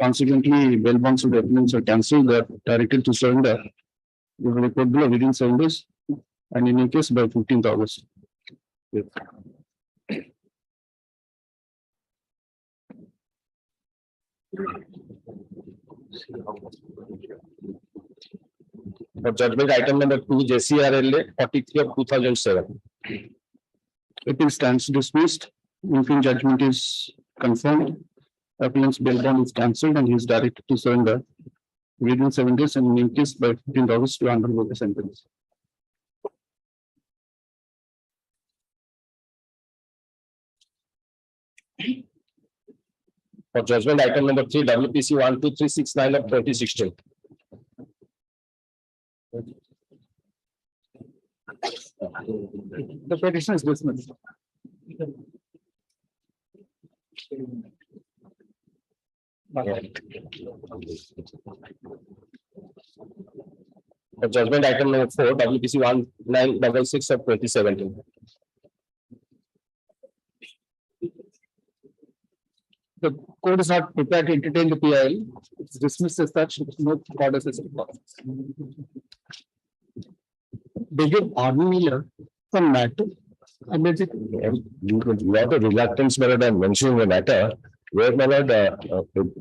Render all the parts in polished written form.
Consequently, bail bonds and documents are cancelled. They are directed to surrender. You will report below within 7 days, and in any case by 15th August. Yeah. For judgment item number 2, JCRLA 43 of 2007. It stands dismissed. Interim judgment is confirmed. Appellant's bail bond is cancelled and he is directed to surrender within 7 days and in case by 15th August to undergo the sentence. For judgment item number 3, WPC 12369 of 2016. The petition is dismissed. For judgment item number 4, WPC 1966 of 2017. The court is not prepared to entertain the PIL. It's dismissed as such. No court is Begin Miller from matter. A lot of reluctance, my lord, I'm mentioning the matter where, my lord,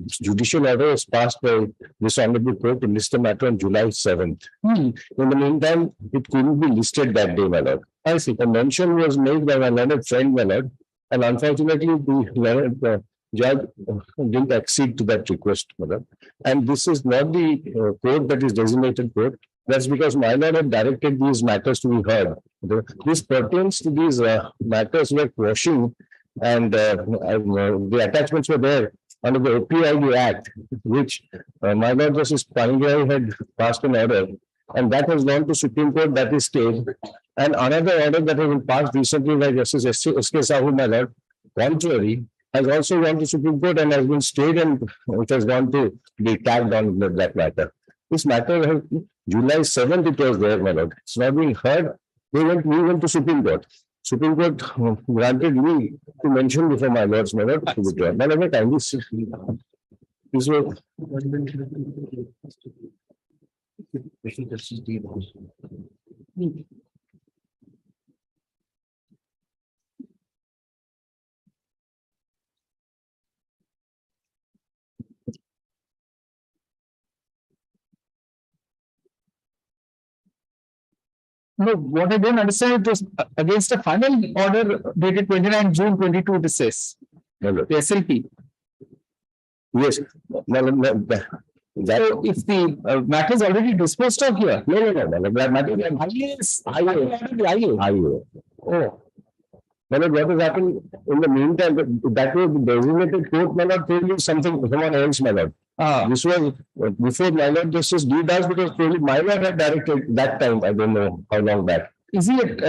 judicial order was passed by this honorable court to list the matter on July 7th. In the meantime, it couldn't be listed that day, my lord. I see. The mention was made by my learned friend, my lord, and unfortunately, the judge didn't accede to that request, my lord. And this is not the court that is designated court. That's because my lord had directed these matters to be heard. This pertains to these matters like quashing, and the attachments were there under the OPID Act, which my lord Justice Pangai had passed an order, and that has gone to Supreme Court, that is stayed. And another order that has been passed recently by Justice S.K. Sahu, my lord, contrary, has also gone to Supreme Court and has been stayed, and it has gone to be tagged on that matter. This matter, July 7th, it was there, my lord. It's not being heard. We went to Supreme Court. Supreme Court granted me to mention before my lords, my lord, to withdraw. My lord, kindly this was. No, what I don't understand, it was against a final order dated 29 June 22, this says. The SLP. Yes. So if the matter is already disposed of here. No. That matter is Oh. What has happened in the meantime, that was the designated court, my lord, told you someone else, my lord. This was before my lord Justice D. Das, because probably my lord had directed that time. I don't know how long back. Is it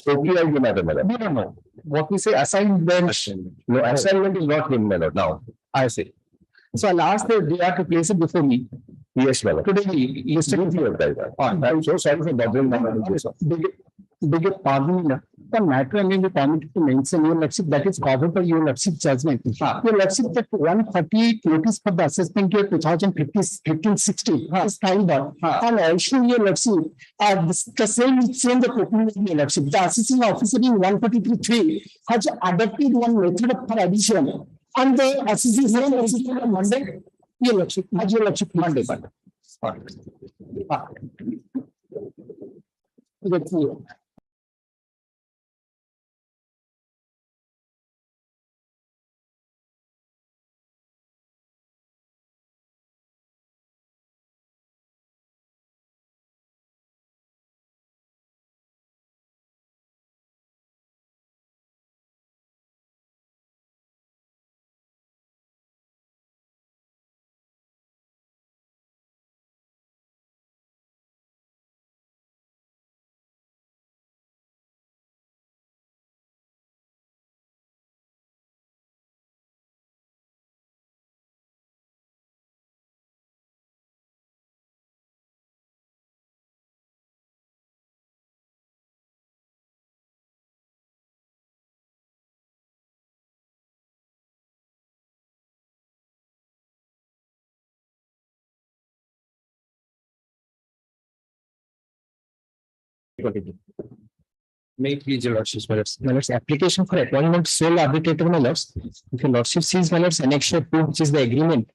OPI matter, my lord? No. What we say assigned bench. No, assignment is not him, my lord. Now I say. So I'll ask the DR to place it before me. Yes, my lord. Today he listed it. I'm so sorry for bothering my lord. Bigger pardon, the matter and be permitted to mention your lordship that is covered by your lordship judgment. Your lordship that 138 notice for the assessment year 2015-16 is filed on. And also your lordship, the same the copy of your lordship. The assessing officer in 143.3 has adopted one method for addition. And the assessing on Monday, your lordship, as your lordship Monday. But May it please your lordships, my lords. My lords, application for appointment sole arbitrator, my lords. If your lordship sees, my lords, annexure 2, which is the agreement.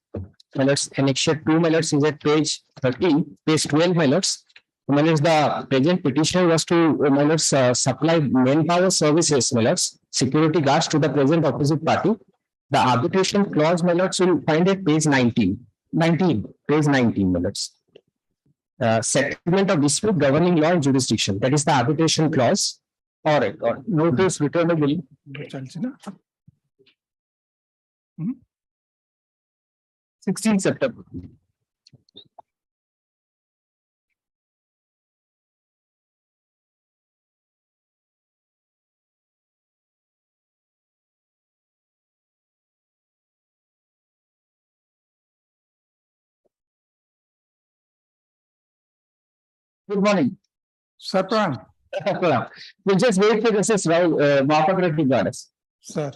My lords, annexure 2, my lords, is at page 13, page 12, my lords. My lords, the present petitioner was to, my lords, supply manpower services, my lords, security guards to the present opposite party. The arbitration clause, my lords, will find at page 19. Page 19, my lords. Settlement of dispute governing law and jurisdiction. That is the arbitration clause. Or notice returnable. 16 September. Good morning. Sapran, We'll just wait for this as well. Mahapagati Goddess. sir.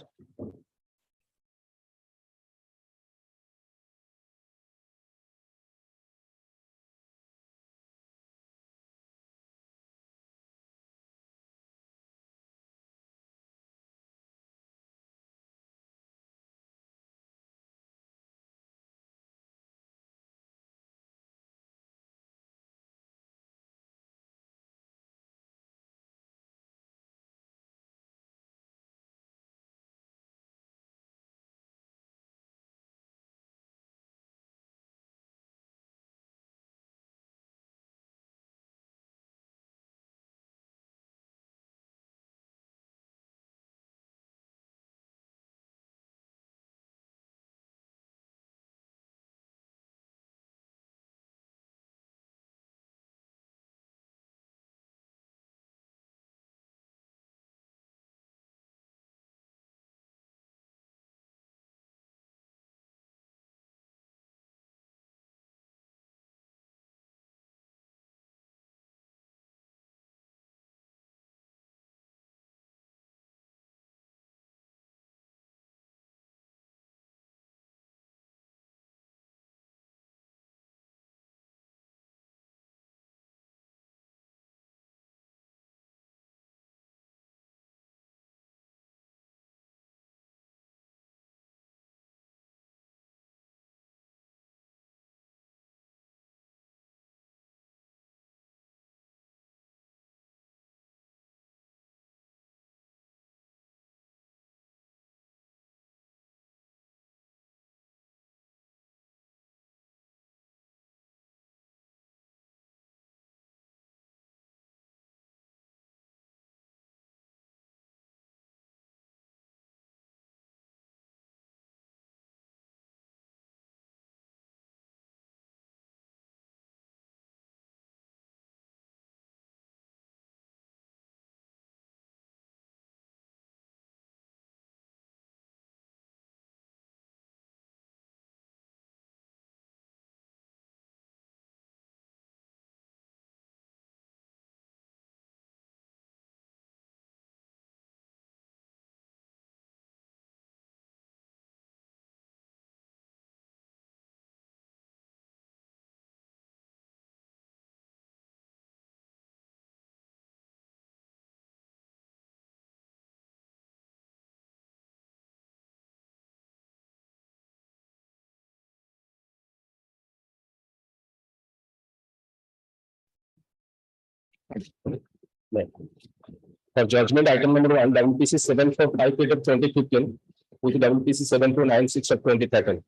For judgment, item number 1, WPC 7458 of 2015, with WPC 7296 of 2013.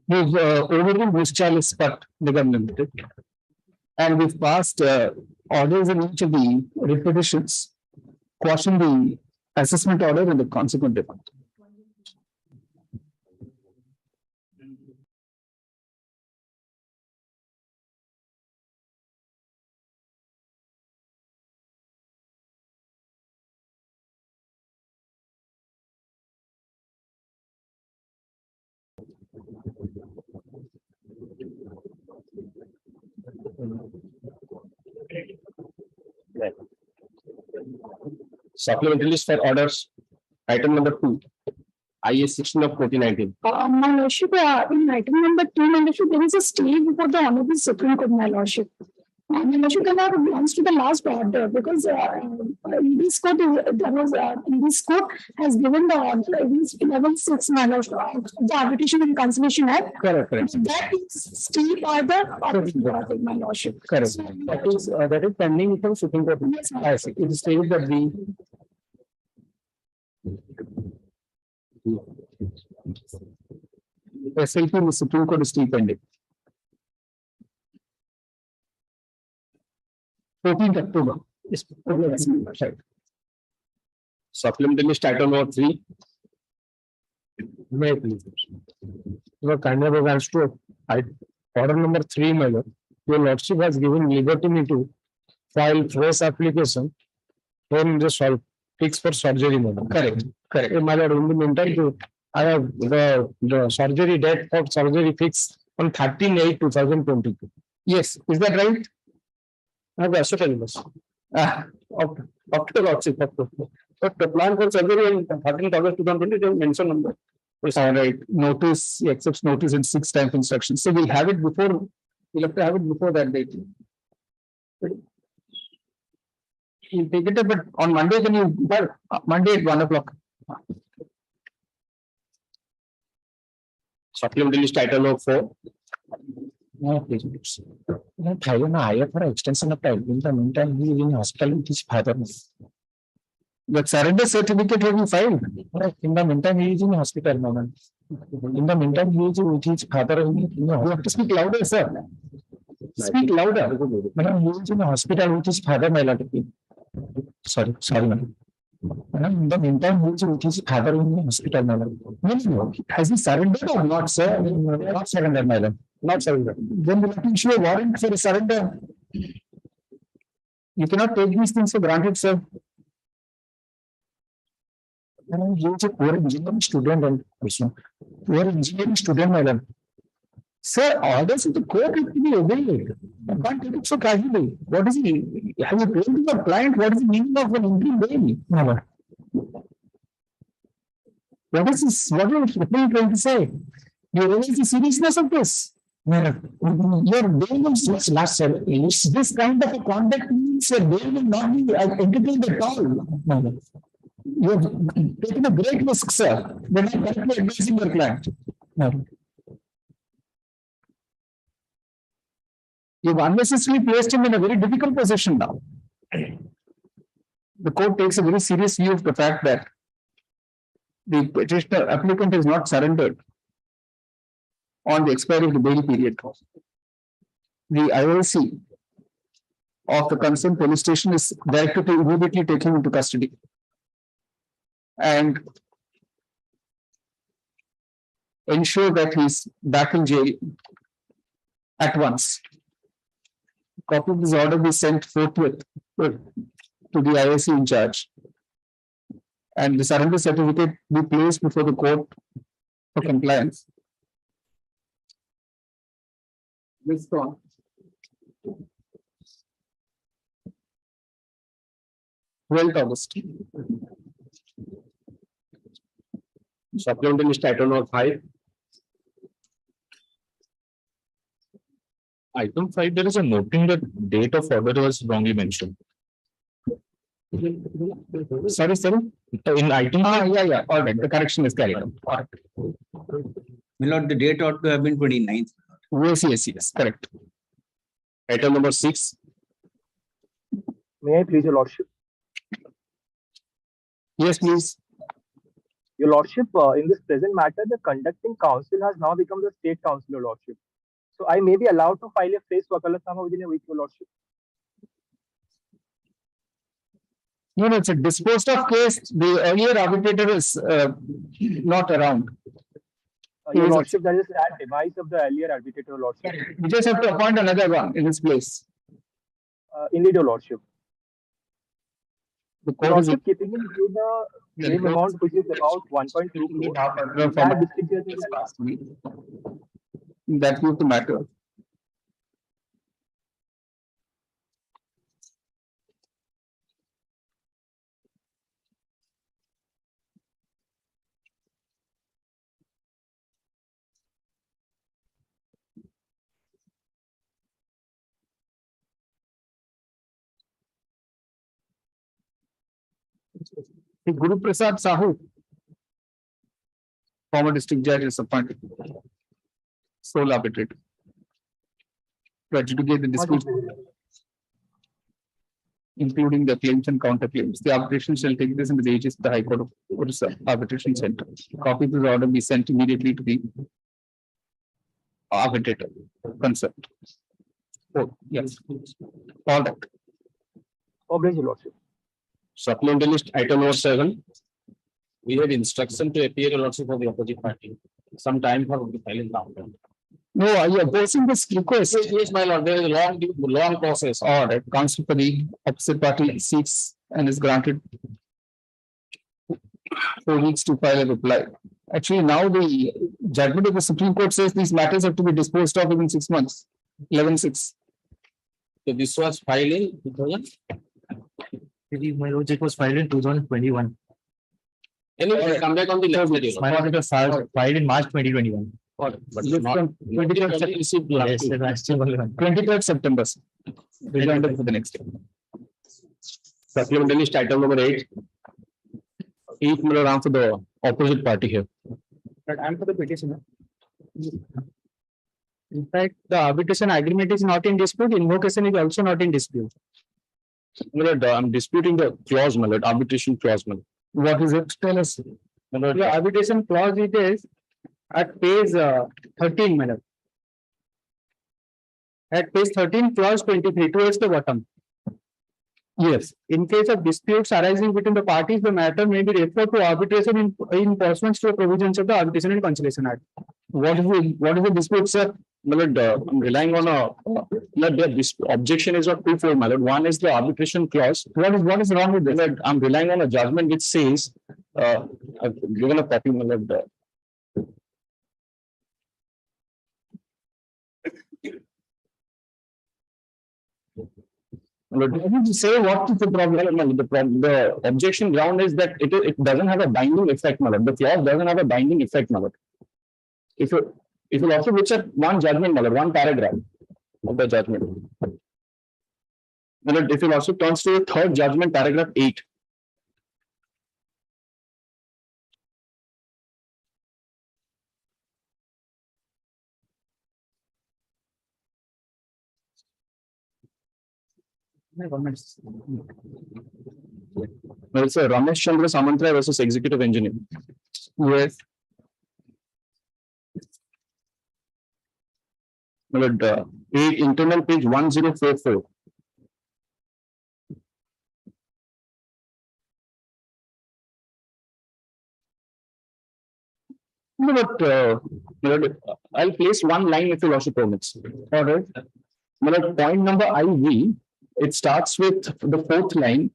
We've overruled this chalice but the government limited. And we've passed orders in each of the repetitions, quashing the assessment order and the consequent demand. Supplementary list for orders. Item number 2. IS 16 of 2019. My lordship, in item number 2, my lordship, there is a stay before the Honorable Supreme Court, my lordship. My lordship cannot belongs to the last order because in this court, in this court has given the order against level 6, my lordship, the Arbitration and Conciliation Act. Correct. That is stay by the my lordship. Correct. So, That is pending from Supreme Court. Yes, my lordship. It is stated that the SLP in the Supreme Court is still pending. 14th October. Yes, right. Supplementary list item number 3. May I please? Your kind of regards to order number 3, my lord. Your lordship has given liberty me to file fresh application when the fix for surgery, madam. Correct. My lord, in the meantime, I have the surgery date for surgery fixed on 13/8/2022. Yes, is that right? I have ascertained this. After lordship, but the plan for surgery on 13th August 2020, they mention number. All right. Notice, he accepts notice in 6 times instructions. So we'll have it before, we'll have to have it before that date. You'll take it up, but on Monday, then you, Monday at 1 o'clock. Supplementary list item number 4. No, please. Higher for extension of time. In the meantime, he is in hospital with his father. The surrender certificate will be filed. In the meantime, he is in hospital, madam. In the meantime, he is with his father. You have to speak louder, sir. Speak louder. Madam, he is in hospital with his father, my lord. Sorry, madam. Madam, in the meantime, he is with his father in the hospital, madam. No. Has he surrendered or not, sir? Not surrendered, madam. Not surrendered. Then we have to issue a warrant for surrender. You cannot take these things for granted, sir. He is a poor engineering student and poor engineering student, madam. Sir, orders of the court have to be obeyed. You can't take it so casually. What is he? Have you told to your client what is the meaning of an interim bail? Never. What is this? What are you trying to say? You realize the seriousness of this? Your bail is last, sir. This kind of a conduct means your bail will not be entertained at all. You have taken a great risk, sir. When I'm correctly advising your client. You've unnecessarily placed him in a very difficult position now. The court takes a very serious view of the fact that the petitioner applicant is not surrendered on the expiry of the bail period. The IOC of the concerned police station is directed to immediately take him into custody and ensure that he's back in jail at once. A copy of this order be sent forthwith to the IOC in charge, and the surrender certificate be placed before the court for compliance. This one. August. Supplementary list item number 5. Item 5, there is a noting that date of order was wrongly mentioned. Sorry. In item, Yeah. All right. The correction is carried out. All right. My lord, the date ought to have been 29th. Yes. Correct. Item number 6. May I please, your lordship? Yes, please. Your lordship, in this present matter, the conducting council has now become the state council, your lordship. So I may be allowed to file a fresh wakalatnama within a week, your lordship. No, it's a disposed of case. The earlier arbitrator is not around. Your lordship, that is that demise of the earlier arbitrator, your lordship. You just have to appoint another one in his place. Indeed, your lordship. The Your court is lordship, keeping in view the claim amount, which is about 1.2 crore, that district judge is that will to matter. Guru Prasad Sahu, former district judge, is appointed sole arbitrator to adjudicate the dispute, including the claims and counterclaims. The arbitration shall take place in the aegis of the High Court of Orissa Arbitration Center. Copy of this order be sent immediately to the arbitrator concerned. Oh, yes. All that. Oblige, your lordship. Supplementary list item number 7. We have instruction to appear also for the opposite party. Some time for the filing now. No, are you opposing this request? Yes, my lord, there is a long process. All right, counsel for the opposite party seeks and is granted 4 weeks to file a reply. Actually, now the judgment of the Supreme Court says these matters have to be disposed of within 6 months. 11/6. So this was filed in 2000. My lord, it was filed in 2021. Anyway, we'll come back on the left video. My lord, it was filed in March 2021. But Yes, not from 23rd September. received Yes, last sir, week. I still will. 23rd September. Sir. Reminder for the next day. Supplementary list item number 8. 8 milligram for the opposite party here. But I'm for the petitioner. In fact, the arbitration agreement is not in dispute. Invocation is also not in dispute. My lord, I'm disputing the clause, my lord, arbitration clause, my lord. What is it? Tell us. My lord, The arbitration clause it is at page 13, madam. At page 13, clause 23, towards the bottom. Yes, in case of disputes arising between the parties, the matter may be referred to arbitration in pursuant to the provisions of the Arbitration and Conciliation Act. what is the dispute, sir? My lord, I'm relying on this objection is of twofold, my lord. One is the arbitration clause. What is wrong with this? My lord, I'm relying on a judgment which says, I've given a copy, my lord. But let me just say what is the problem? The objection ground is that it doesn't have a binding effect, my lord. The clause doesn't have a binding effect, my lord. If you also look at one judgment, my lord, one paragraph of the judgment. My lord, if you also turns to the third judgment, paragraph 8. Well, it's a Ramesh Chandra Samantra versus executive engineer. Yes. Well, internal page 1044. No, but I'll place one line if your lordship permits. All right. Well, point number IV, it starts with the 4th line.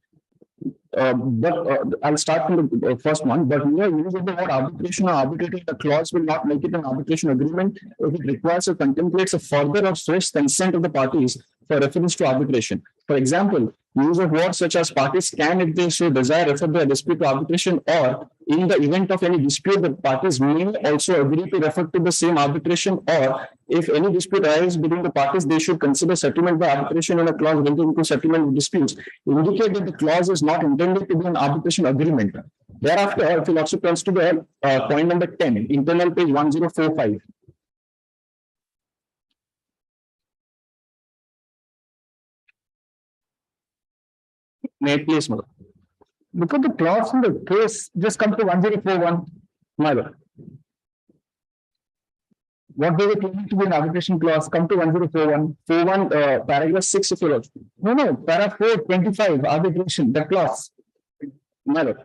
I'll start from the first one. But here, using the word arbitration or arbitrating, the clause will not make it an arbitration agreement if it requires or contemplates a further or fresh consent of the parties for reference to arbitration. For example, use of words such as parties can, if they so desire, refer their dispute to arbitration, or in the event of any dispute, the parties may also agree to refer to the same arbitration, or if any dispute arises between the parties, they should consider settlement by arbitration in a clause relating to settlement of disputes. Indicate that the clause is not intended to be an arbitration agreement. Thereafter, if you also turns to the point number 10, internal page 1045. May I please, mother? Look at the clause in the case, just come to 1041. My lord. What they were claiming to be an arbitration clause, come to 1041. 41, paragraph 6 if you lord. No, paragraph 425, arbitration, the clause. My lord.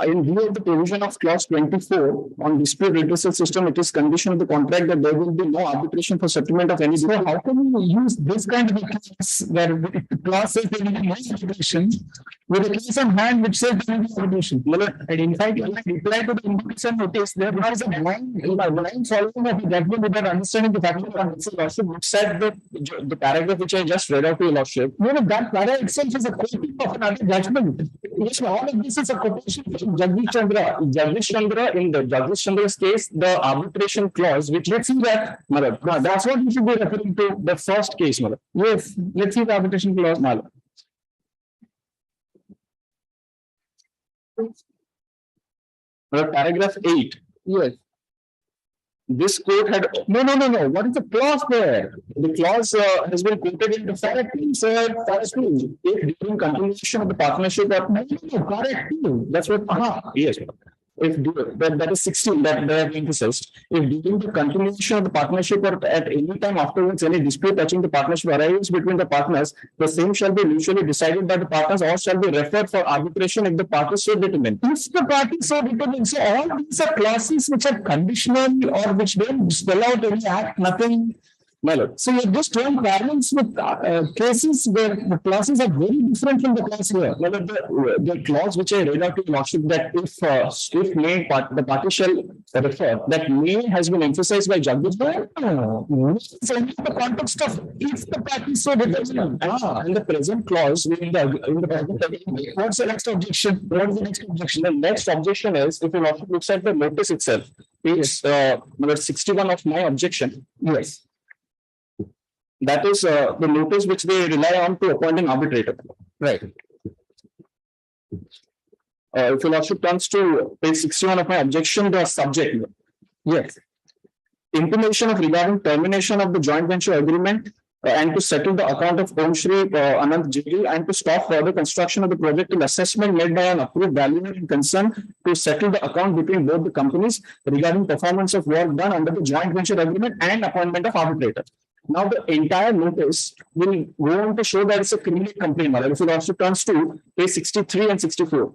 In view of the provision of clause 24 on dispute redressal system, it is condition of the contract that there will be no arbitration for settlement of any So dispute. how can you use this kind of a clause where the clause says there will be no arbitration with a case on hand which says there will be arbitration? And in fact, when I reply to the invitation notice, there was a blind following of the judgment without understanding the factual context. Also, which said that the paragraph which I just read out to your lordship. No, that paragraph itself is a quoting of another judgment. Yes, all of this is a quotation from Jagdish Chandra, in the Jagdish Chandra's case, the arbitration clause, which let's see that, Mother, that's what we should be referring to, the first case, Mother. Yes, let's see the arbitration clause. Mother. Paragraph 8. Yes. This court had, no. What is the clause there? The clause has been quoted in the paragraph, sir, first two. If during continuation of the partnership or, no, correct. That's what, yes. If that is 16 that they have emphasized. If during the continuation of the partnership or at any time afterwards any dispute touching the partnership arises between the partners, the same shall be mutually decided by the partners or shall be referred for arbitration if the parties so determine. If the parties so determine, so all these are clauses which are conditional or which don't spell out any act, nothing. So you're just drawing parallels with cases where the clauses are very different from the clause here. The clause which I read out to Lordship that if may the party shall refer, that may has been emphasized by Jagdish. So in the context of if the party so determine. And the present clause in the present, what's the next objection? What is the next objection? The next objection is if Lordship looks at the notice itself, page number 61 of my objection. Yes. That is the notice which they rely on to appoint an arbitrator. Right. If your Lordship turns to page 61 of my objection, the subject. Yes. Intimation of regarding termination of the joint venture agreement and to settle the account of Om Shri Anant Jiri and to stop further construction of the project till assessment made by an approved valuer in concern to settle the account between both the companies regarding performance of work done under the joint venture agreement and appointment of arbitrator. Now the entire notice will go on to show that it's a criminal complaint. If it also turns to page 63 and 64.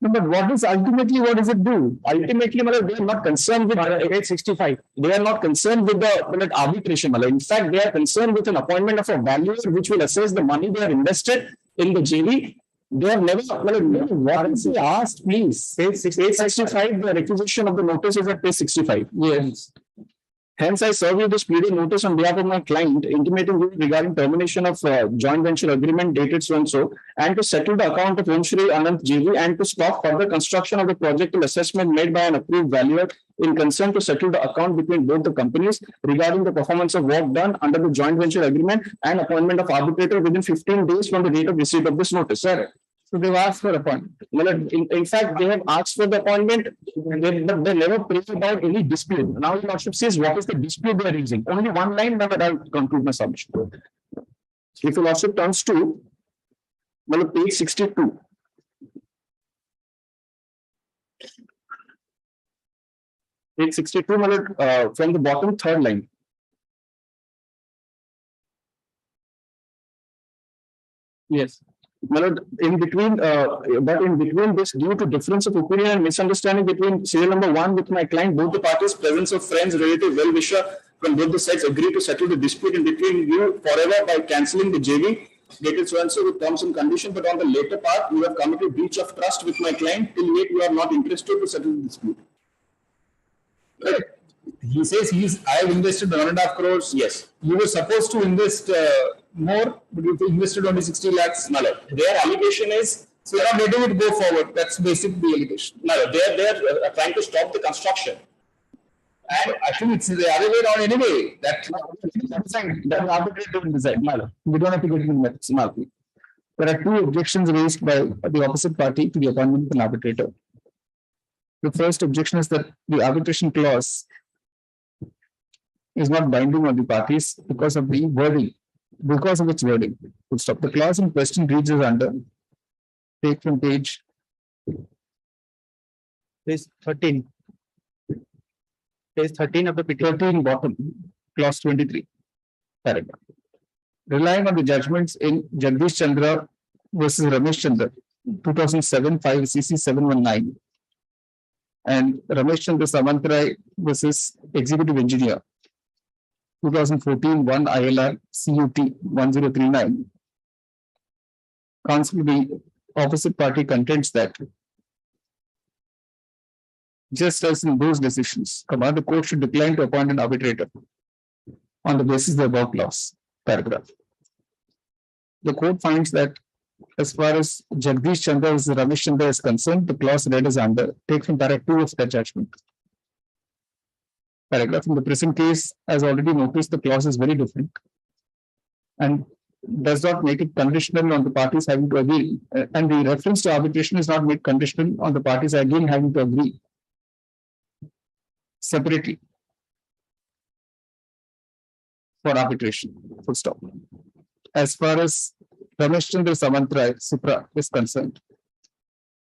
No, but what does it do? Ultimately, they are not concerned with page 65. They are not concerned with the arbitration. In fact, they are concerned with an appointment of a valuer which will assess the money they are invested in the JV. They have never, what is he asked, please? Page 65, the requisition of the notice is at page 65. Yes. Hence, I serve you this pleading notice on behalf of my client, intimating you regarding termination of joint venture agreement dated so and so, and to settle the account of Om Shri Anant JV and to stop further construction of the project till assessment made by an approved valuer in concern to settle the account between both the companies regarding the performance of work done under the joint venture agreement and appointment of arbitrator within 15 days from the date of receipt of this notice. Sir. So they've asked for appointment. In fact, they have asked for the appointment. They never prayed about any dispute. Now the Lordship says, what is the dispute they are raising? Only one line, then I'll conclude my submission. If the Lordship turns to page 62. Page 62, from the bottom third line. Yes. In between this, due to difference of opinion and misunderstanding between serial number 1 with my client, both the parties, presence of friends, relative, well-wisher from both the sides agree to settle the dispute in between you forever by cancelling the JV dated so and so with terms and conditions. But on the later part, you have committed breach of trust with my client. Till yet, you are not interested to settle the dispute. Right. He says I have invested 1.5 crores. Yes. You were supposed to invest more, but you invested only 60 lakhs. No. Their allegation is, so they are not letting it go forward. That's basically the allegation. No, they are trying to stop the construction. And actually, it's the other way around anyway. That arbitrator will decide. No, we don't have to get into that. There are 2 objections raised by the opposite party to the appointment of an arbitrator. The first objection is that the arbitration clause is not binding on the parties because of the wording, because of its wording. We'll stop. The clause in question reads as under. Take from page 13. Page 13 of the petition. 13 bottom, clause 23. Paragraph. Relying on the judgments in Jagdish Chandra versus Ramesh Chandra, 2007 5 CC 719, and Ramesh Chandra Samantrai versus Executive Engineer, 2014 1 ILR CUT 1039. Counsel, the opposite party contends that just as in those decisions, the court should decline to appoint an arbitrator on the basis of the above clause. Paragraph. The court finds that as far as Jagdish Chandra versus Ramesh Chandra is concerned, the clause read as under. Take from paragraph 2 of that judgment. Paragraph. In the present case, as already noticed, the clause is very different. And does not make it conditional on the parties having to agree, and the reference to arbitration is not made conditional on the parties again having to agree separately for arbitration. Full stop. As far as Ramesh Chandra Samantra Supra is concerned,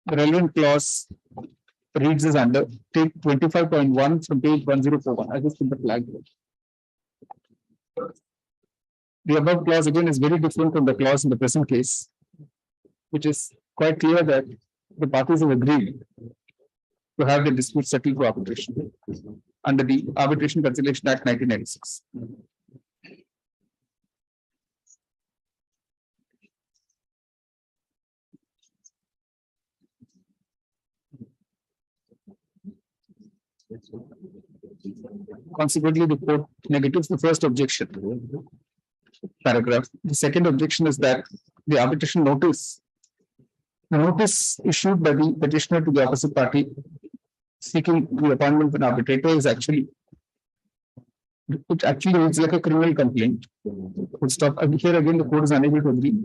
the relevant clause reads as under, take 25.1 from page 1041. I just put the flag there. The above clause again is very different from the clause in the present case, which is quite clear that the parties have agreed to have the dispute settled for arbitration under the Arbitration Conciliation Act 1996. Consequently, the court negatives the first objection paragraph. The second objection is that the arbitration notice, the notice issued by the petitioner to the opposite party seeking the appointment of an arbitrator is actually, it actually looks like a criminal complaint. Full stop. And here again, the court is unable to agree.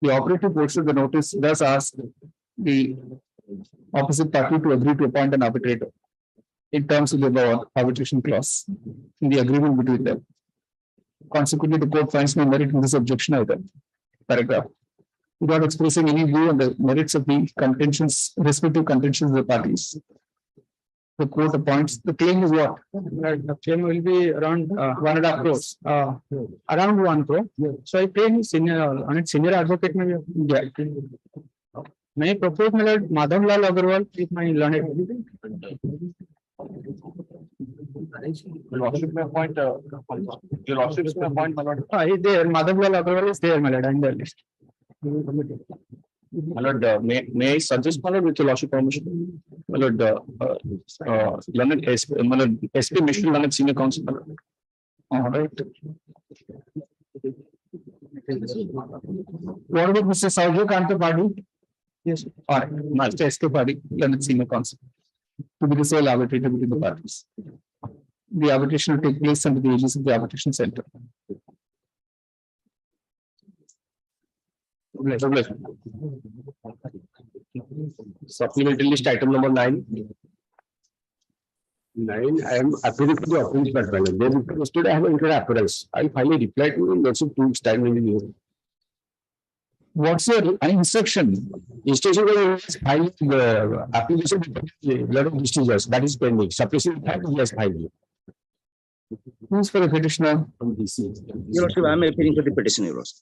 The operative portion of the notice does ask the opposite party to agree to appoint an arbitrator in terms of the arbitration clause in the agreement between them. Consequently, the court finds no merit in this objection either. Paragraph. Without expressing any view on the merits of the contentions, respective contentions of the parties, the court appoints, the claim is what? The claim will be around 1.5 crores. Around 1 crore. So I claim senior on it senior advocate may may propose my Lord Madhav Lal Agarwal is my learned. Your lordship may appoint, your lordship may appoint, my lord. Is there Madhav Lal Agarwal is there, my lord, in the list. My lord, may I suggest, my lord, with your lordship permission? My lord, London SP, my lord, SP Mission London Senior Counsel. My lord. All right. What about Mr. Saujik Antaparty? Yes. All right. Master SK Party, London Senior Counsel, to be the sole arbitrator between the parties. The arbitration will take place under the aegis of the arbitration center. Supplementary list item number 9. 9, I am appealing to the appeals but panel. They requested I have entered appearance. I finally replied to them, lots of 2 weeks time in the year. What's your instruction? Instruction was filing the application with lot of discharges that is pending. Suppressing that he has filed. Who's for the petitioner? From DC. Your Lordship, I am appealing to the petition, Your Lordship.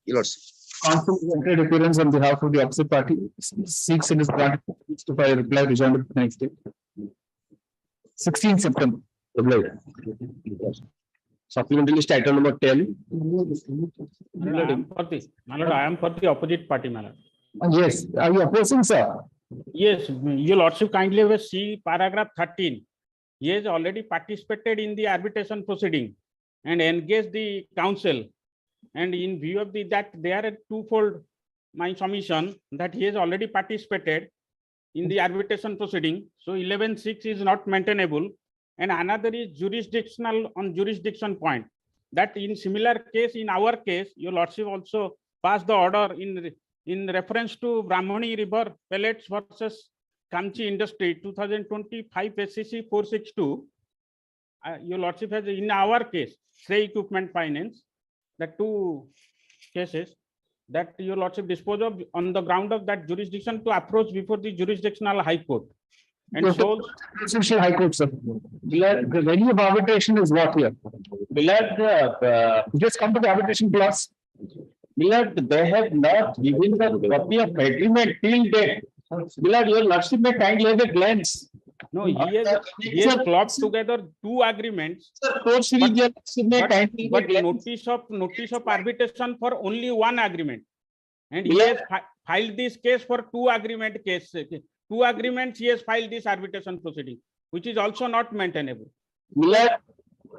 Your Lordship. Counsel entered appearance on behalf of the opposite party, seeks in his grant to file a reply rejoined the next day. 16 September. Supplementary list item number 10. I am for the opposite party, my lord. Yes, are you opposing, sir? Yes, your lordship kindly will see paragraph 13. He has already participated in the arbitration proceeding and engaged the counsel. And in view of that, there are twofold my submission that he has already participated in the arbitration proceeding. So 11.6 is not maintainable. And another is jurisdictional on jurisdiction point. That in similar case, in our case, your lordship also passed the order in reference to Brahmani River Pellets versus Kamchi Industry 2025 SCC 462. Your lordship has in our case, Shrey Equipment Finance, the 2 cases that your lordship disposed of on the ground of that jurisdiction to approach before the jurisdictional high court. And so Jurisdictional High Court, sir. The venue of arbitration is what here? Just come to the arbitration clause. Beloved, they have not given the copy of agreement till date. Beloved, your lordship may kindly have a glance. no, he has clubbed together 2 agreements. Court series, your lordship may But kindly have a glance. notice of arbitration for only 1 agreement. And he has filed this case for 2 agreement cases. 2 agreements he has filed this arbitration proceeding, which is also not maintainable. Beloved,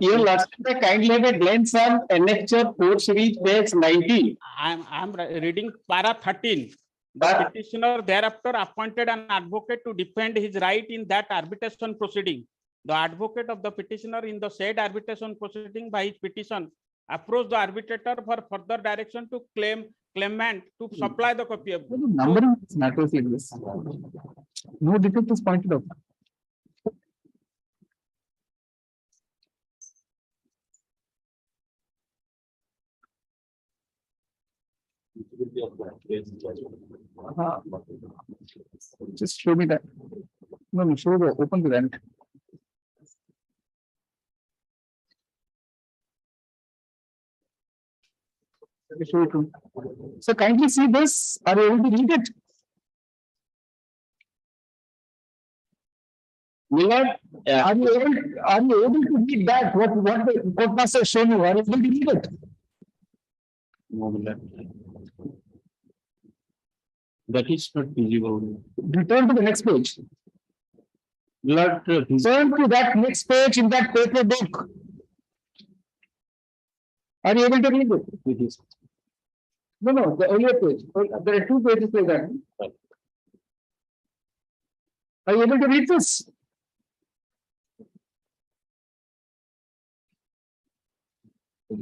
your lordship may kindly have a glance on annexure 4 series page 19. I am reading para 13. The petitioner thereafter appointed an advocate to defend his right in that arbitration proceeding. The advocate of the petitioner in the said arbitration proceeding by his petition approach the arbitrator for further direction to claimant to supply the copy of. The numbering matters like this. No defect is pointed out. Just show me that. No, show the open the rent. Let me show it to you. So kindly see this. Are you able to read it? Milord, Are you able to read that? What the court master has shown you? Are you able to read it? No, Milord. That is not feasible. Return to the next page. Milord, Turn to that next page in that paper book. Are you able to read it? No, the earlier page. There are two pages like that. Are you able to read this?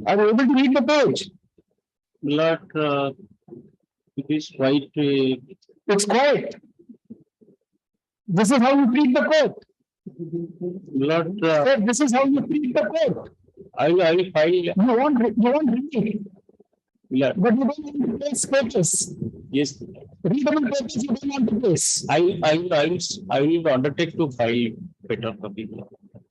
Are you able to read the page? Milord, it is quite. It's quiet. This is how you treat the court. Milord, Sir, this is how you treat the court. I will file. You want read, Milord, but you don't want to place pages. yes, Readable pages you don't want to place. I will undertake to file better copy.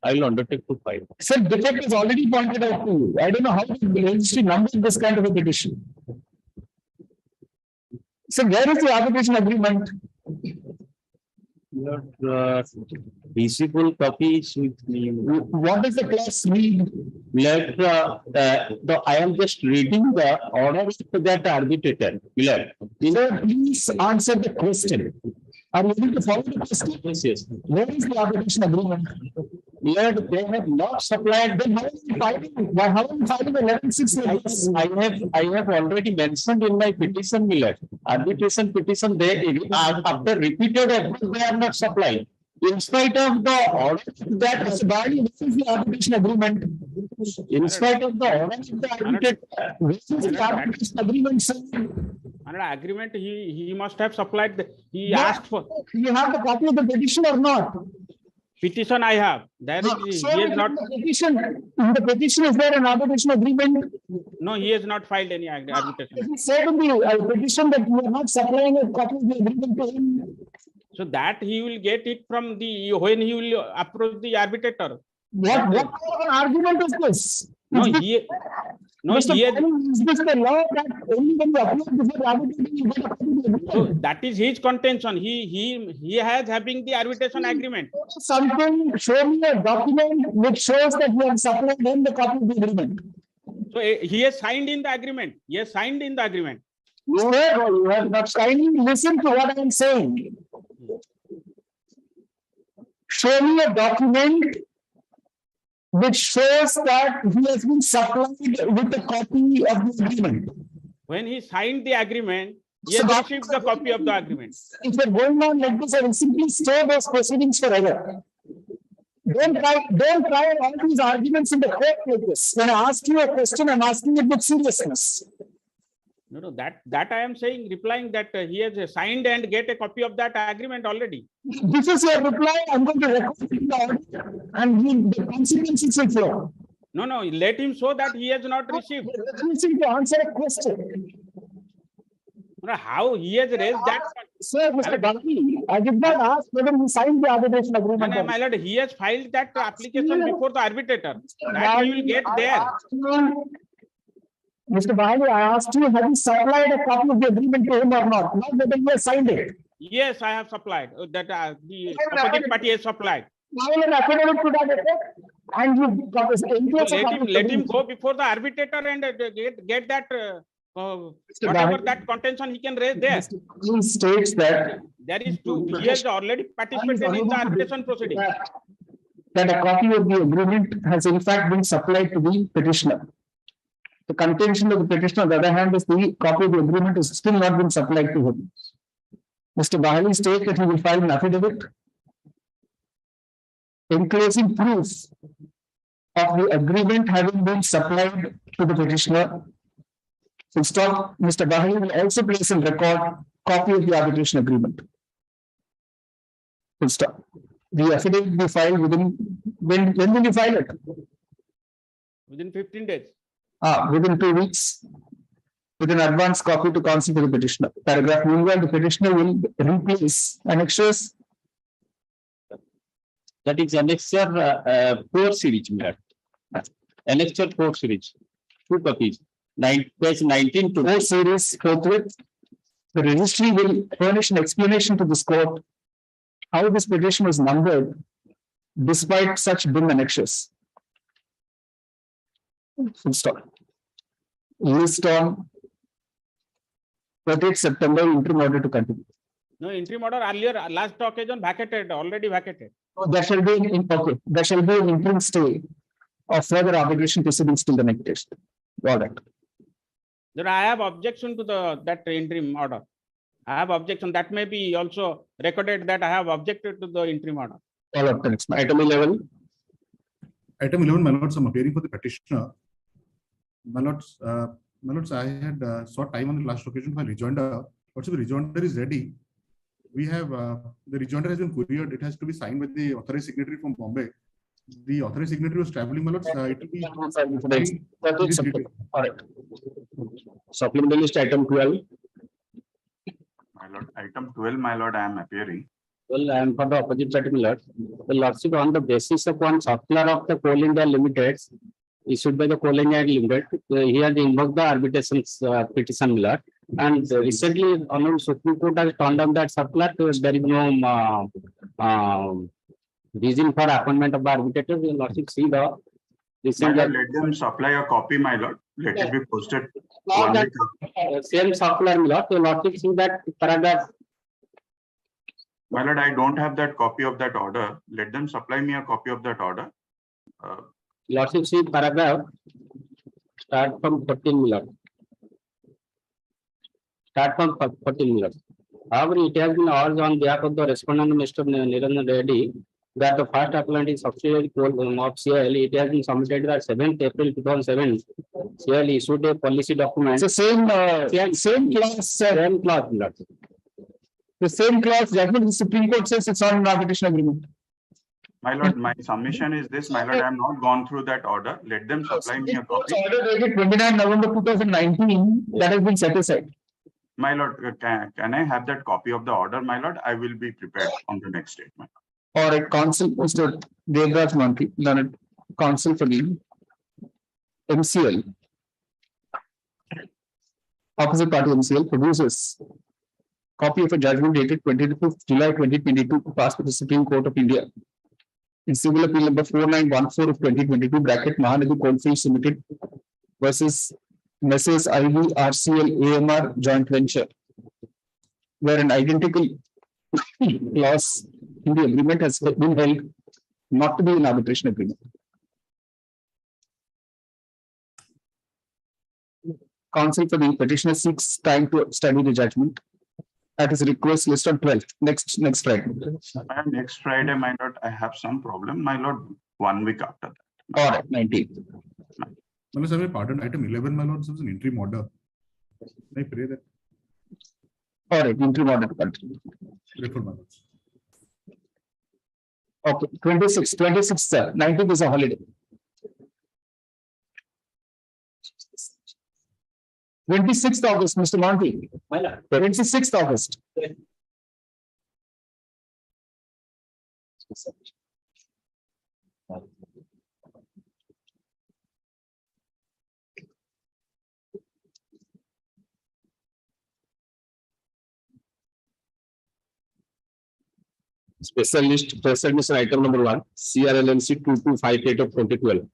I will undertake to file. Sir, defect is already pointed out to you. I don't know how the registry numbered this kind of a petition. So where is the arbitration agreement? Milord, visible copies with me. What does the clause read? Milord, I am just reading the order to that arbitrator. Milord, Sir, please answer the question. Are you able to follow the question? yes. Where is the arbitration agreement? Milord, they have not supplied. Then how are you filing? Why how are you filing 11.6? I have already mentioned in my petition, Milord. Arbitration petition, they after repeated efforts, they are not supplying. In spite of the order that Mr. Bali, this is the arbitration agreement. in spite of the order of the arbitrator, This is the arbitration agreement, sir. Under agreement, he must have supplied, he No. asked for You have the copy of the petition or not? petition I have. That is, So he has in not, the petition, is there an arbitration agreement? no, he has not filed any arbitration. It is said in the petition that you are not supplying a copy of the agreement to him. So that he will get it from the, when he will approach the arbitrator. What kind of an argument is this? No, Is this- he, no, Mr. he has, Bali, is this the law that only when you apply before the arbitrator you get a copy of the so agreement? that is his contention. He has having the arbitration agreement. Something, show me a document which shows that you have supplied him the copy of the agreement. So he has signed in the agreement. He has signed in the agreement. Sir, you have not kindly listen to what I am saying. Show me a document which shows that he has been supplied with a copy of the agreement. When he signed the agreement, he So has that- received the copy of the agreement. If you're going on like this, I will simply stay those proceedings forever. Don't try all these arguments in the court like this. When I ask you a question, I'm asking it with seriousness. No, that I am saying, replying that he has signed and get a copy of that agreement already. This is your reply. I'm going to record it in the audio and the consequences will flow. No, let him show that he has not received. Refusing to answer a question. No, how he has raised that? Sir, Mr. Bali, I did not ask whether he signed the arbitration No, agreement. my lord, he has filed that application before the arbitrator. That he will get there. Mr. Bali, I asked you, have you supplied a copy of the agreement to him or not? Not whether he has signed it. Yes, I have supplied. That the opposite party has supplied. Now an affidavit to that effect, and you got this. So let him go before the arbitrator and get that whatever that contention he can raise there. He states that. There is two. He has already participated in the arbitration proceeding. That a copy of the agreement has in fact been supplied to the petitioner. The contention of the petitioner, on the other hand, is the copy of the agreement is still not been supplied to him. Mr. Bahali states that he will file an affidavit enclosing proof of the agreement having been supplied to the petitioner. Full stop. Mr. Bahari will also place in record copy of the arbitration agreement. Full stop. The affidavit will be filed within, when will you file it? Within 15 days. Within 2 weeks. With an advance copy to counsel to the petitioner. Paragraph. Meanwhile, the petitioner will replace annexures. That is annexure 4 series, Milord. Annexure 4 series. 2 copies. Page 19 to 4 series forthwith. The registry will furnish an explanation to this court how this petition was numbered despite such dim annexures. Full stop. List on 30th September interim order to continue. No, interim order earlier, last occasion vacated, already vacated. There shall be okay. There shall be an interim stay of further arbitration proceedings till the next test. All right. Then I have objection to that interim order. I have objection. That may be also recorded that I have objected to the interim order. All right. Next. Item 11. Item 11, my lords, I'm appearing for the petitioner. My lords, I had sought time on the last occasion for rejoinder. Also, the rejoinder is ready. We have the rejoinder has been couriered. It has to be signed with the authorized signatory from Bombay. The authorized signatory was traveling, my lords. It will be. All right. Supplementary list item 12. My lord, item 12, my lord, I am appearing. Well, I am for the opposite party, Milord. The lordship, on the basis of one circular of the Coal India Limited, issued by the Coal India Limited, he has invoked the arbitration petition, Milord. And recently, Honorable Supreme Court has turned down that circular. There is no reason for appointment of the arbitrator. The lordship see the My lord, let them supply a copy, my lord. Let it be posted. Now that same circular, Milord, the lordship see that paragraph. My lord, I don't have that copy of that order. Let them supply me a copy of that order. Lordship see paragraph start from 14, Milord. Start from 14, Milord. However, it has been urged on behalf of the respondent, Mr. Niranjan Reddy, that the first appellant is subsidiary of CIL. It has been submitted on 7th April 2007. CIL issued a policy document. It's the same clause, sir. Same clause, Milord. The same clause, judgment, the Supreme Court says it's not an arbitration agreement. My lord, my submission is this, my lord, I have not gone through that order. Let them supply me a copy. Order dated 29 November 2019, that has been set aside. My lord, can I have that copy of the order, my lord? I will be prepared on the next statement. All right, counsel, Mr. Devraj Manti, learned counsel for the MCL. Opposite party MCL produces copy of a judgment dated 25th July 2022 passed by the Supreme Court of India in civil appeal number 4914 of 2022 bracket Mahanadi Coalfields Limited versus Messrs. IV RCL AMR joint venture, where an identical clause in the agreement has been held not to be an arbitration agreement. Counsel for the petitioner seeks time to study the judgment. At his request, list on 12th, next Friday. Next Friday, my lord, I have some problem. My lord, 1 week after that. All right, 19th. My lords, I will pardon item 11, my lords, was an interim order. I pray that. All right, interim order to continue. Pray for my lords. Okay, 26th, sir. 19th is a holiday. 26th August, Mr. Monty. 26th August. Special list item number 1, CRLNC 2258 of 2012.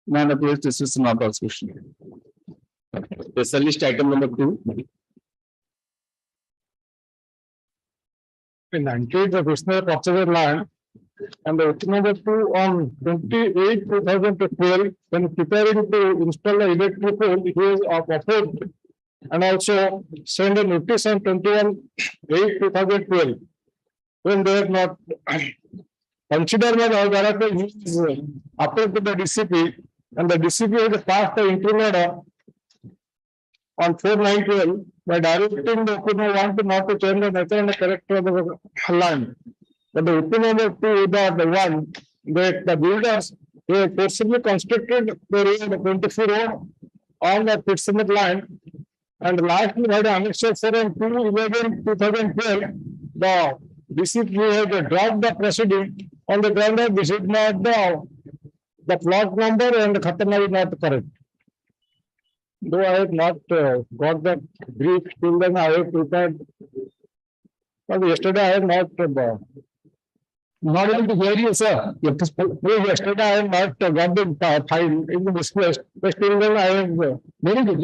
None appears to assist in our prosecution. Special list item number 2. In 98, the prisoner captured land and the number 2 on 28 2012, when preparing to install the electric pole, he was offered and also send a notice on 21/8/2012. When they have not considered by the director, he is appealed to the DCP, and the DCP has passed the interim order on 4/9/12 by directing the opinion one to not to change the nature and the character of the land. But the opinion of two, the one, that the builders they forcibly constructed the road 24 road on the Pittsburgh land, and lastly by the annexure 4 and 2/11/2012, the DCP had dropped the proceeding on the ground that this is not the plot number and the khatana is not correct. Though I have not got the brief till then, I have prepared. But yesterday I have not able to hear you, sir. Yesterday I have not got the file in the misplaced. But till then I have very good.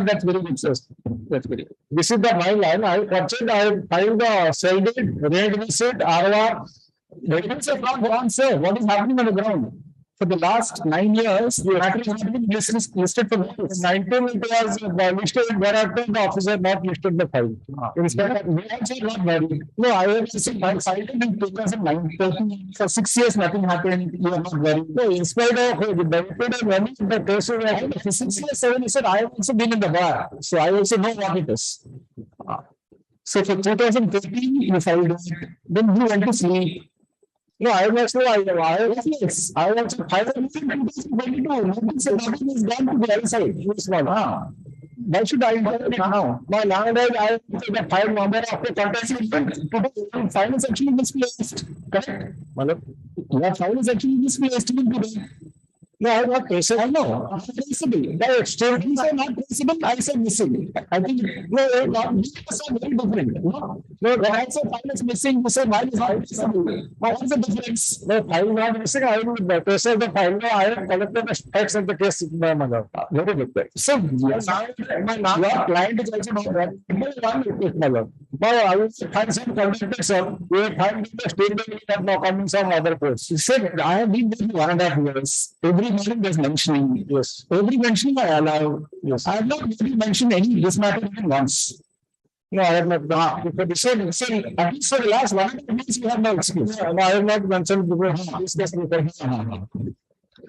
That's very good, sir. That's very good. This is the my line. I have purchased. I have filed the sell deed, rate receipt, RR. Evidence of not wrong, sir. What is happening on the ground? For the last 9 years, the matter has been listed for 19 it was listed, whereafter the officer not listed the file. Instead of, we also not worried. No, I have filed it in 2009. For 6 years, nothing happened. You are not worried. No, in spite of the benefit of money, the case of 6 years, 7 years, I have also been in the bar. So I also know what it is. So for 2013, you filed it. Then you went to sleep. No, I was no, I was yes. I was filed it in 2022. Nothing is done to the other side. It's not. Why should I do it now? My landlord, I the file number after contacting today. File is actually misplaced. Correct? Your file is actually misplaced today. No, I not traceable. I know. Traceable. The statements are not traceable. I said missing. I think no, not these are very different. No, when I say file is missing, you say mine is not traceable. What is the difference? No, file not missing. I will trace the file. No, I have collected the facts of the case. Very good. So, your client is also not that. Now, I will find some contacted, sir. We will find the statement that now coming some other course. You said, I have been there 1.5 years. Every morning there's mentioning. Yes. Every mentioning I allow. Yes. I have not really mentioned any this matter even once. No, I have not. Because at least for the last 1.5 months, you have no excuse. No, I have not mentioned this case.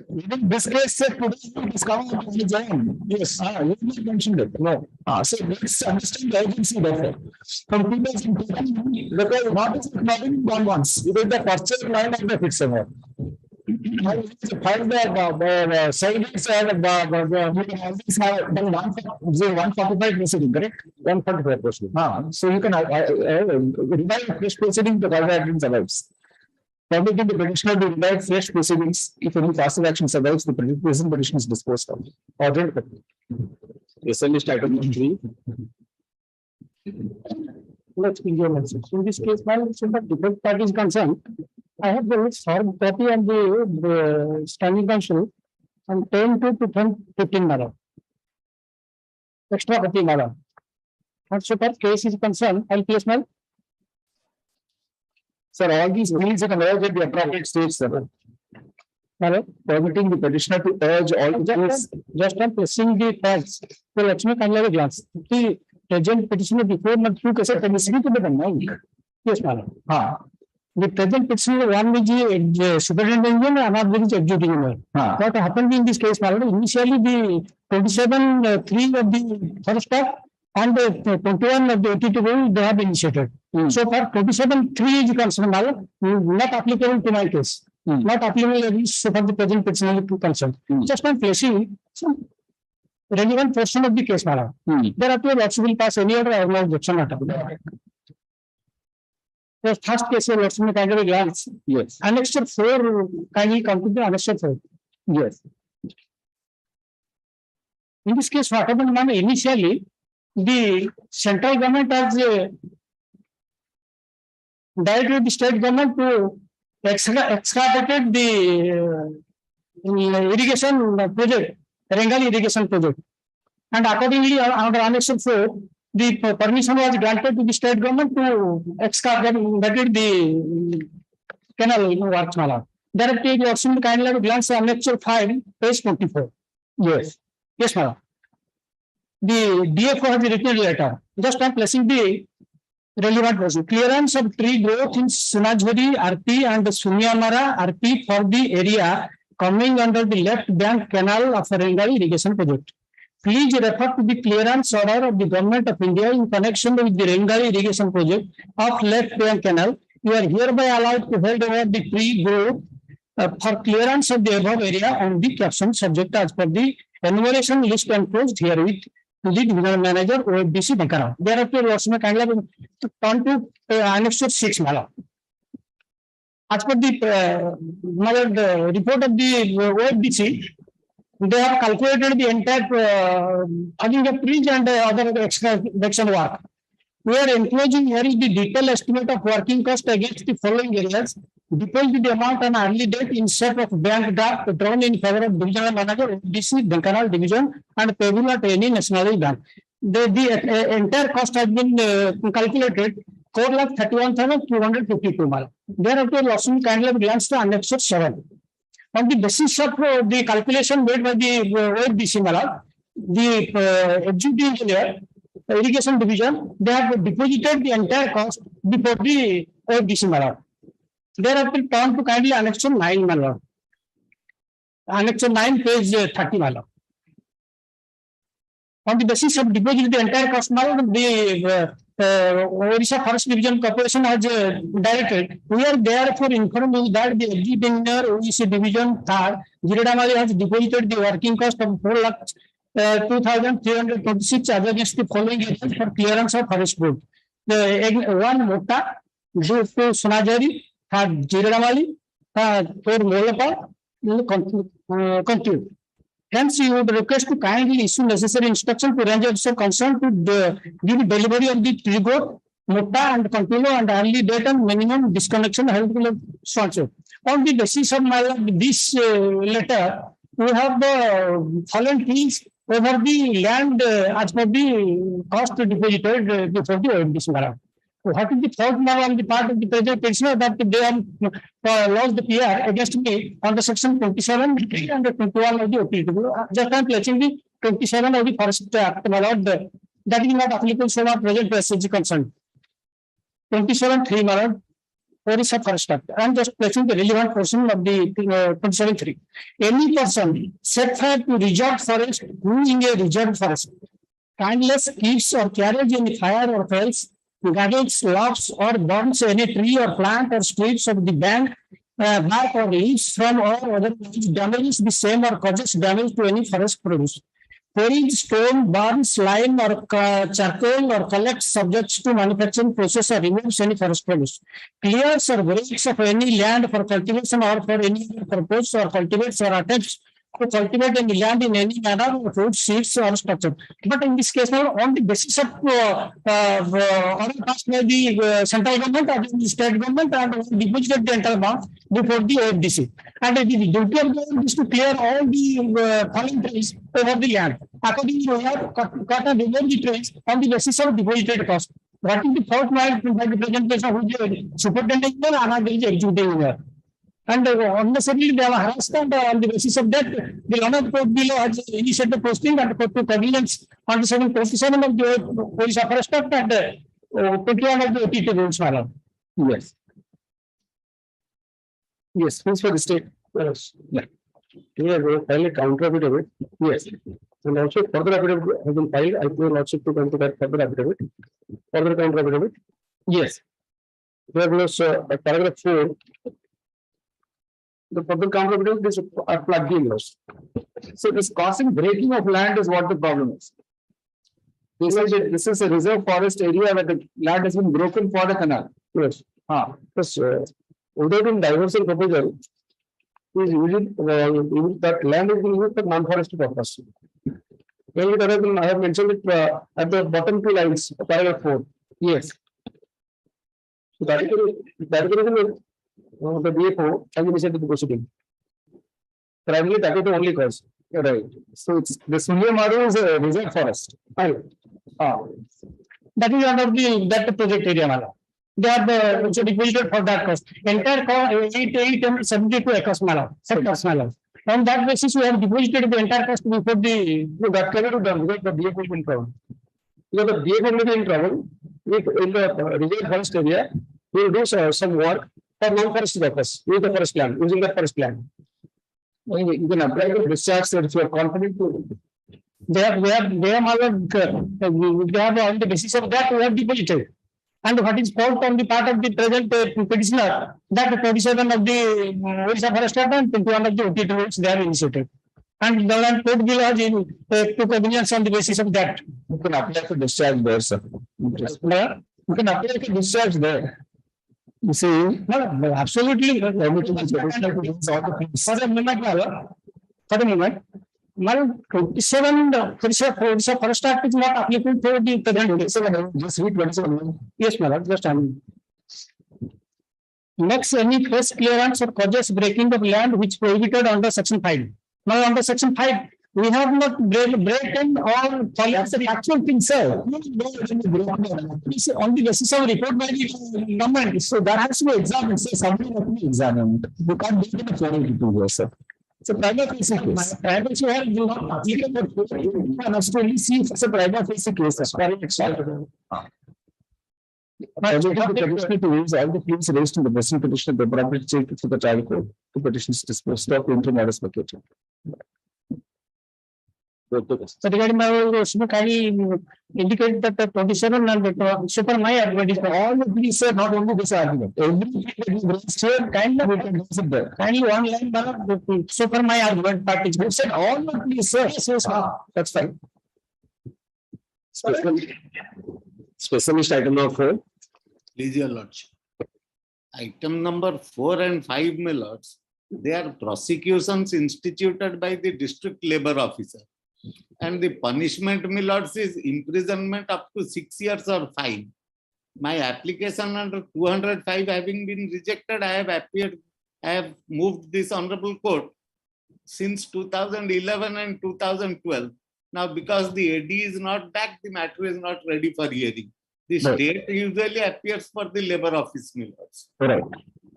Even this case said today it is coming up to join. Yes. You have not mentioned it. No. So let's understand the urgency therefore. From 2013, because not even gone once. It is the purchase line of the fixed amount. I will find the savings and you can always have done 145 proceeding, correct? 145 proceeding. So you can revive fresh proceeding to cover action survives. Permitting the petitioner to revive fresh proceedings if any passive action survives, the present petition is disposed of. Ordered. List item 3. Let's begin your message. In this case, while different parties concerned, I have the hard copy of the standing council and 10 to 15 Mara. Extra copy Mara. And so that case is concerned, I'll place my. Sir, all these rules you can urge at the appropriate stage, sir. Permitting the petitioner to urge all just on pressing the facts. So let me kindly have a glance. The present petitioner before month 2 कैसे permission to the bank. Yes, madam. The present petitioner one is superintendent engineer and another is executive engineer. What happened in this case, madam? Initially the 27/3 of the first step and the 21 of the 82 rule they have initiated. So for 27/3 is concerned, madam, not applicable to my case. Not applicable for the present petitioner to concern. Just on placing some relevant portion of the case, madam. Thereafter, lots will pass any other objection at all. The first case of lots kind of a glance. Yes. Annexure 4 kindly come to the annexure 4. Yes. In this case, what happened, madam? Initially, the central government has directed the state government to excavated the irrigation project, Rengal irrigation project. And accordingly, under annexure 4, the permission was granted to the state government to excavate the canal works. Directly, you also kindly glance at annexure 5, page 24. Yes. Yes, madam. the DFO has written a letter. Just I'm placing the relevant version. Clearance of tree growth in Sunajhari, RP and Sunyamara RP for the area coming under the left bank canal of Rengali irrigation project. Please refer to the clearance order of the Government of India in connection with the Rengali irrigation project of left bank canal. You are hereby allowed to hold over the tree growth for clearance of the above area on the caption subject as per the enumeration list enclosed herewith to the divisional manager OFDC Bankara. Thereafter, Lordship may kindly turn to annexure 6 Mala. As per the report of the OFDC, they have calculated the entire adding of trees and other extraction work. We are enclosing here is the detailed estimate of working cost against the following areas. Deposit the amount on early date in set of bank draft drawn in favor of divisional manager, DC, Bankanal division, and payable at any nationalized bank. The entire cost has been calculated 4,31,252. Thereafter, Lawson kindly glance to Annexure 7. On the basis of the calculation made by the OFDC Malad, the executive engineer, irrigation division, they have deposited the entire cost before the OFDC Malad. Thereafter, turn to kindly Annexure 9 Malad. Annexure 9, page 30 Malad. On the basis of deposit the entire cost Malad, the Orissa Forest Division Corporation has directed. We are therefore informed you that the executive engineer OEC Division 3rd, Giridamali has deposited the working cost of 4,2,326 against the following areas for clearance of forest growth. The one Mota, to Sunajari, third Giridamali, for Molapa, conclude. Hence, you would request to kindly issue necessary instruction to range officer concerned to give delivery of the tree growth, Mutta and continue and early date and minimum disconnection helpful sponsor. On the basis of this letter, we have the fallen trees over the land as per the cost deposited before the OFDC Mara. What is the fault now on the part of the present petitioner that they have lost the PR against me on the section 27 and 21 of the OPT? Just I'm placing the 27 of the Forest Act, my lord, that is not applicable so our present passage concerned. 27.3, my lord, Orissa Forest Act. I'm just placing the relevant portion of the 27.3. Any person set fire to reserved forest who in a reserved forest, kindless keeps or carries any fire or fells, gathers, lops, or burns any tree or plant or strips of the bark or leaves from or otherwise damages the same or causes damage to any forest produce. Quarries, stone, burns, lime, or charcoal, or collects subjects to manufacturing process or removes any forest produce. Clears or breaks of any land for cultivation or for any purpose, or cultivates or attempts to cultivate any land in any manner, fruit, seeds, or structure. But in this case, now, on the basis of order passed by the central government or the state government and deposited the entire amount before the OFDC. And the duty of government is to clear all the fallen trees over the land. Accordingly, we have got to remove the trees on the basis of deposited cost. What is the fault made by the presentation of the superintendent engineer and the executive engineer? And unnecessarily they have harassed, and on the basis of that, the Honorable Court below has initiated the posting and put to convenience on the 747 of the Orissa Forest Act and 21 of the OTT rules, madam. Yes. Yes, please for the state. Yes. Yeah. Here, we file a counter affidavit. Yes. And also further affidavit has been filed. I will also to come to that further affidavit. Further counter affidavit. Yes. There was paragraph 4. The further counter affidavit is plugged in. So this causing breaking of land is what the problem is. This is a reserve forest area where the land has been broken for the canal. Yes. Because without in diversion proposal, is using that land is being used for non-forestry purpose. I have mentioned it at the bottom 2 lines, paragraph 4. Yes. So that is the DFO has initiated the proceeding. Primarily, that is the only cause. Right. So it's the Sunyamara is a reserve forest. That is under that project area. They are deposited for that cost. Entire 72 acres, sectors. On that basis, we have deposited the entire cost before that credit to them because the DF is in trouble. Because the DF will be in trouble, if in the reserve forest area, we will do some work for non-forest purpose, use the forest land, using the forest land. You can apply the discharge if you are confident to. They have on the basis of that we have deposited. And what is fault on the part of the present petitioner, that 27 of the Orissa Forest Act and 21 of the OT rules they have initiated. And the land court will have took evidence on the basis of that. You can apply for discharge there, sir. You can apply for discharge there. You see, no, absolutely. For the moment, 27 Orissa Forest Act is not applicable for the present. Just read 27. Yes, my lord, just next, any first clearance or causes breaking of land which prohibited under section 5. Now, under section 5, we have not broken or followed the actual thing, sir. On the basis of report by the government, so that has to be examined. So, something has to be examined. We can't do it in a 482 here, sir. It's a prima facie case. Prima facie case will not applicable. One has to only see if it's a prima facie case. The petitioner to raise all the claims raised in the present petition, the appropriate state for the trial court to petitions disposed of interim orders vacated. So regarding my motion, kindly indicate that the 27 and super my argument is all the please, sir, not only this argument. Everything that is raised here, kindly we can use it there. Kindly one line, super my argument participate. Said all the please, sir. Yes, that's fine. Specialist item number 4. Please, your lordship. Item number 4 and 5, my lords, they are prosecutions instituted by the district labor officer. And the punishment, my lords, is imprisonment up to 6 years or fine. My application under 205 having been rejected, I have moved this honorable court since 2011 and 2012. Now, because the AD is not back, the matter is not ready for hearing. The state usually appears for the labor office, my lords. Right.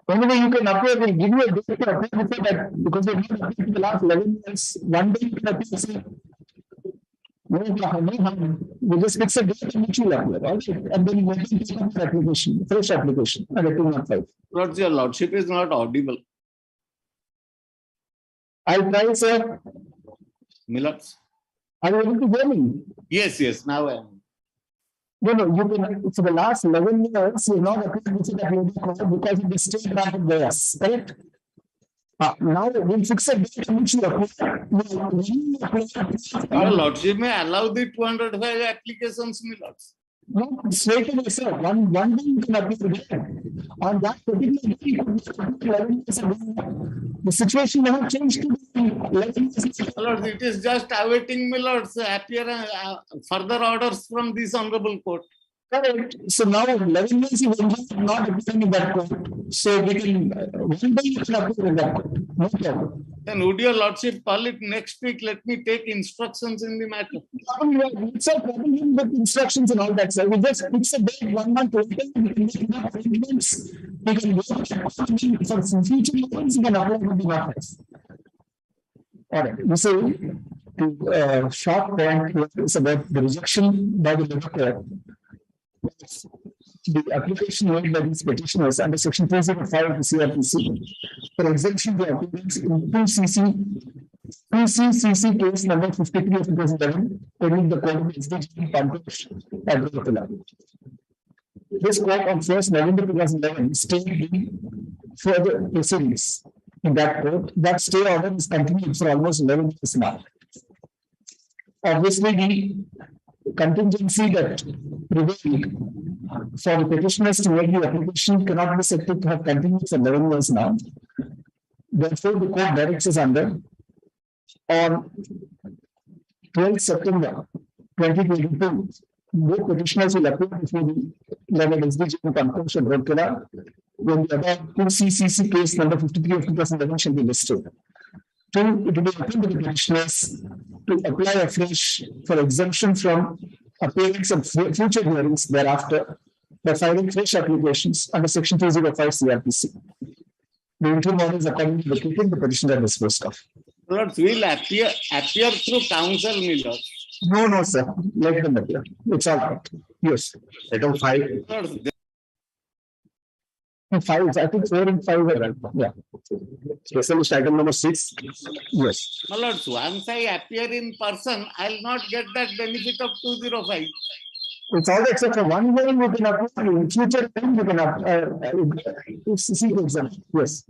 Anyway, you can appear, we'll give you a date to appear before that, because they have appeared in the last 11 years. One day you can appear. We just fix a date and which will appear. And then we can take up the application, fresh application, under 215. Lords, your lordship is not audible. I'll try, sir. My lords. Are you able to hear me? Yes, now I am. No, you can, for the last 11 years, you know, because of the state granted by us, correct? Now we'll fix a date in which you apply. Your lordship may allow the 205 applications, my lords. No, straight away, sir. One day you can apply. On that particular day, the situation never changed to 11 years. Lords, it is just awaiting, my lords, further orders from this honorable court. Correct. So now 11 years you will not appearing in that court. So we can one day you can appear in that court. No problem. Then would your lordship call it next week? Let me take instructions in the matter. It's a problem with instructions and all that, sir. We just fix a date 1 month later. We can make enough arrangements. We can work for future months. We can apply for the office. All right. You see, the short point here is about the rejection by the labor court. The application made by these petitioners under section 305 of the CRPC for exemption to applicants in 2CCC case number 53 of 2011, pending the court of SDG Pantosh at Rohila. This court on 1st November 2011 stayed in further proceedings in that court. That stay order is continued for almost 11 years now. Obviously, the contingency that prevailed for the petitioners to make the application cannot be said to have continued for 11 years now. Therefore, the court directs us under on 12th September 2022. Both petitioners will appear before the level SDG Pantosh and Rohila when the above 2CCC case number 53 of 2011 shall be listed. Two, it will be open to the petitioners to apply afresh for exemption from appearance of future hearings thereafter by filing fresh applications under section 205 CRPC. The interim order is accordingly located, the petitioner disposed of. Lords will appear through council, Milord. No, sir. Let them appear. It's all right. Yes. Item five, Lords, Five, I think 4 and 5 are right. Yeah. specialist item number six. Yes. my lords, once I appear in person, I'll not get that benefit of 205. It's all except for one way you can apply. In future time you can see exam. Yes.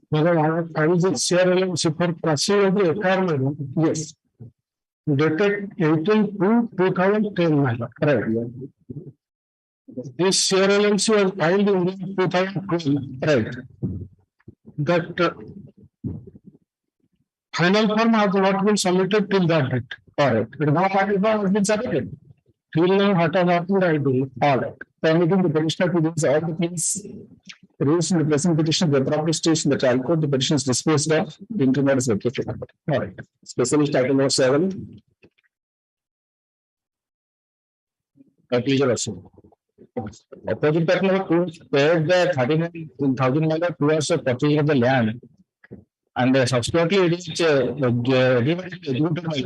Whether I was a share super proceed of the requirement. Yes. Dated 18/2/2010. Right. This share LLC was filed in 2012. Right. That final form has not been submitted till that date. All right. But now final form has been submitted. Till now, what has happened, I do. All right. Permitting the petitioner to raise all the things raised in the present petition, the proper stage in the trial court, the petition is disposed of, the internet is located. All right. Specialist item number seven. Pleasure also. Opposite party number two paid the 39,000 naira towards the purchase of the land. And subsequently it is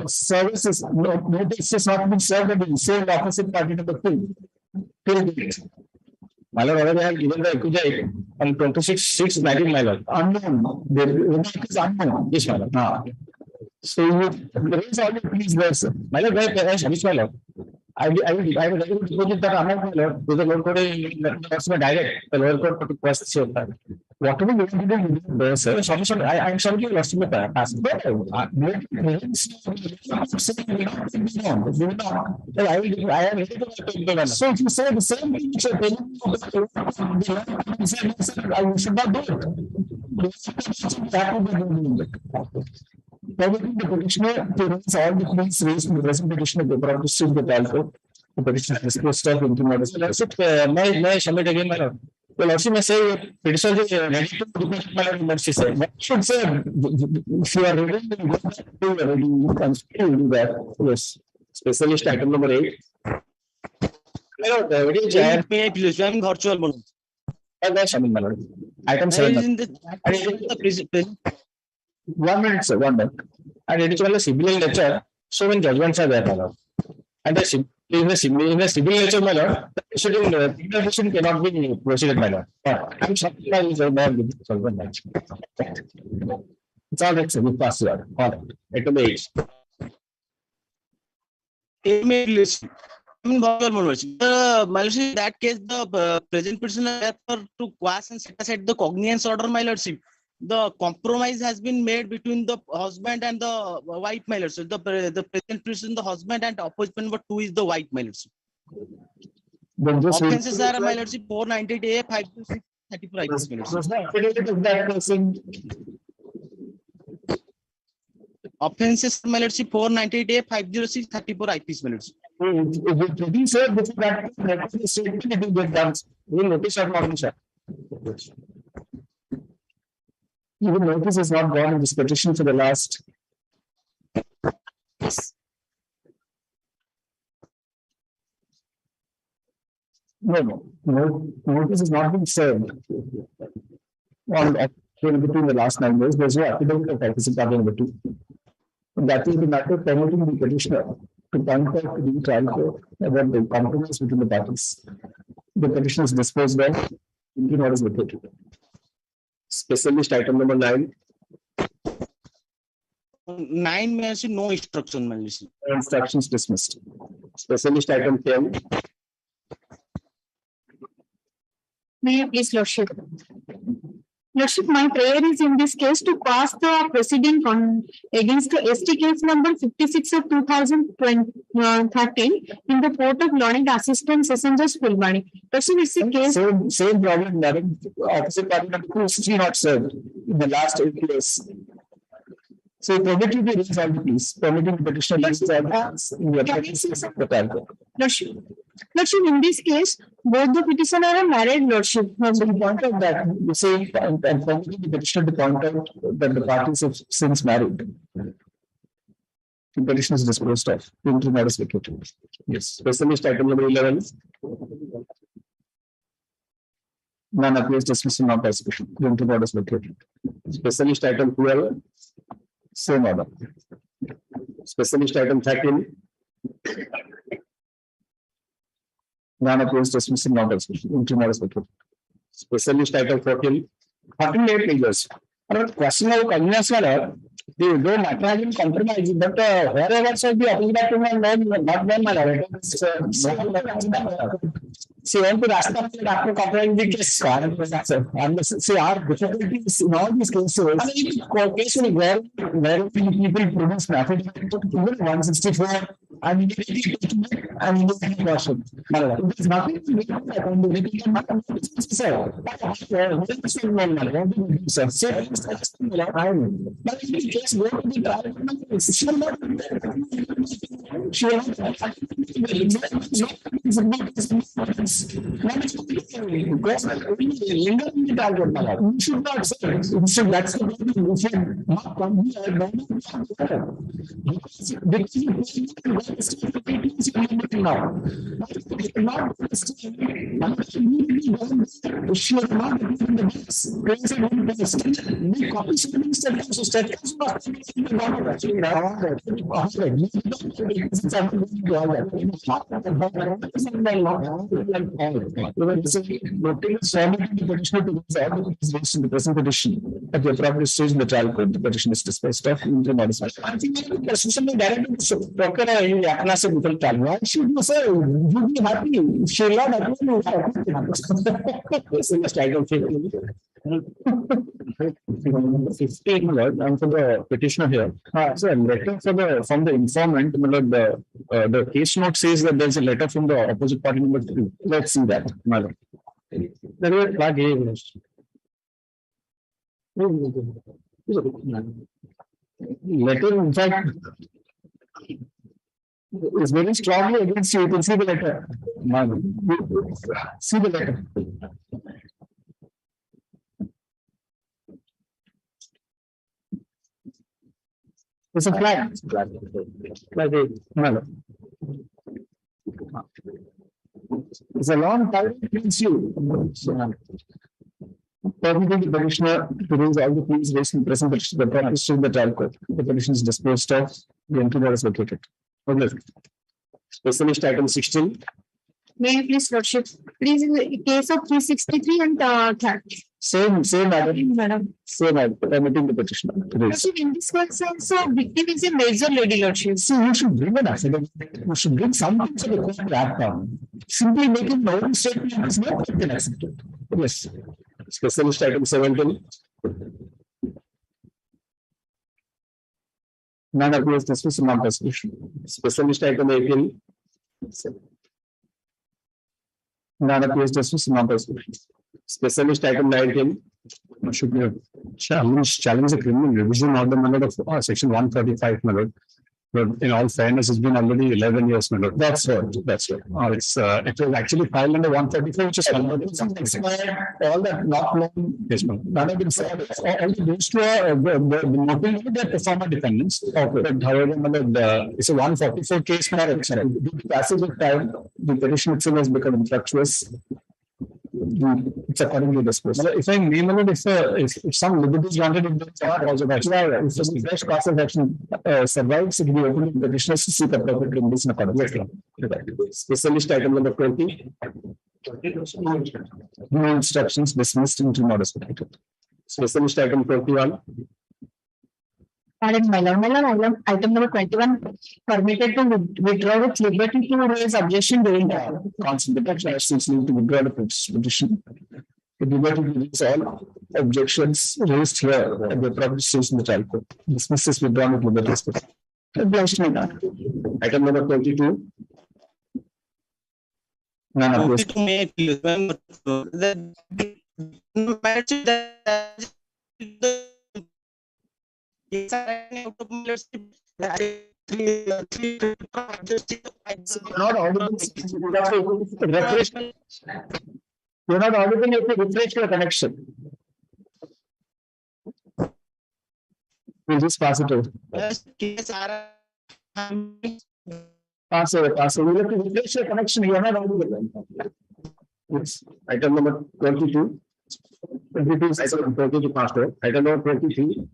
services, notice is not been served at the same opposite party number two. Till date. My lord already have given the accusation on 26/6/19, my lord. Unknown. The is unknown. Yes, my lord. So you raise all the please there, sir. My lord, which my lord? I will deposit that amount, my lord, to the lower court direct, the lower court to request whatever you want to do, you do, sir. Sorry, I am sorry, you lost my pass. I am ready to take the. So if you say the same thing, you should I should not do it. Permitting the petitioner to raise all the claims raised in the present petition of the proper to the trial court. The petition is disposed of into notice. That's it. May I submit again, my lord? Well, also may say petitioner is ready to request my lord. What she said. What should say? If you are ready, then go back to ready. You can still do that. Yes. Specialist item number 8. My lord, what is I'm virtual mode. My lord. Item 7. 1 minute, sir. 1 minute. And it is all a civil nature. So when judgments are there, my lord. And in a civil nature, my lord, the petition cannot be proceeded, my lord. I'm sorry, it's all right, sir. We pass it on. All right. Item 8. In that case, the present petitioner to quash and set aside the cognizance order, my lordship. The compromise has been made between the husband and the wife, my lordship. The present petition, the husband, and opposite number 2 is the wife, my lordship. Offenses are, my lordship, 498A, 526, 34 IPs, my lordship. Offenses, my lordship, 498A, 506, 34 IPs, my lordship. Even notice has not gone in this petition for the last. No. Notice has not been served. Between the last 9 years, there's no affidavit of office in party number 2. And that is the matter permitting the petitioner to point out to the trial court about the compromise between the parties. The petition is disposed of, into what is located. Specialist item number 9. 9 means no instruction, my lordship. Instructions dismissed. Specialist item 10. May I please, Lordship? Lordship, my prayer is in this case to pass the proceeding on against the ST case number 56 of 2013 in the Court of Learning Assistant Session Judge Fulbani. Lordship, it's a case. Same problem, madam. Opposite party number 2 is still not served in the last 8 years. So permitting the resolve, please. Permitting the petitioner to resolve in the applications of the trial. Lordship, in this case, both the petitioner are married, Lordship. So you point out that you say and permitting the petitioner to point out that the parties have since married. The petition is disposed of. The interim order is vacated. Yes. Specialist item number 11. None appears dismissed not by sufficient. The interim order is vacated. Specialist item 12. Same order. Specialist item 13. Non-opposed dismissal not executed. Interim order is vacated. Specialist item 14. 48 pages. But question of convenience matter, the though matter has been compromised, but wherever should be applied to not one matter. See, when the Rasta after comparing the case, and see our difficulties in all these cases. I mean, case where people produce method even 164 and immediately and immediately question. There's nothing to make accountability and not but in the case go to the trial, she will not should not say so that's the you should not come here the present petition at the appropriate stage in the trial court, the petition is disposed of in the notice. I think the system is directly procure a Yaknasa before trial. Why should you say you be happy? She will not happy. This is the title. 15, I'm for the petitioner here. So a letter for the from the informant, the case note says that there's a letter from the opposite party number 3. Let's see that. There is a flag here. Letter, in fact, is very strongly against you. You can see the letter. See the letter. It's a flag. It's a long time against you. Permitting the petitioner to raise all the pleas raised in present petition, the practice in the trial court. The petition is disposed of. The entry is located. Specialist item 16. May I please, Lordship? Please, in the case of 363 and 30. Same, madam. Madam. Same, madam. Permitting the petitioner to raise. Lordship, in this case, also, victim is a major lady, Lordship. See, you should bring an affidavit. You should bring something to the court to act on. Simply making no own statement is not accepted. Yes. Specialist item 17. None appears dismissal non prosecution. Specialist item 18. None appears dismissal non prosecution. Specialist item 19. Should be a challenge the criminal revision order of section 135. But in all fairness, it's been already 11 years. That's right. It was actually filed under 134, which is all that not known. Yes, none of them said all the those two are the they're performer defendants. But however, it's a 144 case. Due to passage of time, the petition itself has become infructuous. It's accordingly disposed. If I name it, if some liberties wanted to do if the fresh cause of action survives, it will be open to petitioners to seek appropriate remedies in accordance. Specialist item number 20. No instructions dismissed into notice. Specialist item 21. Pardon, my lord, item number 21 permitted to withdraw with liberty to raise objection during the Counsel, the petitioner has to withdraw the petition. The liberty to raise all objections raised here at the appropriate stage in the trial court. Dismiss is withdrawn with liberty. obliged, my lord. Item number 22. None opposed. To make Not audible. Refresh. You're not audible. You have to refresh your connection. We'll just pass it over. Pass over. We'll have to refresh your connection. You're not audible. Yes. Item number 22. 22 passed over. Item number 23.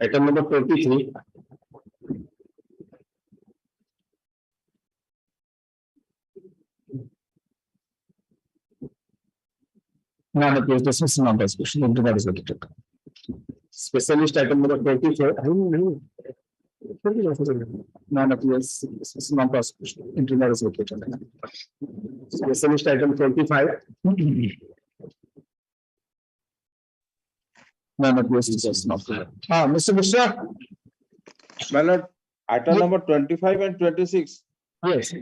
Item number 23. None appears dismissed and non-discussion. Internet is located. Specialist item number 24. None appears dismissed and non-prosecution. Internet is located. Specialist item 25. None appears dismissed. Mr. Mishra? My lord, item number 25 and 26. Yes.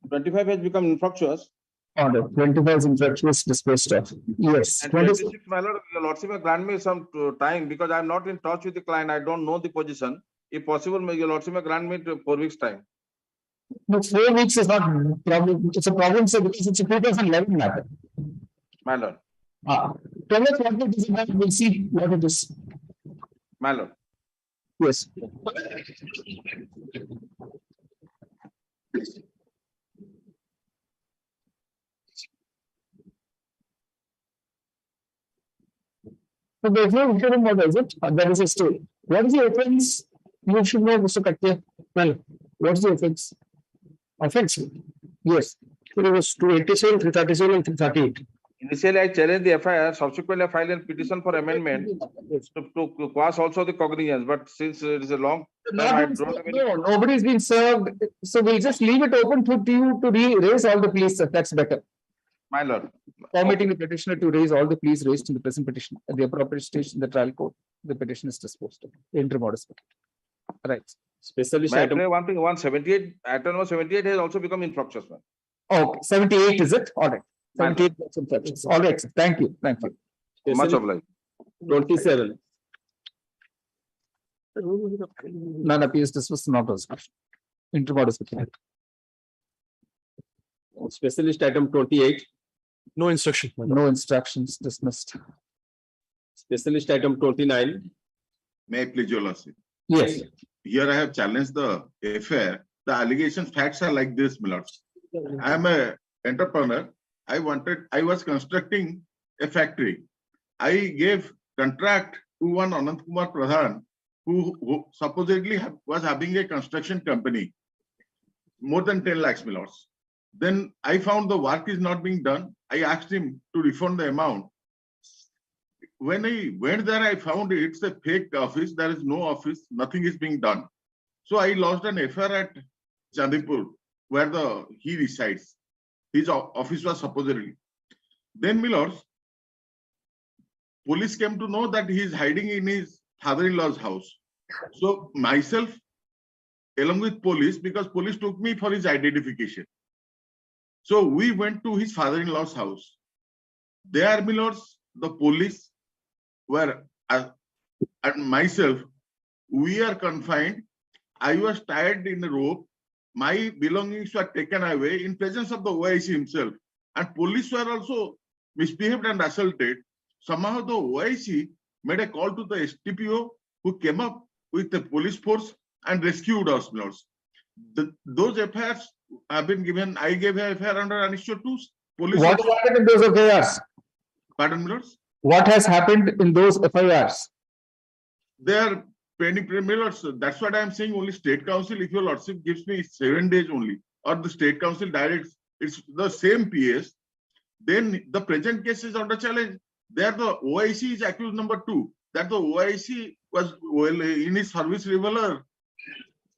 25 has become infructuous. Order. 25 is infructuous disposed of. Yes. And 26. 26, my lord, your lordship may grant me some time because I am not in touch with the client. I don't know the position. If possible, may your lordship may grant me 4 weeks time. No, 4 weeks is not problem. It's a problem, sir, because it's a 2011 matter. My lord, Tell us what it is about. We'll see what it is. my lord. Yes. So there's no interim, what is it? There is a stay. What is the offense? You should know, Mr. Katya. Well, what's the offense? Offense? Yes. It was 287, 337, and 338. Initially, I challenged the FIR. Subsequently, I filed a petition for amendment to quash also the cognizance. But since it is a long time, I don't have any. No, nobody's been served. So we'll just leave it open to you to raise all the pleas, sir. That's better. My lord. Permitting the petitioner to raise all the pleas raised in the present petition at the appropriate stage in the trial court. The petition is disposed of. Interim order. Right. Specialist May I item. play one thing? 178, item number 78 has also become infructuous, man. Okay, 78 is it? All right. 78 infractions. All right, sir. Thank you. Thank you. Much obliged. 27. None appears dismissed, not discussion. Interim order. Specialist item 28. No instruction. No instructions dismissed. Specialist item 29. May I please your lordship? Yes. Here I have challenged the affair. The allegation facts are like this, my lords. I am a entrepreneur. I was constructing a factory. I gave contract to one Anant Kumar Pradhan, who supposedly was having a construction company, more than 10 lakhs, my lords. Then I found the work is not being done. I asked him to refund the amount. When I went there, I found it's a fake office. There is no office. Nothing is being done. So I lodged an FIR at Chandipur, where he resides. His office was supposedly. Then, my lords, police came to know that he is hiding in his father-in-law's house. So myself, along with police, because police took me for his identification. So we went to his father-in-law's house. There, my lords, the police were, and myself, we are confined. I was tied in a rope. My belongings were taken away in presence of the OIC himself. And police were also misbehaved and assaulted. Somehow the OIC made a call to the STPO, who came up with the police force and rescued us, lords. Those FIRs have been given. I gave a FIR under Annexure 2. Police. What happened in those FIRs? Pardon, lords? What has happened in those FIRs? They are pending, lords. That's what I am saying. Only State Council, if your lordship gives me 7 days only, or the State Council directs, it's the same PS. Then the present case is under challenge. There the OIC is accused number 2. That the OIC was in his service revolver,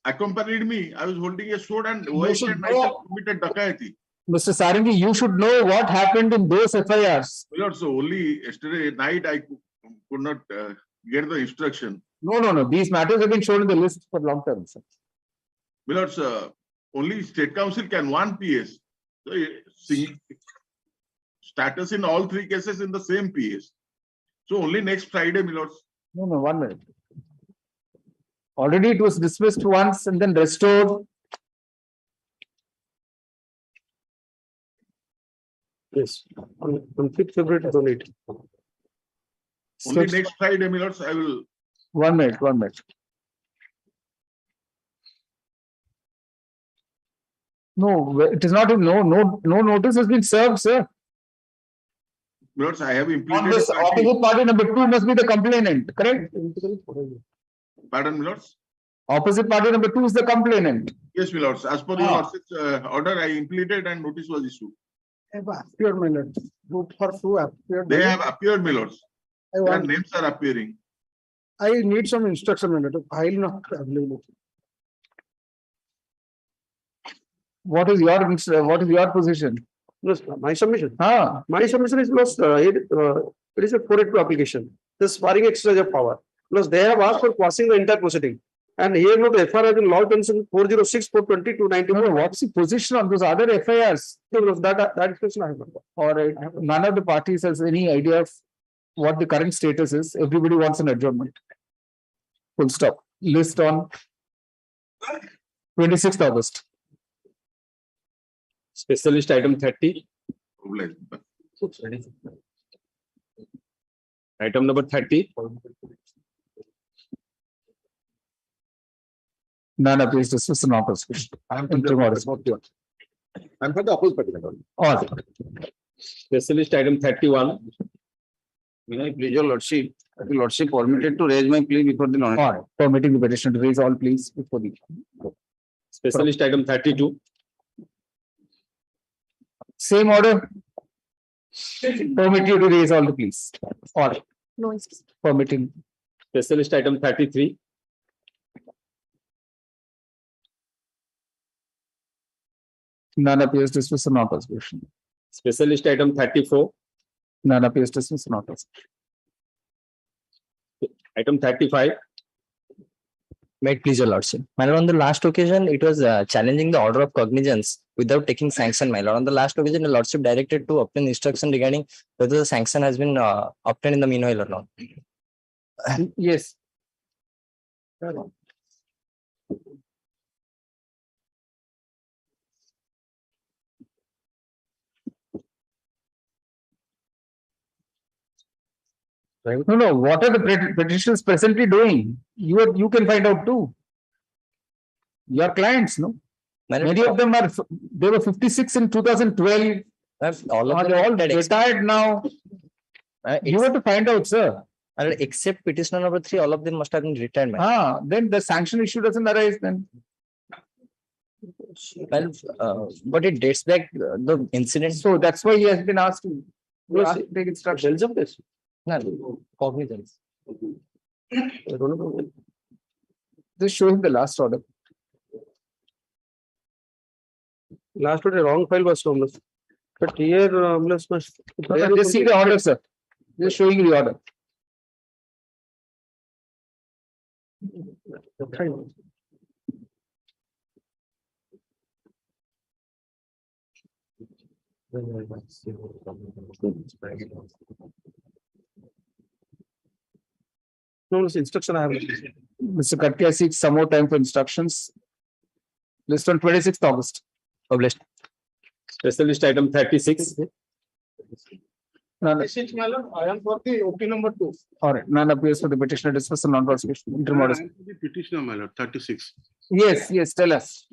accompanied me. I was holding a sword and OIC and myself committed dakayati. Mr. Sarangi, you should know what happened in those FIRs. So only yesterday night I could not get the instruction. No. These matters have been shown in the list for long term, sir. Milords, only State Council can one PS. So, status in all 3 cases in the same PS. So only next Friday, Milords. No, 1 minute. Already it was dismissed once and then restored. Yes. On 5th February 2008. Only next Friday, Milords, I will. 1 minute. No, it is not. No notice has been served, sir. Lords, I have On implemented. this opposite party number 2 must be the complainant, correct? Pardon, Lords? Opposite party number 2 is the complainant. Yes, my lords. As per your Ah. lordship's order, I implemented and notice was issued. Appeared, my lord. Group for 2 appeared. They have appeared, my lords. I Their want, names are appearing. I need some instruction, my lord. File not available. What is your position? Yes, my submission. Ah, My submission is lost. It is a 482 application. The sparring exercise of power. Plus, they have asked for quashing the entire proceeding. And here note FIR has been logged on 406, 420 to 90. no, what's the position on those other FIRs? That information I have not got. All right, none of the parties has any idea of what the current status is. Everybody wants an adjournment. Full stop. List on 26th August. Specialist item 30, item number 30, None appears to dismiss and not prosecution. Interim orders. I'm for the opposite party. All right. specialist item 31, May I please your lordship, lordship permitted to raise my plea before the All right. Permitting the petition to raise all pleas before the. specialist item 32, Same order. Permit you to raise all the pleas. All right. No, it's Permitting. specialist item 33, None appears to dismiss and not prosecution. specialist item 34, None appears to dismiss and not prosecution. item 35, May it please your lordship. My lord, on the last occasion, it was challenging the order of cognizance without taking sanction, my lord. On the last occasion, the lordship directed to obtain instruction regarding whether the sanction has been obtained in the meanwhile or not. Yes. No, what are the petitioners presently doing? You can find out too. Your clients, no? My lord, Many of them are, they were 56 in 2012. all of Are them they all had retired now? You have to find out, sir. my lord, except petitioner number 3, all of them must have been retired. My Then the sanction issue doesn't arise then. well, but it dates back the incident. So that's why he has been asked to take instruction. No, cognizance. Just show him the last order. Last one, a wrong file was shown. But here, Just see the order, sir. Just showing you the order. No, this instruction I have. Mr. Katkia seeks some more time for instructions. List on 26th August. Published. specialist item 36, None, My lord, I am for the OP number 2. all right, none appears for the petitioner dismissal, non-prosecution. Interim orders. The petitioner, my lord, 36. Yes, tell us.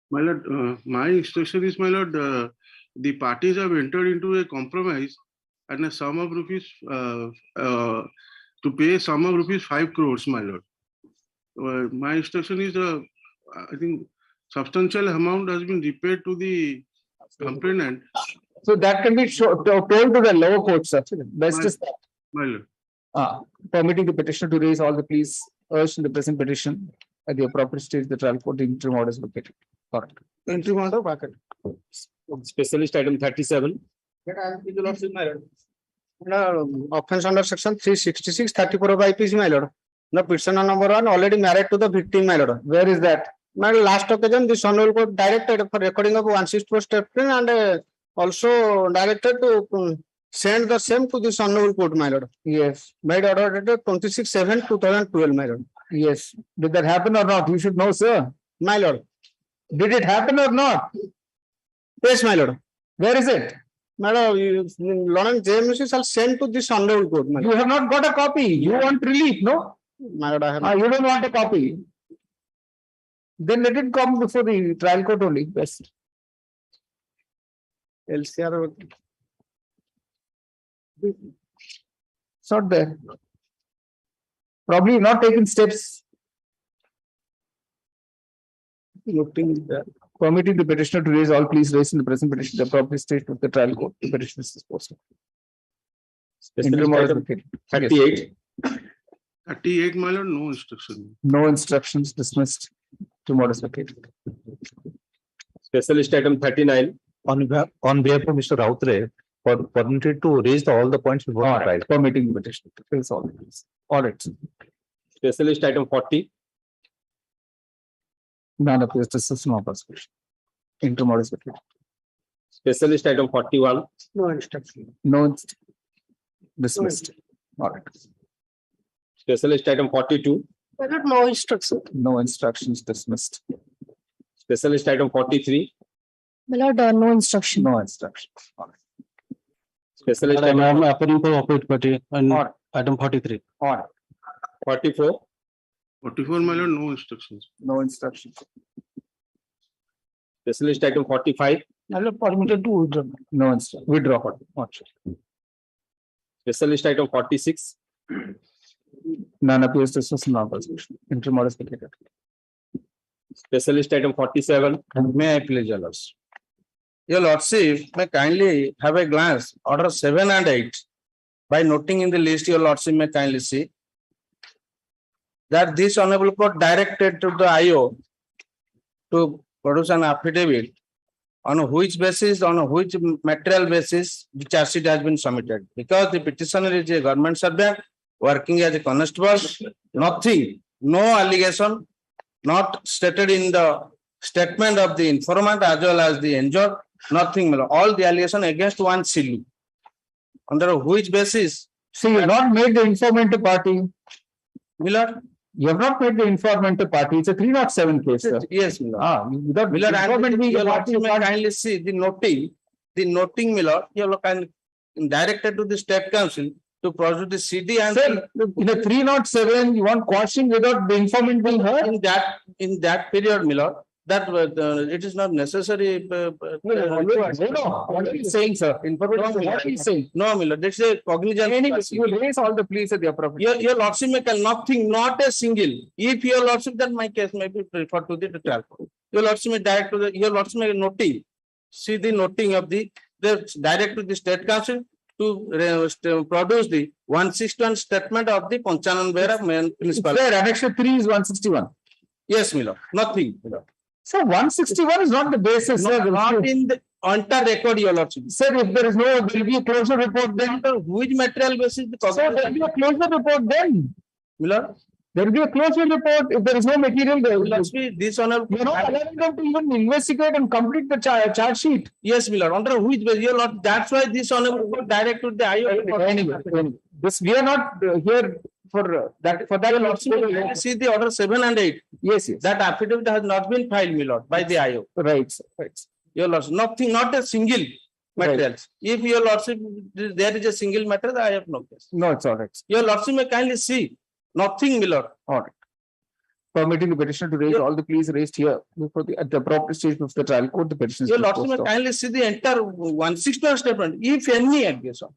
My lord, my instruction is, my lord, the parties have entered into a compromise and a sum of rupees, to pay a sum of rupees 5 crores, my lord. My instruction is, I think substantial amount has been repaid to the complainant. So that can be told to the lower court, sir. Best is that. My lord. Permitting the petitioner to raise all the pleas urged in the present petition at the appropriate stage, the trial court, the interim order is located. Correct. Interim order packet. specialist item 37, Offense under section 366, 34 of IPC, my lord. The petitioner number 1 already married to the victim, my lord. Where is that? My last occasion, this honorable court directed for recording of 164 statement and also directed to send the same to this honorable court, my lord. Yes, Made order dated 26/7/2012, my lord. yes. Did that happen or not? You should know, sir. My lord. Did it happen or not? Yes, my lord. Where is it? My lord, Lawrence JMC shall send to this honorable court, my You lord. have not got a copy. You want relief, no? My lord, I have. You don't want a copy. Then let it come before the trial court only. Best. LCR. It's not there. Probably not taken steps. Permitting the petitioner to raise all pleas raised in the present petition, the appropriate state of the trial court, the petition is disposed of. Interim order is vacated. 38. 38, my lord, no instruction. No instructions, dismissed. Interim order is vacated. Specialist item 39. On behalf of Mr. Rautre, permitted to raise all the points before the trial. Permitting the petition to raise all pleas. Audit. Specialist item 40. None appears to sustain no prosecution. Interim order is vacated. Specialist item 41. No instruction. No dismissed. Audit. Specialist item 42. No instruction. No instructions, dismissed. Specialist item 43. My lord, no instruction. No instructions. Audit. Specialist I item am appearing for opposite party on Audit. item 43. Audit. 44. 44, my lord, no instructions. No instructions. Specialist item 45. I will permitted to withdraw. No instruction. Withdraw. Specialist item 46. None appears to sustain no prosecution. Interim order is vacated. Specialist item 47. May I please, your lordship? Your lordship may kindly have a glance, order 7 and 8. By noting in the list, your lordship may kindly see that this honorable court directed to the IO to produce an affidavit on which material basis the charge sheet has been submitted. Because the petitioner is a government servant working as a constable, nothing, no allegation, not stated in the statement of the informant as well as the injured, nothing, all the allegation against one Silu. Under which basis? See, you have not made the informant a party. Miller? You have not made the informant a party. It's a 307 case, sir. Yes, Miller. Without Miller, informant being your a party, lordship may kindly see the noting, Miller, you can directed to the state council to produce the CD and sir, in a 307, you want quashing without the informant being heard? in that period, Miller, that it is not necessary. What are you saying, sir? What are you saying? No, Miller, that's a cognizant. Anyways, you raise all the pleas at the appropriate. Your lordship may can nothing, not a single. If your lordship, then my case may be referred to the trial court. Your lordship may direct to your lordship may noting. See the noting of the direct to the state council to produce the 161 statement of the Panchanan Bera municipal. Sir, annexure 3 is 161. Yes, Miller, nothing. Miller. So 161 is not the basis, sir. Not in the entire record, your lordship. Sir, if there is no, there will be a closure report then. Which material basis? Sir, there will be a closure report then. Miller? There will be a closure report if there is no material there. This honorable. You are not allowing them to even investigate and complete the charge sheet. Yes, Miller. Under which basis? Your lord, that's why this honorable court directed the IO. Anyway, this we are not here for that. For that, your lordship, see the order 7 and 8. Yes, yes. That affidavit has not been filed, my lord, by the IO. Right, right. Your lordship, nothing, not a single material. Right. If your lordship, there is a single matter, I have no case. No, it's all right. Your lordship may kindly see. Nothing, Miller. All right. Permitting the petitioner to raise all the pleas raised here before at the appropriate stage of the trial court, the petition. Your lordship may kindly see the entire 161 statement, if any allegation.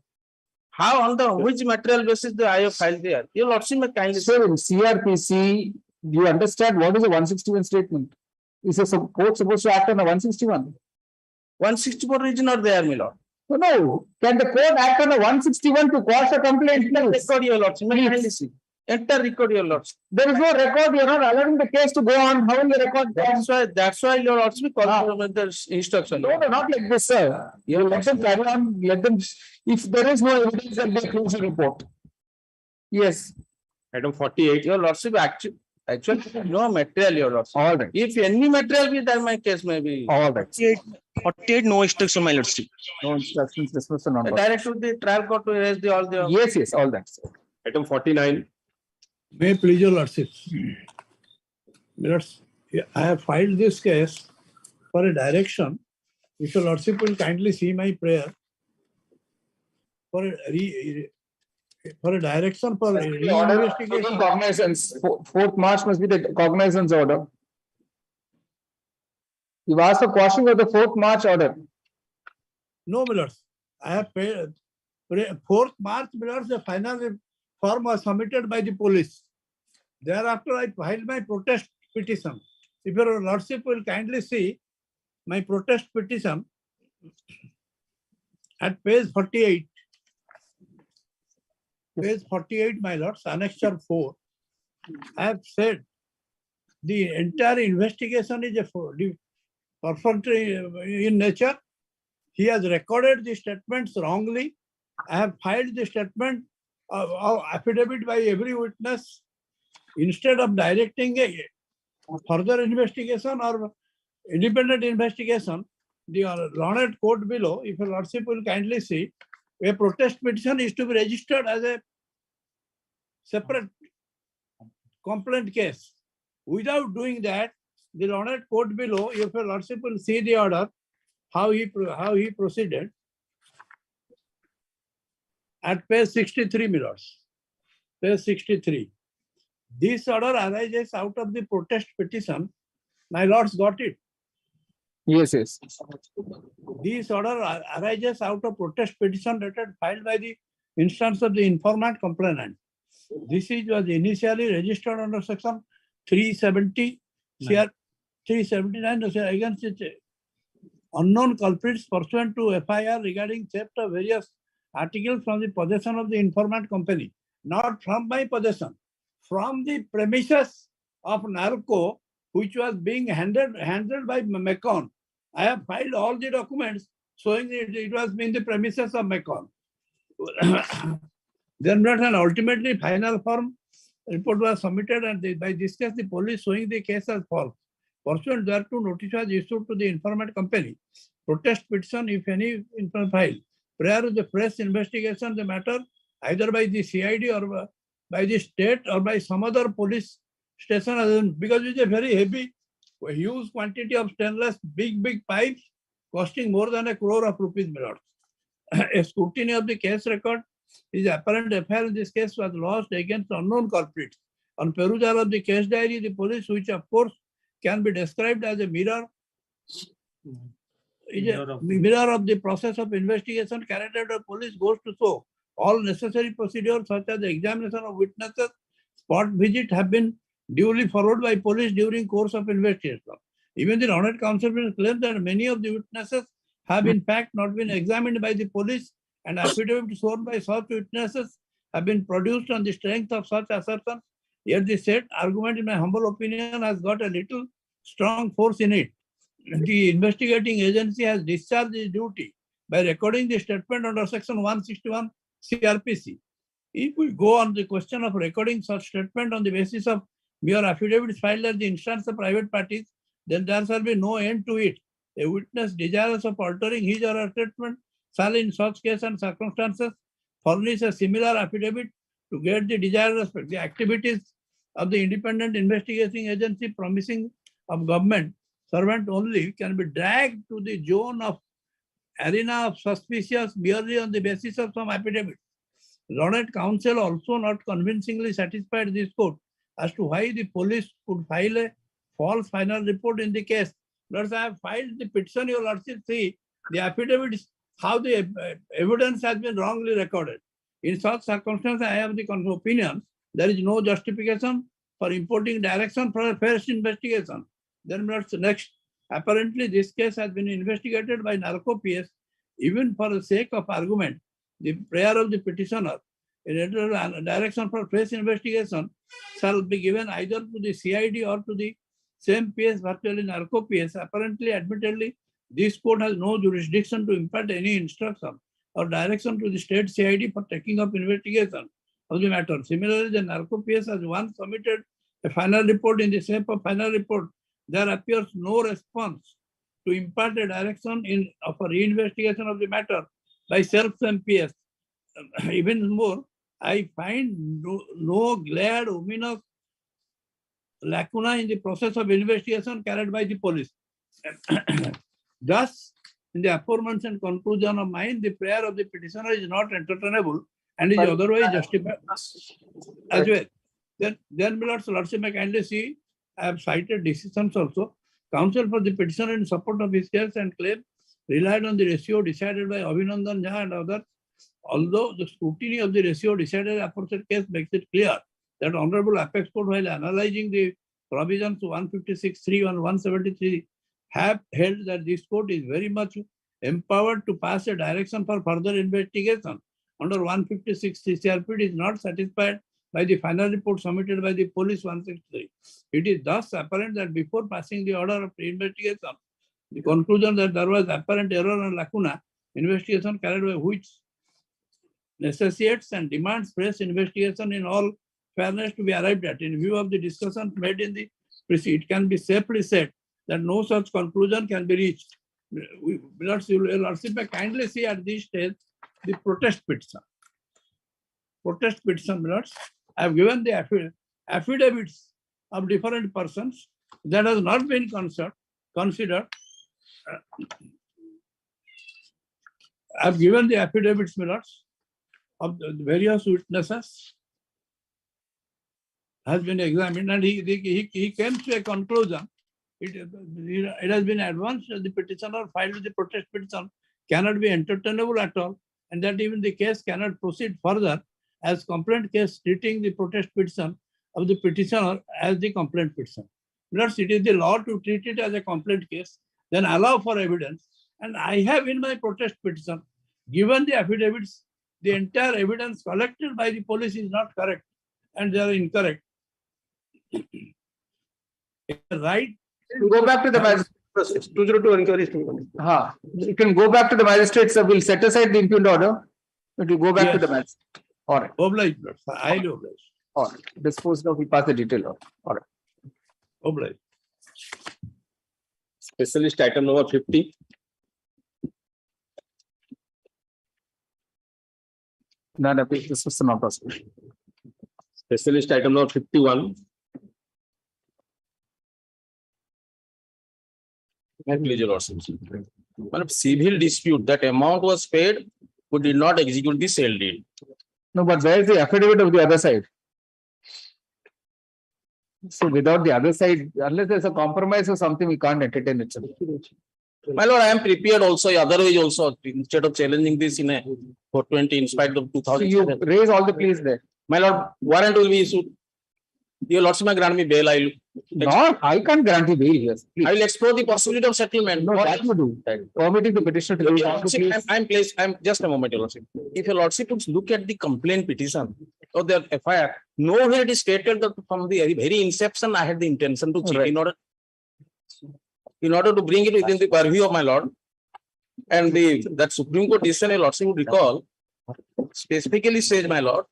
How under which material basis the IO filed there? Your lordship may kindly. Sir, in CRPC, do you understand what is a 161 statement? Is a court supposed to act on a 161? 164 is not there, my lord. No. Can the court act on a 161 to quash a complaint? Record, your lordship may kindly see. Enter record, your lordship. There is no record. You are not allowing the case to go on. How will the record? That's why your lordship called the instruction. No, not like this, sir. You let them carry on. Let them. If there is no evidence, then they close the report. Yes. Item 48. Your lordship actually no material, your lordship. All right. If any material be there, my case may be. All right. 48 no instruction, my lordship. No instructions. Dismissal on. Direct to the trial court to raise all the. Yes, yes, all that. Sir. Item 49. May please your lordship. I have filed this case for a direction. If your lordship will kindly see my prayer for a direction for reinvestigation. Cognizance. 4th March must be the cognizance order. You've asked for quashing of the 4th March order. No, my lords. I have paid. 4th March, the final form was submitted by the police. Thereafter, I filed my protest petition. If your lordship will kindly see my protest petition at page 48. Page 48, my lords, annexure 4. I have said the entire investigation is perfunctory in nature. He has recorded the statements wrongly. I have filed the statement of affidavit by every witness. Instead of directing a further investigation or independent investigation, the learned court below, if your lordship will kindly see, a protest petition is to be registered as a separate complaint case. Without doing that, the learned court below, if your lordship will see the order, how he proceeded. At page 63, my lords, page 63. This order arises out of the protest petition. My lords got it. Yes, yes. This order arises out of protest petition dated filed by the instance of the informant complainant. This was initially registered under section 370 CR 379 against unknown culprits pursuant to FIR regarding theft of various articles from the possession of the informant company, not from my possession, from the premises of NARCO, which was being handled by Macon. I have filed all the documents showing that it was in the premises of Macon. Then and ultimately final form report was submitted, and by this case the police showing the case as false. Pursuant thereto, notice was issued to the informant company. Protest petition, if any, filed. Prior to the fresh investigation, the matter either by the CID or by the state or by some other police station, because it's a very heavy, huge quantity of stainless, big pipes costing more than 1 crore of rupees. A scrutiny of the case record is apparent affair in this case was lost against unknown culprits. On perusal of the case diary, the police, which of course can be described as a mirror of the process of investigation carried out by police, goes to show all necessary procedures such as the examination of witnesses, spot visit have been duly followed by police during course of investigation. Even the honored counsel claims that many of the witnesses have in fact not been examined by the police, and affidavits sworn by such witnesses have been produced on the strength of such assertions. Yet the said argument, in my humble opinion, has got a little strong force in it. The investigating agency has discharged its duty by recording the statement under section 161 CRPC. If we go on the question of recording such statement on the basis of mere affidavits filed at the instance of private parties, then there shall be no end to it. A witness desirous of altering his or her statement shall in such case and circumstances furnish a similar affidavit to get the desired respect. The activities of the independent investigating agency promising of government servant only can be dragged to the zone of arena of suspicious merely on the basis of some affidavit. Learned counsel also not convincingly satisfied this court as to why the police could file a false final report in the case. Lords, I have filed the petition, your lordship see the affidavits, how the evidence has been wrongly recorded. In such circumstances, I have the opinion there is no justification for importing direction for a first investigation. Then next, apparently this case has been investigated by Narco PS, even for the sake of argument. The prayer of the petitioner, a direction for fresh investigation shall be given either to the CID or to the same PS, virtually Narco PS. Apparently, admittedly, this court has no jurisdiction to impart any instruction or direction to the state CID for taking up investigation of the matter. Similarly, the Narco PS has once submitted a final report. In the shape of final report, there appears no response to impart a direction of a reinvestigation of the matter by self-same PS. Even more, I find no glared ominous lacuna in the process of investigation carried by the police. Thus, in the aforementioned conclusion of mine, the prayer of the petitioner is not entertainable and is otherwise justified as well. Then my lordship may kindly see, I have cited decisions also. Counsel for the petitioner in support of his case and claim relied on the ratio decided by Abhinandan Jha and others Although the scrutiny of the ratio decided aforesaid case makes it clear that Honorable Apex Court, while analyzing the provisions 156(3) and 173, have held that this court is very much empowered to pass a direction for further investigation under 156 CRPD is not satisfied by the final report submitted by the police 163. It is thus apparent that before passing the order of investigation, the conclusion that there was apparent error and lacuna, investigation carried by which necessitates and demands fresh investigation in all fairness to be arrived at. In view of the discussions made in the preceding, it can be safely said that no such conclusion can be reached. Lordship may kindly see at this stage the protest petition. Protest petition, Lords. I have given the affidavits of different persons that has not been considered. I have given the affidavits, Lords, of the various witnesses has been examined, and he came to a conclusion. It has been advanced that the petitioner filed with the protest petition cannot be entertainable at all, and that even the case cannot proceed further as complaint case, treating the protest petition of the petitioner as the complaint petition. Because it is the law to treat it as a complaint case, then allow for evidence. And I have in my protest petition given the affidavits, the entire evidence collected by the police is not correct and they are incorrect. Right? Go back to the magistrate. 202 inquiry. You can go back to the magistrate, sir. We'll set aside the impugned order. It will go back to the magistrate. All right. Oblige, I oblige. All right. Disposed of, we pass the detail order. All right. Oblige. Specialist item number 50. No, this was not possible. Specialist item number 51. Civil dispute, that amount was paid, who did not execute the sale deed. No, but where is the affidavit of the other side? So without the other side, unless there's a compromise or something, we can't entertain it. My lord, I am prepared also, otherwise also, instead of challenging this in a 420 in spite of 2000. So you raise all the pleas there. My lord, warrant will be issued. Your lordship may grant me bail. I can't grant you bail here. I will explore the possibility of settlement. No, that you do. Permitting the petitioner to raise all the pleas. I'm placed. I'm just a moment, your lordship. If your lordship would look at the complaint petition or the FIR, nowhere it is stated that from the very inception I had the intention to cheat. Right. In order to bring it within the purview of my lord, and that Supreme Court decision, your lordship would recall, specifically says, my lord,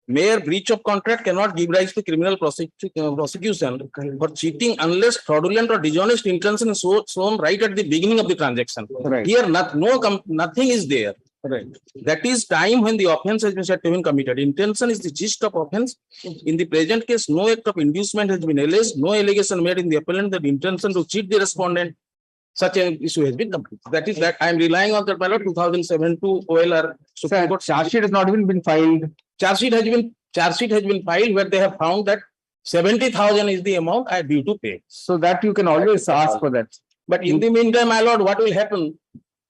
mere breach of contract cannot give rise to criminal prosecution for cheating unless fraudulent or dishonest intention is shown right at the beginning of the transaction. Right. Here, nothing is there. Right. That is time when the offence has been said to have been committed. Intention is the gist of offence. In the present case, no act of inducement has been alleged, no allegation made in the appellant that intention to cheat the respondent. Such an issue has been completed. That is that I am relying on that by law 2007 to OLR. Supreme Court charge sheet has not even been filed. Charge sheet has been filed where they have found that 70,000 is the amount I are due to pay. So that you can always ask for that. But in the meantime, my lord, what will happen?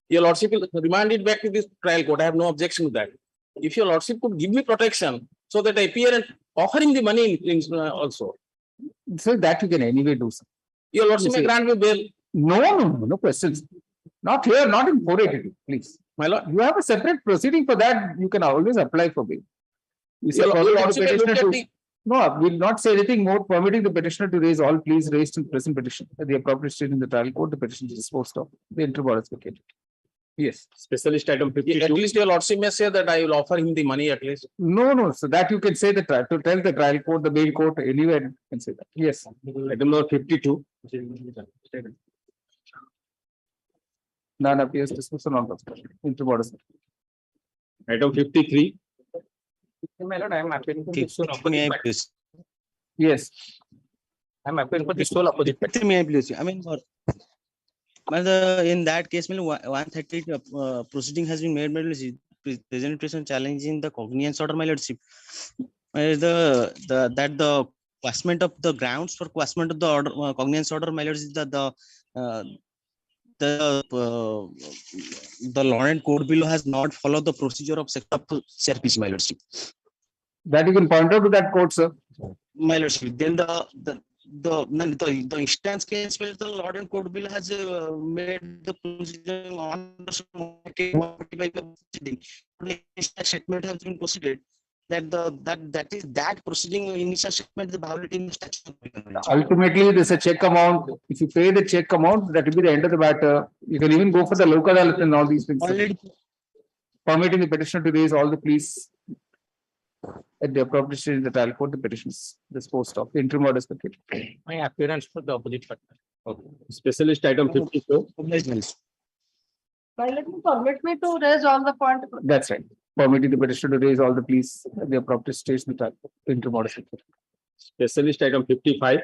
Your lordship will remand it back to this trial court. I have no objection to that. If your lordship could give me protection so that I appear and offering the money also. So that you can anyway do. Sir. Your lordship may grant me bail. No questions. Not here, not in 482, please. My lord, you have a separate proceeding for that. You can always apply for bail. No, we'll not say anything more, permitting the petitioner to raise all pleas raised in present petition. At the appropriate stage in the trial court, the petition is disposed of. The interval is vacated. Yes. Specialist item 52. At least your lordship may say that I will offer him the money at least. No. So that you can say to tell the trial court, the bail court, anywhere you can say that. Yes. Item number 52. None appears dismissal on interval. Item 53. My lord, I am appealing for this. Yes. I am appealing for this whole opposite. I mean, in that case, 130 proceeding has been made by presentation challenging the cognizance order, my lordship. The quashment of the grounds for quashment of the order, cognizance order, my lordship, the the law and code below has not followed the procedure of section of CRPC, my lordship. That you can point out to that court, sir. My lordship, then the instance case where the law and code bill has made the procedure on the statement has been proceeded. That proceeding initial statement is violating the statute. Ultimately, there's a check amount. If you pay the check amount, that will be the end of the matter. You can even go for the local adalat and all these things. Already Permitting the petitioner to raise all the pleas at the appropriate stage in the trial court, the petitions disposed of. The interim orders were kept. My appearance for the opposite partner. Okay. Specialist item 54. Let me permit me to raise all the points. That's right. Permitting the petitioner to raise all the pleas at the appropriate stage in the trial court. The interim orders were kept. Specialist item 55.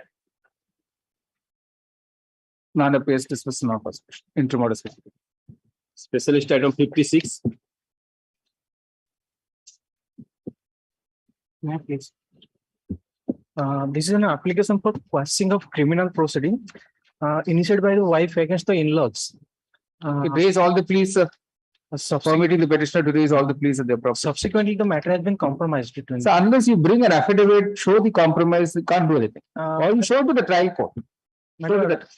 None appears dismissed in our first question. Interim orders were kept. Specialist item 56. Yeah, please. This is an application for quashing of criminal proceeding initiated by the wife against the in-laws. Raise all the pleas, permitting the petitioner to raise all the pleas at the appropriate. Subsequently, the matter has been compromised between. So unless you bring an affidavit, show the compromise, you can't do anything. Or you show it to the trial court. Show to that.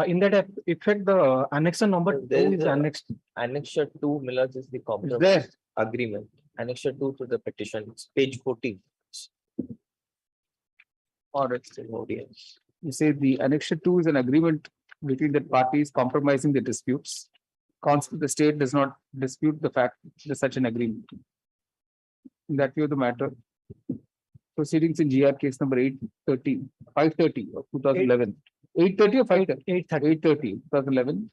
In that effect, the annexure number 2 is annexed. Annexure 2, Millard, is the compromise There. agreement. Annexure 2 to the petition, it's page 14. Or it's you say the annexure 2 is an agreement between the parties compromising the disputes. The state does not dispute the fact there's such an agreement. In that view of the matter, proceedings in GR case number 530 of 2011. 830 or 530? 830, 2011.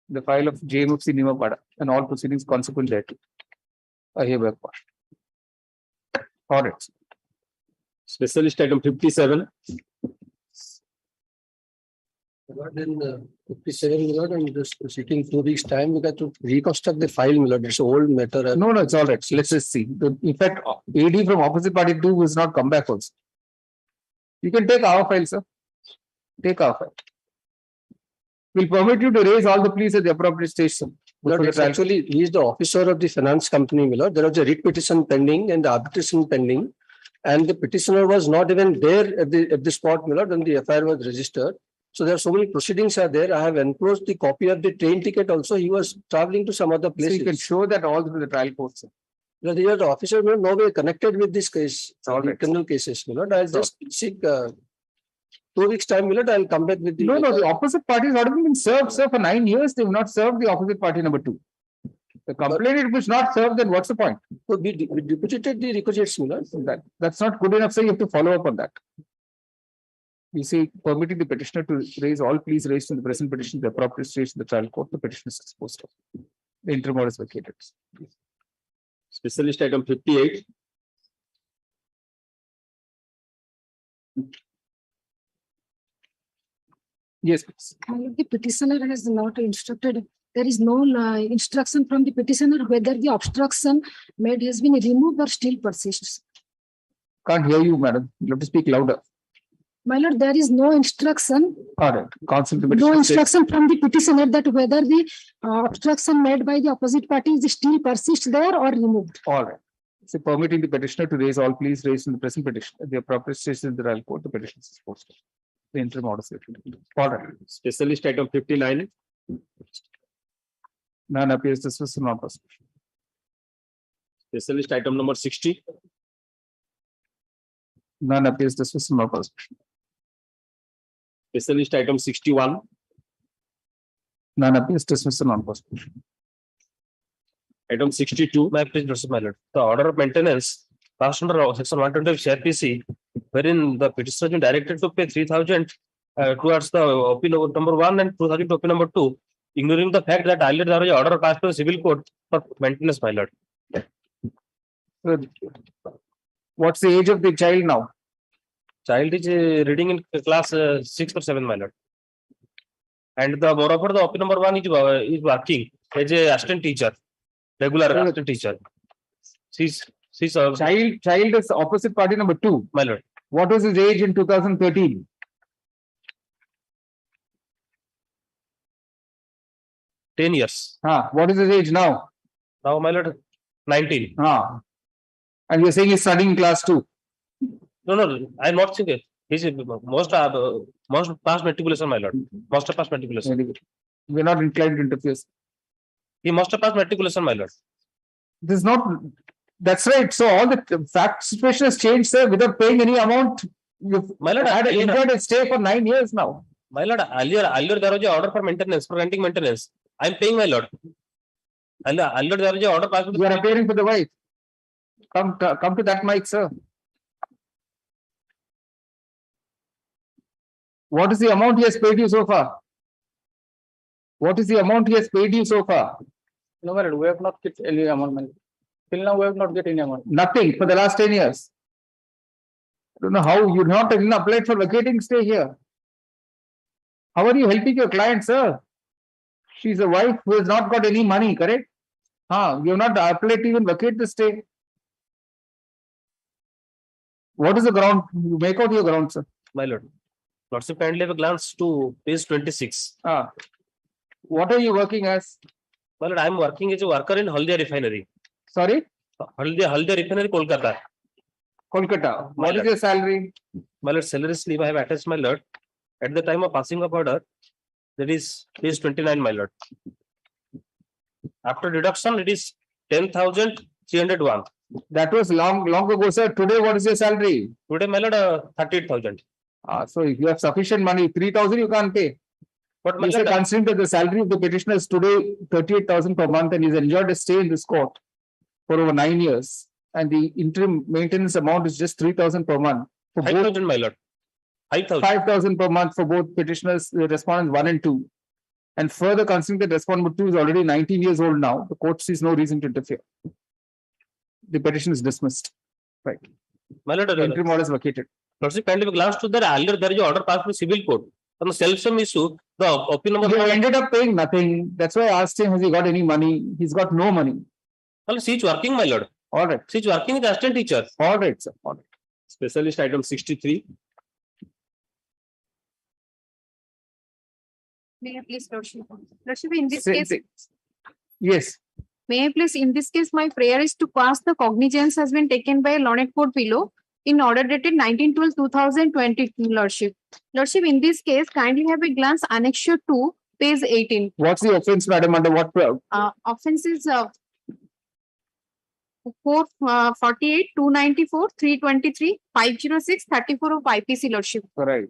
The file of JMFC Nimapada and all proceedings consequent thereto. I hereby quashed. Audit. Specialist item 57. Then 57, Millard, I'm just seeking 2 weeks time. We got to reconstruct the file, Millard. It's an old matter. No, it's all right. Let's just see. In fact, AD from opposite party 2 has not come back also. You can take our file, sir. Take our file. We'll permit you to raise all the pleas at the appropriate stage, sir. Millard, it's actually, he is the officer of the finance company, Millard. There was a writ petition pending and the arbitration pending. And the petitioner was not even there at the spot, Millard, when the FIR was registered. So there are so many proceedings are there. I have enclosed the copy of the train ticket also. He was traveling to some other place. So you can show that all through the trial court, sir. The officer, Millard, no way connected with this case, all the criminal cases, Millard. I'll just seek 2 weeks time, Millard. I'll come back with the. No, the opposite party has already been served, sir. For 9 years, they have not served the opposite party number 2. The complainant was not served, then what's the point? So we deposited the requisites, Millard. That's not good enough, sir. You have to follow up on that. We say permitting the petitioner to raise all pleas raised in the present petition, the appropriate stage in the trial court, the petition is disposed of. The interim order is vacated. Specialist item 58. Yes, please. The petitioner has not instructed. There is no instruction from the petitioner whether the obstruction made has been removed or still persists. Can't hear you, madam. You have to speak louder. My lord, there is no instruction. All right. No instruction from the petitioner that whether the obstruction made by the opposite party is still persists there or removed. All right. So permitting the petitioner to raise all pleas raised in the present petition at the appropriate stage in the trial court, the petition is disposed of. The interim order is vacated. All right. Specialist item 59. None appears dismissed in non-prosecution. Specialist item number 60. None appears dismissed in non-prosecution. Specialist item 61. None appears dismissed in non-prosecution. Item 62. My please, my lord. The order of maintenance passed under section 120 of CRPC, wherein the petitioner has been directed to pay 3,000 towards the OP number 1 and 2,000 to OP number 2, ignoring the fact that earlier there was an order passed to the civil court for maintenance, my lord. What's the age of the child now? Child is reading in class 6 or 7, my lord. And the moreover, the OP number 1 is working as a assistant teacher, regular assistant teacher. She's child is opposite party number 2. My lord. What was his age in 2013? 10 years. What is his age now? Now, my lord, 19. And you're saying he's studying class 2? No, I'm not saying it. He's most past matriculation, my lord. Master pass matriculation. We're not inclined to interfere. He must have passed matriculation, my lord. This is not, that's right. So all the fact situation has changed, sir, without paying any amount. You've had enjoyed a stay for 9 years now. My lord, earlier there was an order for maintenance, for renting maintenance. I'm paying, my lord. Earlier there was an order passed. You are appearing for the wife. Come to that mic, sir. What is the amount he has paid you so far? What is the amount he has paid you so far? No, my lord, we have not get any amount. Till now, we have not get any amount. Nothing for the last 10 years. I don't know how you not even applied for vacating stay here. How are you helping your client, sir? She's a wife who has not got any money, correct? You have not applied to even vacate the stay. What is the ground? You make out your ground, sir. My lord, lordship kindly have a glance to page 26. What are you working as? My lord, I am working as a worker in Haldia refinery. Sorry? Haldia refinery, Kolkata. Kolkata. What is your salary? My lord, salary slip I have attached, my lord. At the time of passing of order, that is page 29, my lord. After deduction, it is 10,301. That was long ago, sir. Today, what is your salary? Today, my lord, 38,000. So if you have sufficient money, 3,000 you can't pay. But you say considering that the salary of the petitioner is today 38,000 per month and he's enjoyed a stay in this court for over 9 years, and the interim maintenance amount is just 3,000 per month. 5,000, my lord. 5,000 per month for both petitioners, the respondents 1 and 2. And further, considering that respondent 2 is already 19 years old now, the court sees no reason to interfere. The petition is dismissed. Right. My lord, the interim order is vacated. Lordship kindly glance to that earlier there is an order passed by civil court. On the self-same issue, the opinion number. He ended up paying nothing. That's why I asked him, has he got any money? He's got no money. Well, she's working, my lord. All right. She's working with assistant teacher. All right, sir. All right. Specialist item 63. May I please, Lordship? Lordship, in this case. Yes. May I please, in this case, my prayer is to pass the cognizance has been taken by a learned court below in order dated 19/12/2022, Lordship. Lordship, in this case, kindly have a glance annexure 2, page 18. What's the offense, madam? Under what? Offense is 448, 294, 323, 506, 34 of IPC, Lordship. Right.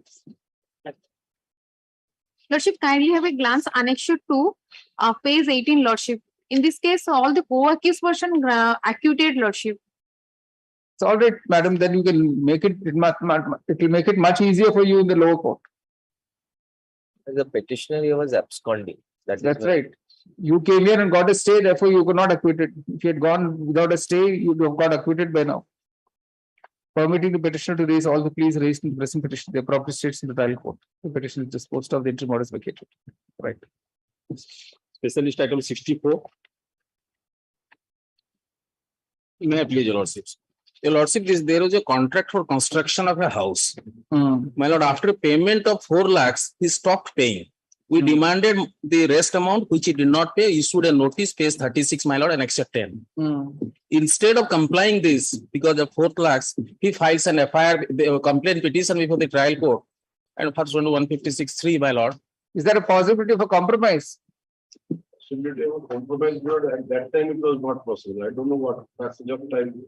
Lordship, kindly have a glance annexure 2, page 18, Lordship. In this case, all the co-accused person acquitted, Lordship. It's all right, madam. Then you can make it. It will make it much easier for you in the lower court. As a petitioner, he was absconding. That's right. You came here and got a stay, therefore you could not acquit it. If you had gone without a stay, you would have got acquitted by now. Permitting the petitioner to raise all the pleas raised in the present petition, the appropriate states in the trial court. The petition is disposed of, the interim order is vacated. Right. Specialist item 64. May I please, your lordship? Your lordship, there was a contract for construction of a house. My lord, after payment of 4 lakhs, he stopped paying. We demanded the rest amount, which he did not pay, issued a notice, page 36, my lord, and accept 10. Instead of complying this, because of 4 lakhs, he files an FIR, complaint petition before the trial court. And first 156.3, my lord. Is there a possibility of a compromise? Possibility of a compromise, but at that time it was not possible. I don't know what passage of time.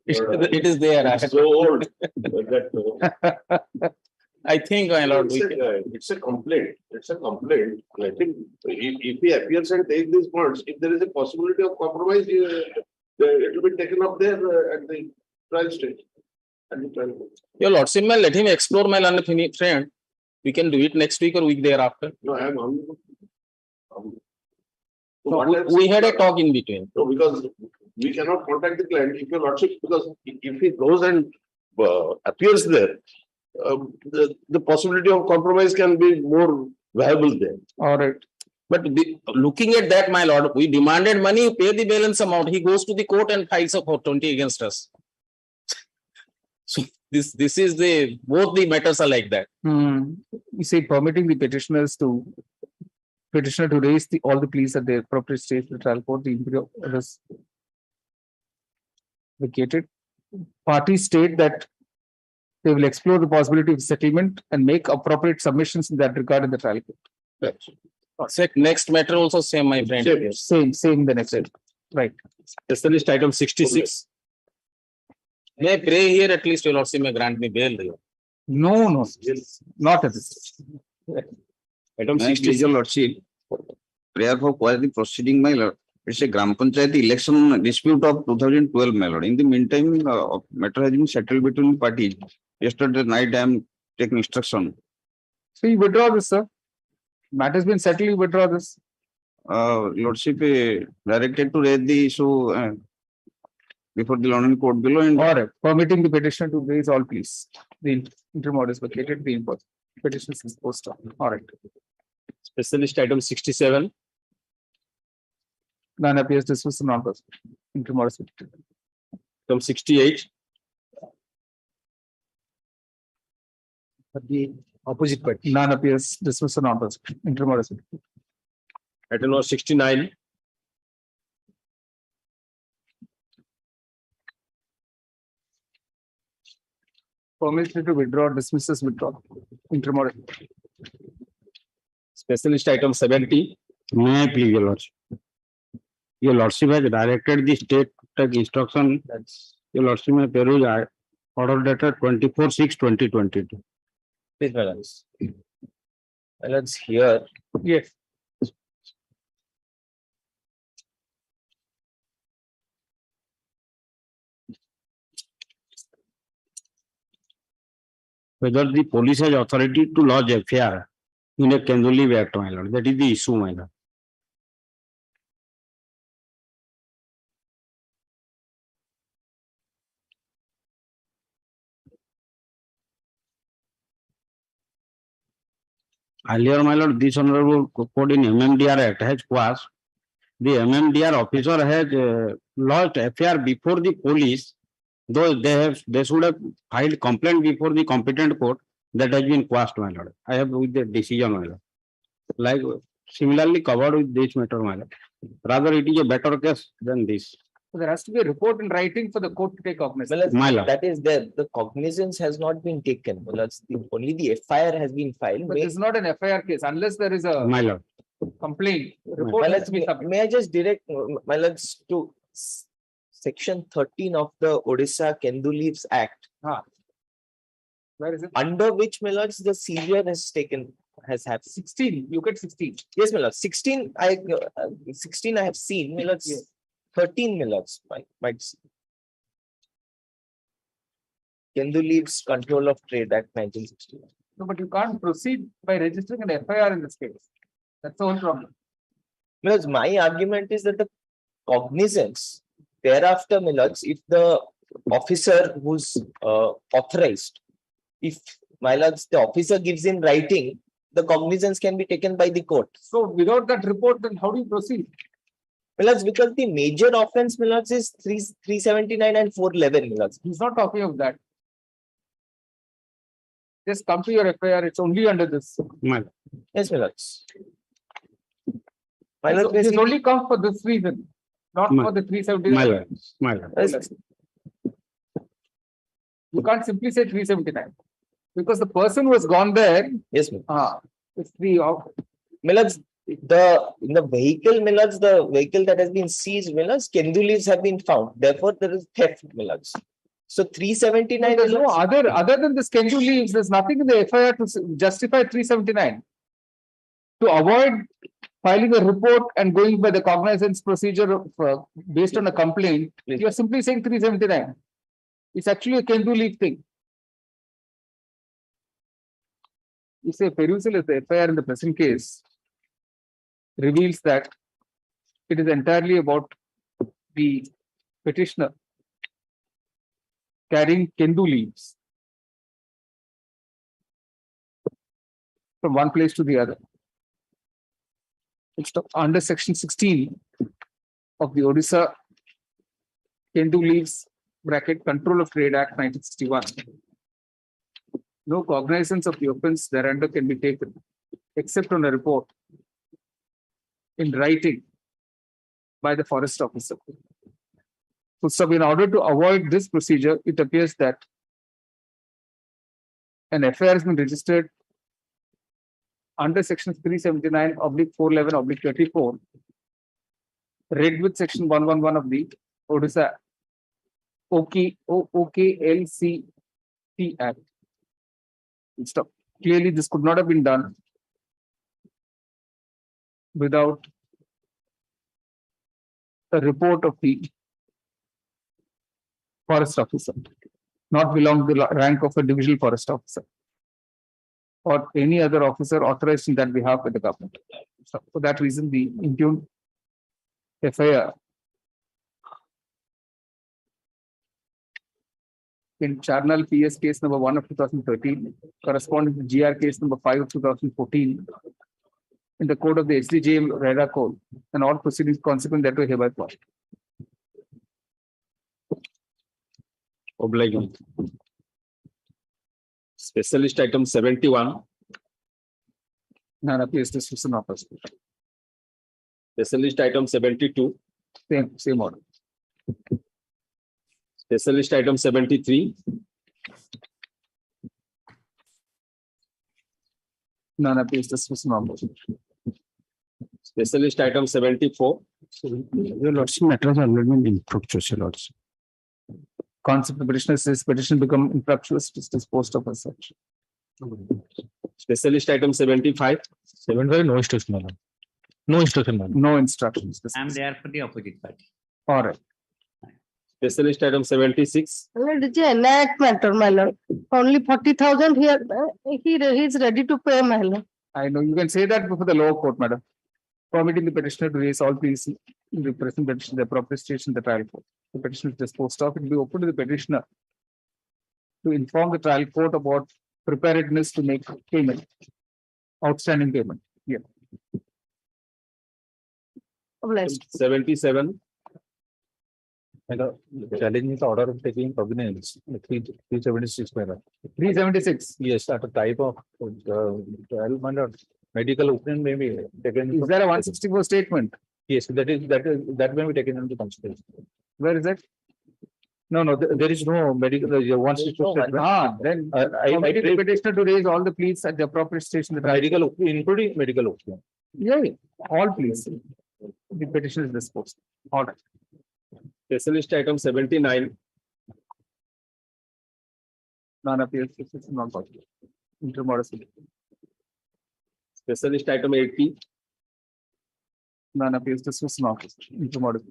It is there. It's so old. I think, my lord, it's a complaint. It's a complaint. I think if he appears and takes these points, if there is a possibility of compromise, it will be taken up there at the trial stage. Your lordship, let him explore, my learned friend. We can do it next week or week thereafter. No, I am only. We had a talk in between. No, because we cannot contact the client if your lordship, because if he goes and appears there, the possibility of compromise can be more viable there. All right. But looking at that, my lord, we demanded money, pay the balance amount. He goes to the court and files a 420 against us. So this is both the matters are like that. You say permitting the petitioners to petitioner to raise all the pleas at the appropriate stage of the trial court. The inquiry was vacated. Parties state that they will explore the possibility of settlement and make appropriate submissions in that regard in the trial court. Next matter also same, my friend. Same the next. Right. Specialist item 66. May I pray here at least, your lordship may grant me bail. No, not at this. Item Please, 66. your lordship, prayer for quality proceeding, my lord. It's a Gram Panchayat election dispute of 2012, my lord. In the meantime, matter has been settled between parties. Yesterday night, I am taking instruction. So you withdraw this, sir. Matter has been settled, you withdraw this. Lordship directed to raise the issue before the London court below and All right, permitting the petitioner to raise all pleas. The interim order is vacated, the petition is disposed of. All right. Specialist item 67. None appears dismissed and non-person. Interim order is vacated. Item 68. The opposite party. None appears dismissed and non-person. Interim order is vacated. Item number 69. Permission to withdraw, dismisses, withdraw. Interim order. Specialist item 70. May I please, your lordship? Your lordship has directed the state to take instruction. Your lordship may peruse order dated 24/6/2022. Please, my lords. My lords, here, Yes. Whether the police has authority to lodge FIR in a Kenduli act, my lord. That is the issue, my lord. Earlier, my lord, this honorable court in MMDR Act has passed. The MMDR officer has lodged FIR before the police, though they should have filed complaint before the competent court. That has been passed, my lord. I have with the decision, my lord. Like similarly covered with this matter, my lord. Rather, it is a better case than this. So there has to be a report in writing for the court to take cognizance. My lord. that is there. The cognizance has not been taken. My lords, only the FIR has been filed. But it's not an FIR case unless there is a My lord. complaint. Report My has lords, to be submitted. may I just direct my lords to section 13 of the Odisha Kendu Leaves Act, Where is it? under which, my lords, the seizure has happened. 16. You get 16. Yes, my lords. 16 I have seen, my lords. Yes. 13, my lords, might see. Kendu Leaves Control of Trade Act 1961. No, but you can't proceed by registering an FIR in this case. That's the whole problem. Because my argument is that the cognizance thereafter, my lords, if the officer who's authorized, if my lords, the officer gives in writing, the cognizance can be taken by the court. So without that report, then how do you proceed? My lords, because the major offense, my lords, is 379 and 411, my lords. He's not talking of that. Just come to your FIR. It's only under this. My lord. Yes, my lords. My So lords, this basically, only comes for this reason, not My- for the 379. My lord. My lord. yes, You can't simply say 379 because the person who has gone there, yes, my lords. it's three of. My lords, in the vehicle, my lords, the vehicle that has been seized, my lords, Kendu leaves have been found. Therefore, there is theft, my lords. So 379. There's my no lords, other than this Kendu leaves. There's nothing in the FIR to justify 379. To avoid filing a report and going by the cognizance procedure of, based on a complaint, you are simply saying 379. It's actually a Kendu leave thing. You say perusal of the FIR in the present case reveals that it is entirely about the petitioner carrying Kendu leaves from one place to the other. It's under section 16 of the Orissa Kendu leaves bracket Control of Trade Act 1961. No cognizance of the offence thereunder can be taken except on a report in writing by the forest officer. So in order to avoid this procedure, it appears that an FIR has been registered under section 379/411/34, read with section 111 of the Orissa OKLCT Act. Stop. Clearly, this could not have been done without a report of the forest officer, not belong to the rank of a divisional forest officer or any other officer authorized in that behalf by the government. So for that reason, the impugned FIR in Charnal PS case number 1 of 2013, corresponding to GR case number 5 of 2014, in the code of the SDJM RERA code, and all proceedings consequent thereto hereby quashed. Obliging. Specialist item 71. None appears this was not possible. Specialist item 72. Same order. Specialist item 73. None appears this was not possible. Specialist item 74. Your lordship, matter has already been improved, your lordship. Concept of petitioner says petition become infructuous, it is disposed of as such. Specialist item 75. 75, no instruction, my lord. No instruction, my lord. No instructions. I am there for the opposite party. All right. Specialist item 76. It is an enact matter, my lord. Only 40,000 here, he is ready to pay, my lord. I know you can say that before the lower court, madam. Permitting the petitioner to raise all these in the present petition, the appropriate station, the trial court. The petition is disposed of. It will be open to the petitioner to inform the trial court about preparedness to make payment, outstanding payment. Yeah. Blessed. 77. Challenging the order of taking cognizance, 376, my lord. 376. Yes, at a type of trial, my lord. Medical opinion may be taken. Is there a 164 statement? Yes, that may be taken into consideration. Where is it? No, there is no medical, 164 statement. Then I permitting the petitioner to raise all the pleas at the appropriate station. The medical, including medical opinion. Yeah, all pleas. The petition is disposed. All right. Specialist item 79. None appears. This is not possible. Intermodus. Specialist item 80. None appears. This was not intermodus.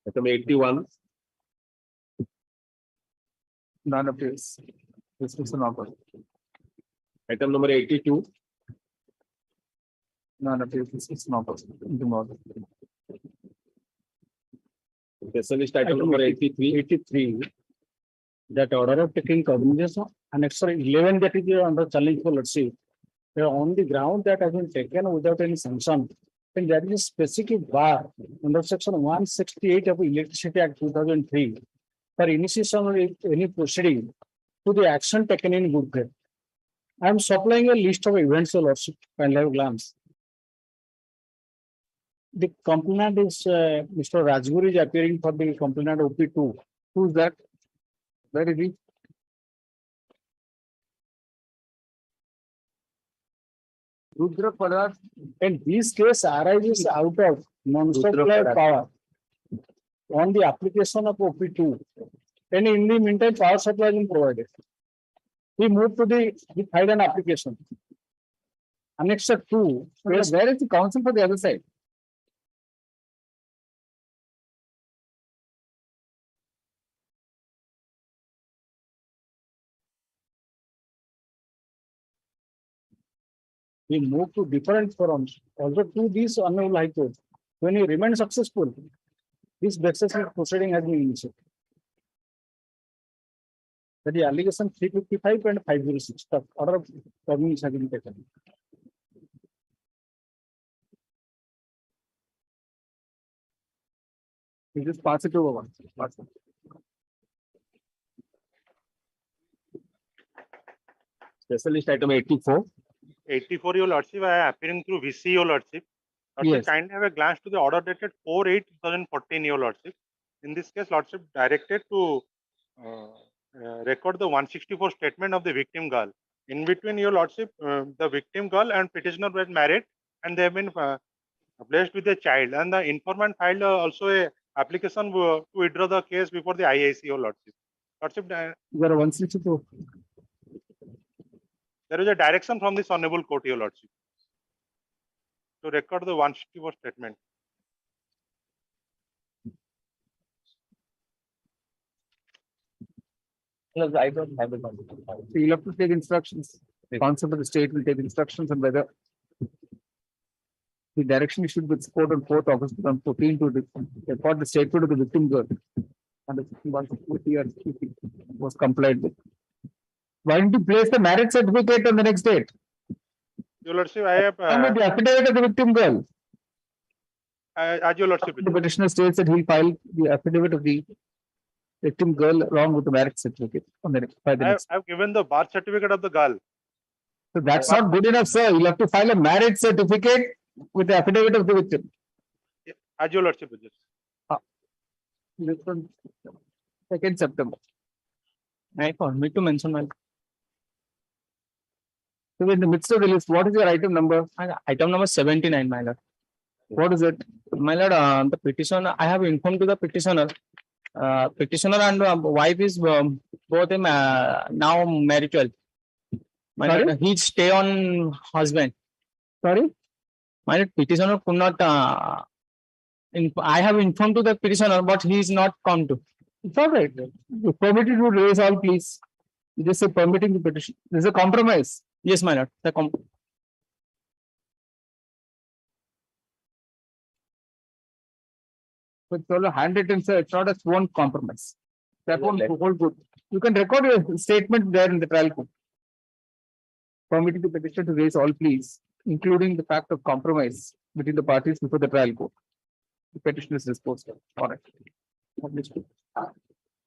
Item 81. None appears. This was not possible. Item number 82. None appears. This is not possible. Intermodus. Specialist item number 83. 83. That order of taking cognizance of Annex 11 that is under challenge for, let's see. On the ground that has been taken without any sanction, and there is a specific bar under section 168 of Electricity Act 2003 for initiation of any proceeding to the action taken in good faith. I am supplying a list of events, your lordship, and have a glance. The complainant is Mr. Rajguru is appearing for the complainant OP2. Who is that? Where is he? Rudra Padarth, and this case arises out of non-supply power on the application of OP2. And in the meantime, power supply is provided. We moved to he filed an application. Annex 2. Where is the counsel for the other side? We move to different forums. Also to this Honorable High Court. When he remains successful, this basis proceeding has been initiated. That the allegation 355 and 506, the order of cognizance has been taken. You just pass it over once. Pass it. Specialist item 84. 84, your lordship, I am appearing through VC, your lordship. Lordship, Yes. kindly have a glance to the order dated 4/8/2014, Your Lordship. In this case, Lordship directed to record the 164 statement of the victim girl. In between, Your Lordship, the victim girl and petitioner were married and they have been blessed with a child. And the informant filed also a application to withdraw the case before the IIC, Your Lordship. Lordship, There are 162. there is a direction from this honorable court, Your Lordship, to record the 164 statement. I don't have it. So you'll have to take instructions. The concept of the state will take instructions on whether the direction issued with support on 4th August 2014 to record the statement of the victim girl. And the 140 was complied with. Why don't you place the marriage certificate on the next date? Your Lordship, I have. With the affidavit of the victim girl. As Your Lordship. The petitioner states that he'll file the affidavit of the victim girl along with the marriage certificate on the next. By the next. I've given the birth certificate of the girl. So that's not good enough, sir. You'll have to file a marriage certificate with the affidavit of the victim. As Your Lordship. This one, 2nd September. I permit to mention my So in the midst of the list, what is your item number? item number 79, my lord. What is it? My lord, the petitioner, I have informed to the petitioner. Petitioner and wife is both now marital. My lord, he stay on husband. Sorry? My lord, petitioner could not. I have informed to the petitioner, but he is not come to. It's all right. You permitted to raise all, please. You just say permitting the petition. There's a compromise. Yes, my lord. The It's all a handwritten, sir. It's not a sworn compromise. That won't hold good. You can record your statement there in the trial court. Permitting the petitioner to raise all pleas, including the fact of compromise between the parties before the trial court. The petition is disposed of. All right.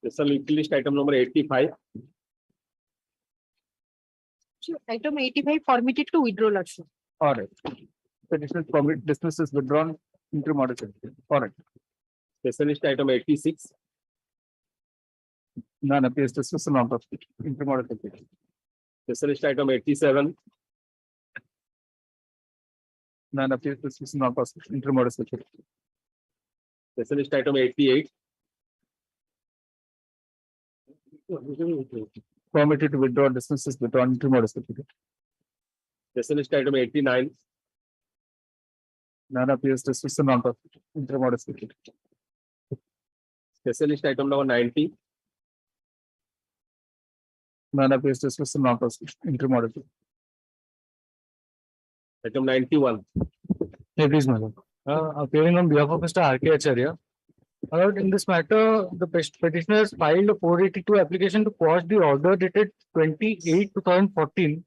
This is list item number 85. Item 85 permitted to withdraw, Lordship. All right. Petitioner permit dismisses withdrawn interim order. All right. Specialist item 86. None appears dismissal of interim order. Specialist item 87. None appears dismissal of interim order. Specialist item 88. Permitted to withdraw dismisses withdrawn interim order. Specialist item 89. None appears dismissal of interim order. Specialist item number 90. None appears dismissal of interim order. Item 91. Yeah, please, my lord. Appearing on behalf of Mr. R.K. Acharya. My lord, in this matter, the petitioner has filed a 482 application to quash the order dated 28/2014,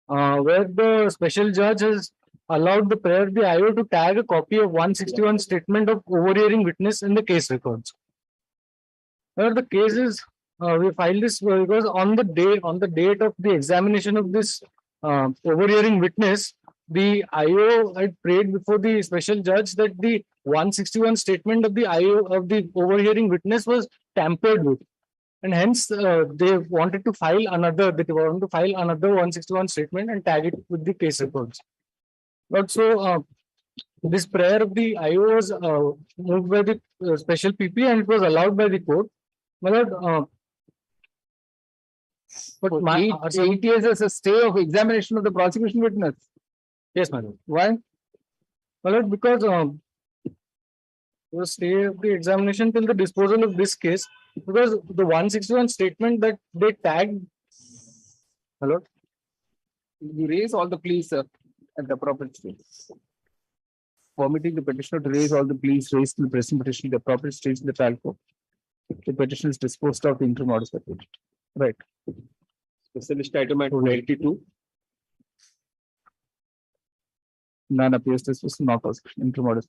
where the special judge has allowed the prayer of the IO to tag a copy of 161 statement of overhearing witness in the case records. The case is, we filed this because on the date of the examination of this overhearing witness, the IO had prayed before the special judge that the 161 statement of the IO of the overhearing witness was tampered with, and hence they wanted to file another. They wanted to file another 161 statement and tag it with the case records. But so this prayer of the IO was moved by the special PP and it was allowed by the court. But 8 years as a stay of examination of the prosecution witness. Yes, madam. Why? Well, because the stay of the examination till the disposal of this case, because the 161 statement that they tagged. Hello? You raise all the pleas, sir, at the appropriate stage. Permitting the petitioner to raise all the pleas raised in the present petition at the appropriate stage in the trial court. The petition is disposed of the interim order. Right. Specialist item at 92. None appears to not interim order.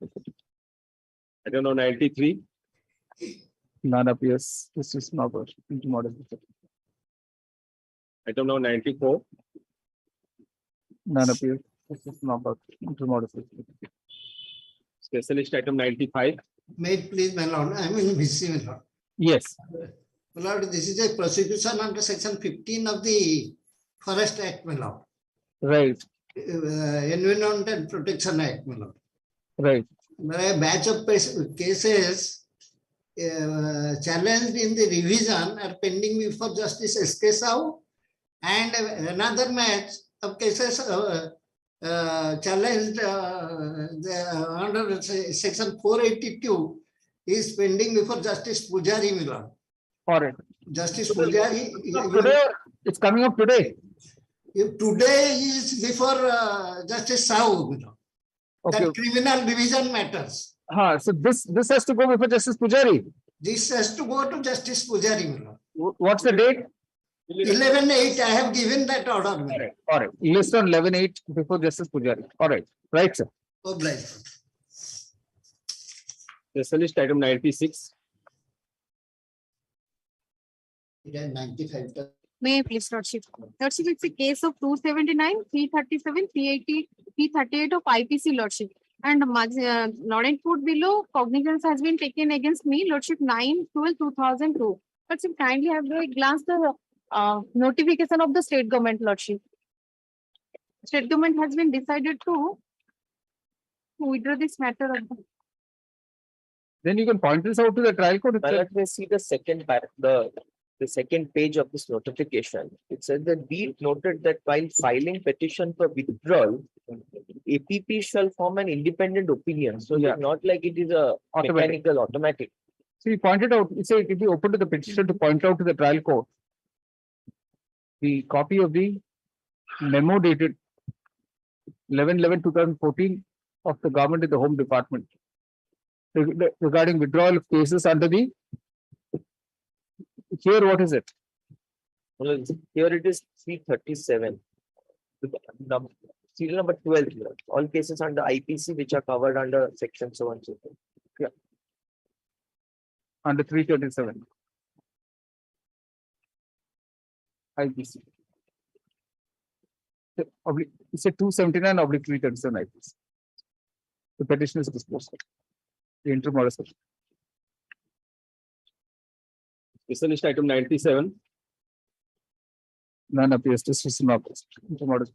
Item number 93. None appears this is not interim order. Item number 94. None appears this is not interim order. Specialist item 95. May it please, my lord, I am in VC, my lord. Yes. My lord, this is a prosecution under section 15 of the Forest Act, my lord. Right. Environmental Protection Act, my lord. Right. There are a batch of cases challenged in the revision are pending before Justice S.K. Sahu, and another match of cases challenged under section 482 is pending before Justice Pujari, my lord. All right. Justice Pujari. Today, it's coming up today. Today is before Justice Sahu, my lord. Okay. That criminal division matters. So this has to go before Justice Pujari. This has to go to Justice Pujari, my lord. What's the date? 11/8. I have given that order, my lord. All right. List on 11/8 before Justice Pujari. All right. Right, sir. Obliged. Specialist item 96. It is 95. May I please, Lordship? Lordship, it's a case of 279, 337, 380, 338 of IPC, Lordship. And Lawrence Court below, cognizance has been taken against me, Lordship 9/12/2002. Lordship, kindly have a glance the notification of the state government, Lordship. State government has been decided to withdraw this matter. Then you can point this out to the trial court. Let me see the second part, the second page of this notification. It says that be it noted that while filing petition for withdrawal, APP shall form an independent opinion. So it's not like it is a mechanical automatic. So he pointed out, he said it be open to the petitioner to point out to the trial court the copy of the memo dated 11/11/2014 of the government in the Home Department regarding withdrawal of cases under the. Here, what is it? Well, here it is 337. Serial number 12 here. All cases under IPC which are covered under section so and so forth. Yeah. Under 337. IPC. It's a 279/337 IPC. The petition is disposed of. The interim order. Specialist item 97. None appears. Decision not passed. Interim order.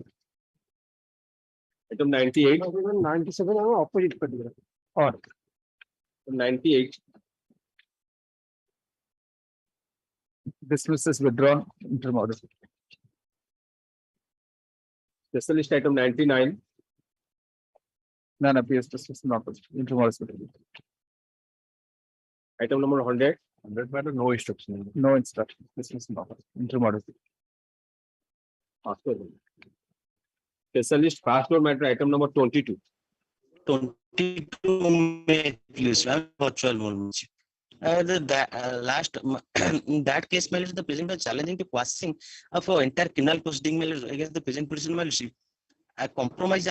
Item 98. 97 are opposite particular. Or 98. Dismiss is withdrawn. Interim order. Specialist item 99. None appears. Decision not passed. Interim order. Item number 100. 100 matter, no instruction. No instruction. Dismiss not passed. Interim order. Specialist passport matter item number 22. 22 may please virtual mode. Last in that case, the president was challenging the quashing of entire criminal proceeding against the present petition. A compromise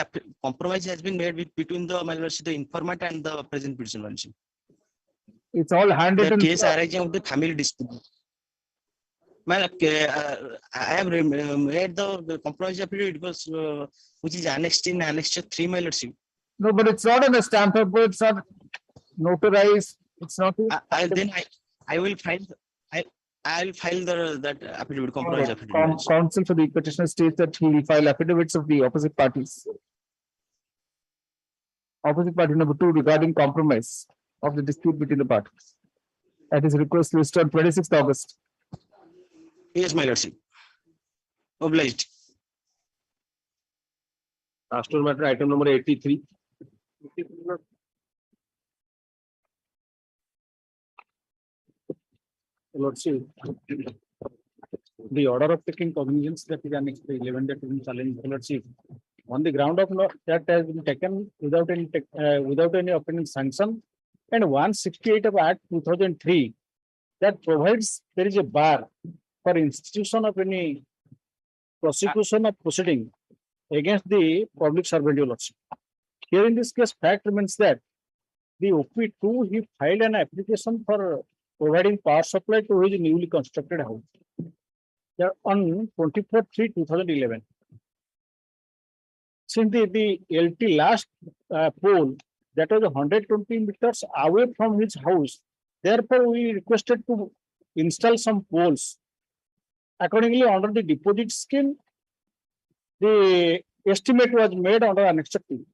has been made between the informant and the present petition. It's all handwritten. The case arising of the family dispute. I have made the compromise affidavit was which is annexed in Annex 3, my lordship. No, but it's not on a stamp paper. It's not notarized. It's not. I will file. I'll file that affidavit, compromise affidavit. Counsel for the petitioner states that he will file affidavits of the opposite parties. Opposite party number 2 regarding compromise of the dispute between the parties. At his request listed on 26th August. Yes, my lordship. Obliged. Passport matter item number 83. Lordship, the order of taking cognizance that is annexed to 11 that is challenged, Lordship, on the ground of that has been taken without any opinion sanction, and 168 of Act 2003 that provides there is a bar for institution of any prosecution of proceeding against the public servant, your lordship. Here in this case, fact remains that the OP2 he filed an application for providing power supply to his newly constructed house. On 24/3/2011. Since the LT last poll that was 120 meters away from his house. Therefore, we requested to install some poles. Accordingly, under the deposit scheme, the estimate was made under Annex 2.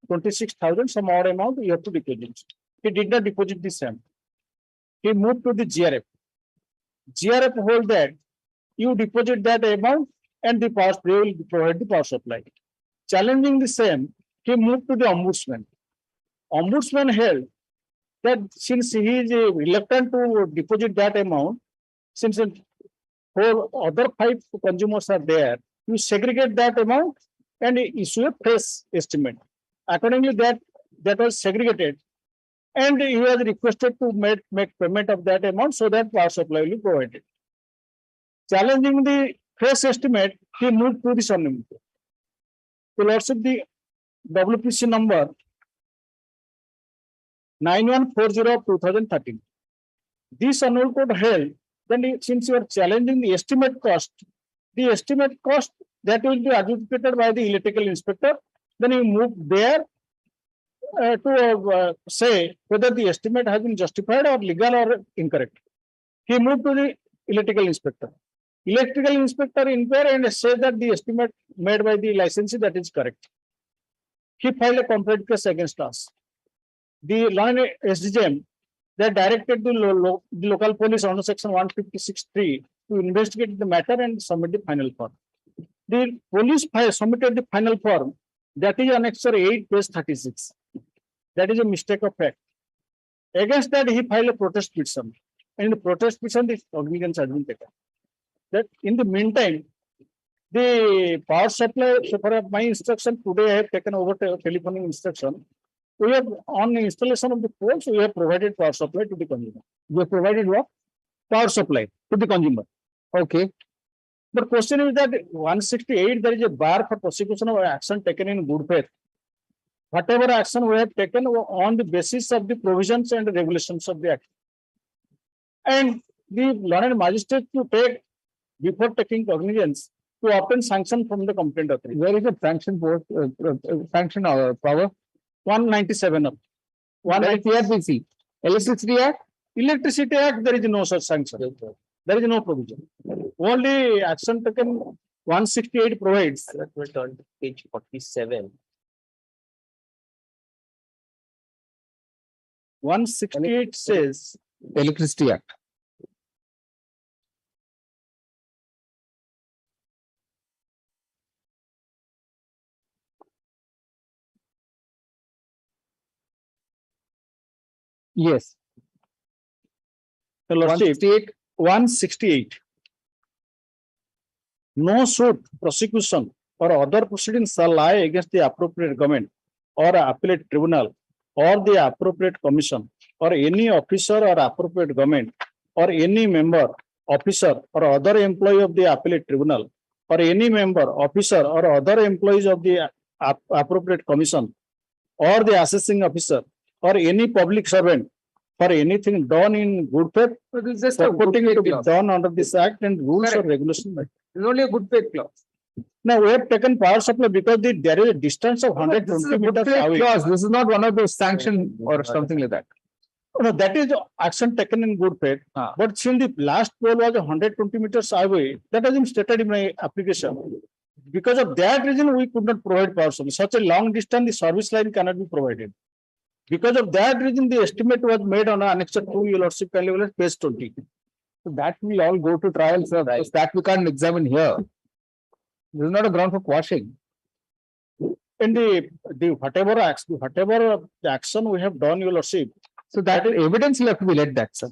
26,000, some odd amount you have to deposit. He did not deposit the same. He moved to the GRF. GRF hold that you deposit that amount and the power they will provide the power supply. Challenging the same, he moved to the ombudsman. Ombudsman held that since he is reluctant to deposit that amount, since four other 5 consumers are there, you segregate that amount and issue a fresh estimate. Accordingly, that was segregated, and he was requested to make payment of that amount so that power supply will be provided. Challenging the fresh estimate, he moved to the Sonnim. So, lordship, the WPC number 9140 of 2013. This annual code held, then since you are challenging the estimate cost that will be adjudicated by the electrical inspector, then you move there to say whether the estimate has been justified or legal or incorrect. He moved to the electrical inspector. Electrical inspector inquire and say that the estimate made by the licensee that is correct. He filed a complaint case against us. The law and SDGM that directed the local police under section 156(3) to investigate the matter and submit the final form. The police submitted the final form, that is annexure 8, page 36. That is a mistake of fact. Against that, he filed a protest petition. And in the protest petition, the cognizance has been taken. That in the meantime, the power supply, so for my instruction today, I have taken over telephonic instruction. We have on the installation of the poles, we have provided power supply to the consumer. We have provided what? Power supply to the consumer. Okay. The question is that 168, there is a bar for prosecution of action taken in good faith. Whatever action we have taken on the basis of the provisions and regulations of the act. And the learned magistrate to take, before taking cognizance, to obtain sanction from the complaint authority. Where is the sanction board, sanction power? 197 of 190 Electricity Act. Electricity Act, there is no such sanction. There is no provision. Only action taken 168 provides. That will turn to page 47. 168 says Electricity Act. Yes. 168. No suit, prosecution, or other proceedings shall lie against the appropriate government or appellate tribunal or the appropriate commission or any officer or appropriate government or any member, officer or other employee of the appellate tribunal or any member, officer or other employees of the appropriate commission or the assessing officer or any public servant for anything done in good faith, purporting to be done under this act and rules or regulations. It's only a good faith clause. Now we have taken power supply because there is a distance of 120 meters away. Clause. This is not one of those sanctions or something like that. No, that is action taken in good faith. But since the last pole was 120 meters away, that has been stated in my application. Because of that reason, we could not provide power supply. Such a long distance, the service line cannot be provided. Because of that reason, the estimate was made on Annex 2, your lordship, page 20. So that will all go to trial, sir. Right. That we can't examine here. This is not a ground for quashing. In the whatever the action we have done, your lordship. So that evidence will have to be let that, sir.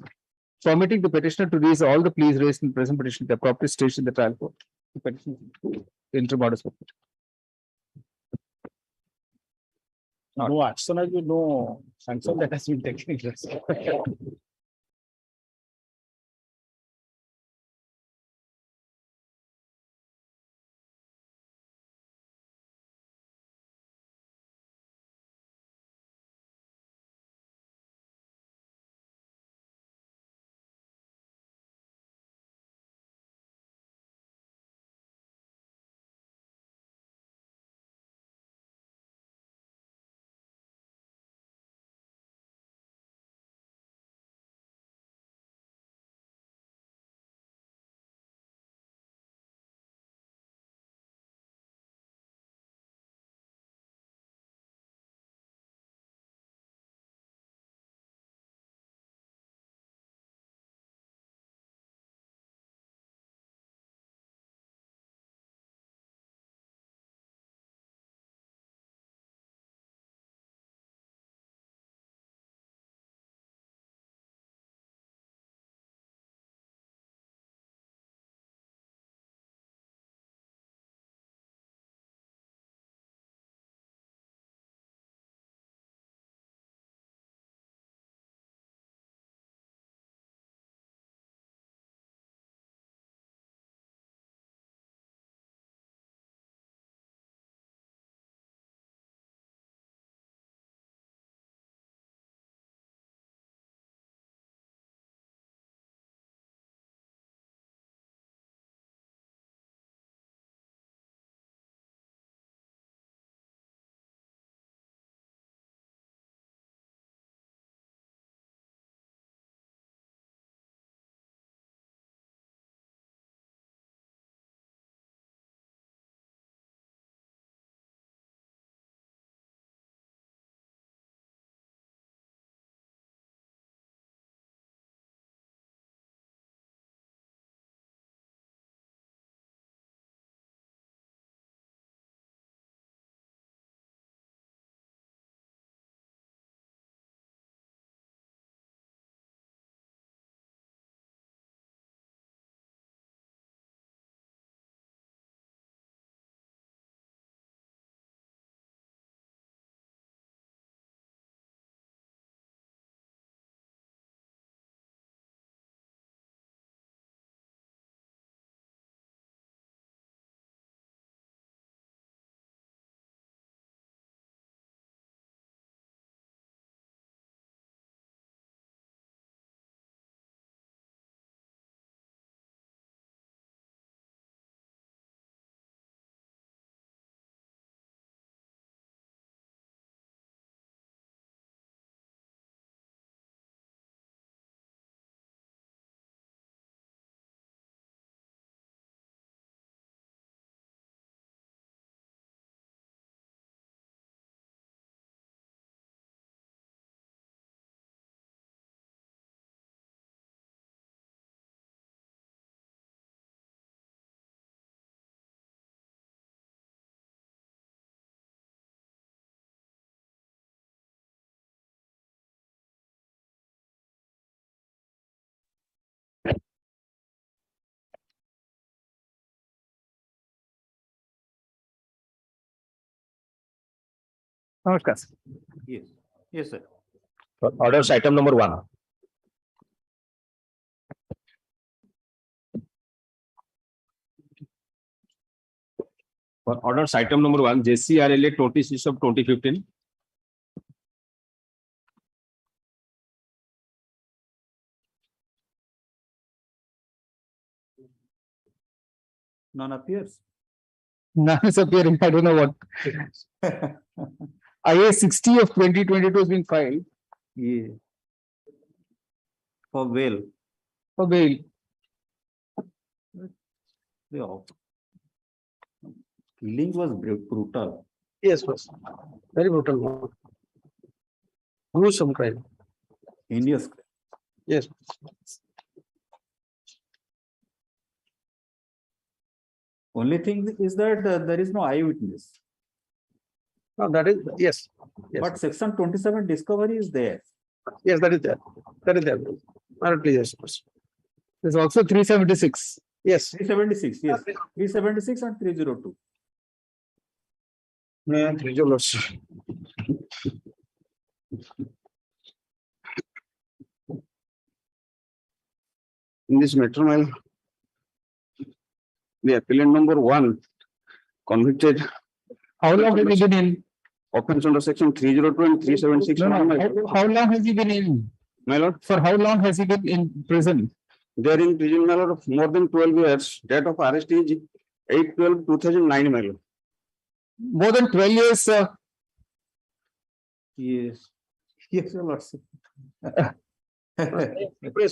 Permitting the petitioner to raise all the pleas raised in present petition, the appropriate stage in the trial court. The petition, interim orders. No action has been, no sanction that has been taken. Namaskar. Yes. Yes, sir. Orders item number 1. For orders item number 1, JCRLA notices of 2015. None appears. None is appearing. I don't know what. IA 60 of 2022 has been filed Yeah. For bail. for bail. The killing was brutal. Yes, yes. Very brutal. Gruesome crime. Heinous. Yes. Only thing is that there is no eyewitness. No, that is, yes. Yes. But section 27 discovery is there. Yes, that is there. That is there. Apparently, yes. There's also 376. Yes. 376, yes. 376 and 302. In this matter, the appellant number 1 convicted. How long has he been in? Offense under section 302 and 376. How long has he been in? My lord, For how long has he been in prison? they are in prison, my lord, more than 12 years. Date of arrest is 8/12/2009, my lord. More than 12 years, sir. Yes. Yes, your lordship.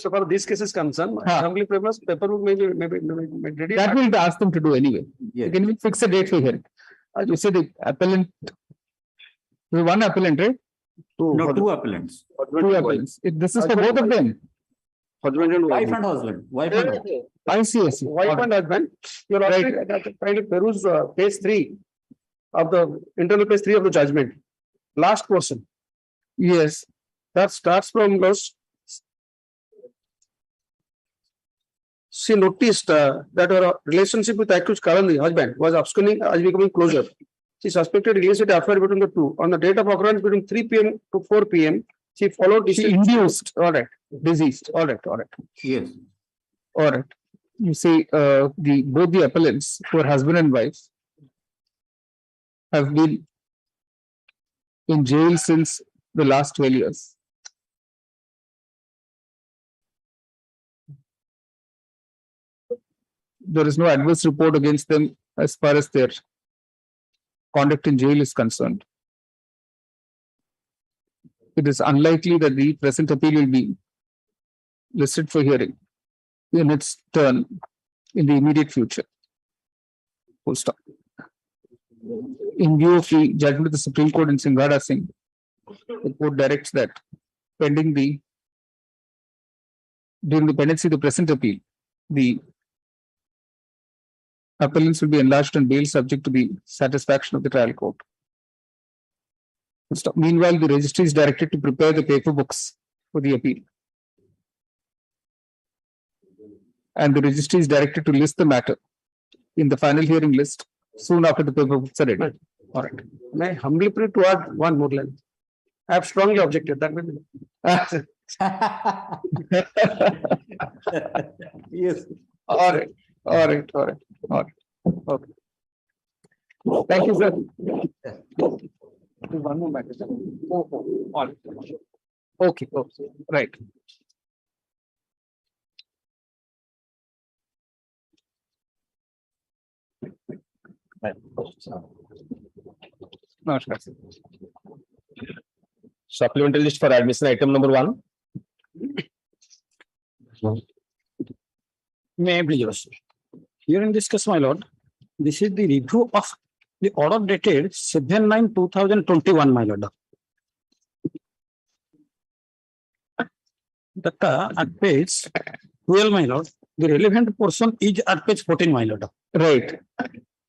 So far this case is concerned, assembly papers, paperwork may be ready. That will ask them to do anyway. You can even fix a date for hearing. You said the appellant, there's one appellant, right? No, two appellants. Two appellants. This is for both of them. Husband and Wife and husband. Wife and husband. I see, I see. Wife and husband, you're already trying to peruse page 3 of the internal page 3 of the judgment. Last portion. Yes. That starts from those. She noticed that her relationship with accused Karan, the husband, was absconding as becoming closer. She suspected illicit affair between the two. On the date of occurrence between 3 p.m. to 4 p.m., she followed. She induced. All right. Diseased. All right. All right. Yes. All right. You see, both the appellants, who are husband and wife, have been in jail since the last 12 years. There is no adverse report against them as far as their conduct in jail is concerned. It is unlikely that the present appeal will be listed for hearing in its turn in the immediate future. Full stop. In view of the judgment of the Supreme Court in Singhada Singh, the court directs that during the pendency of the present appeal, the appellants will be enlarged on bail subject to the satisfaction of the trial court. Meanwhile, the registry is directed to prepare the paper books for the appeal. And the registry is directed to list the matter in the final hearing list soon after the paper books are ready. All right. May I humbly pray to add one more line? I have strongly objected. That will. Yes. All right. All right. All right. All right. Okay. Thank you, sir. One more matter, sir. All right. Okay. Okay. Right. Namaskar. Supplementary list for admission item number 1. May I please, Your Worship? Here in this case, my lord, this is the review of the order dated 7/9/2021, my lord. That at page 12, my lord, the relevant portion is at page 14, my lord. Right.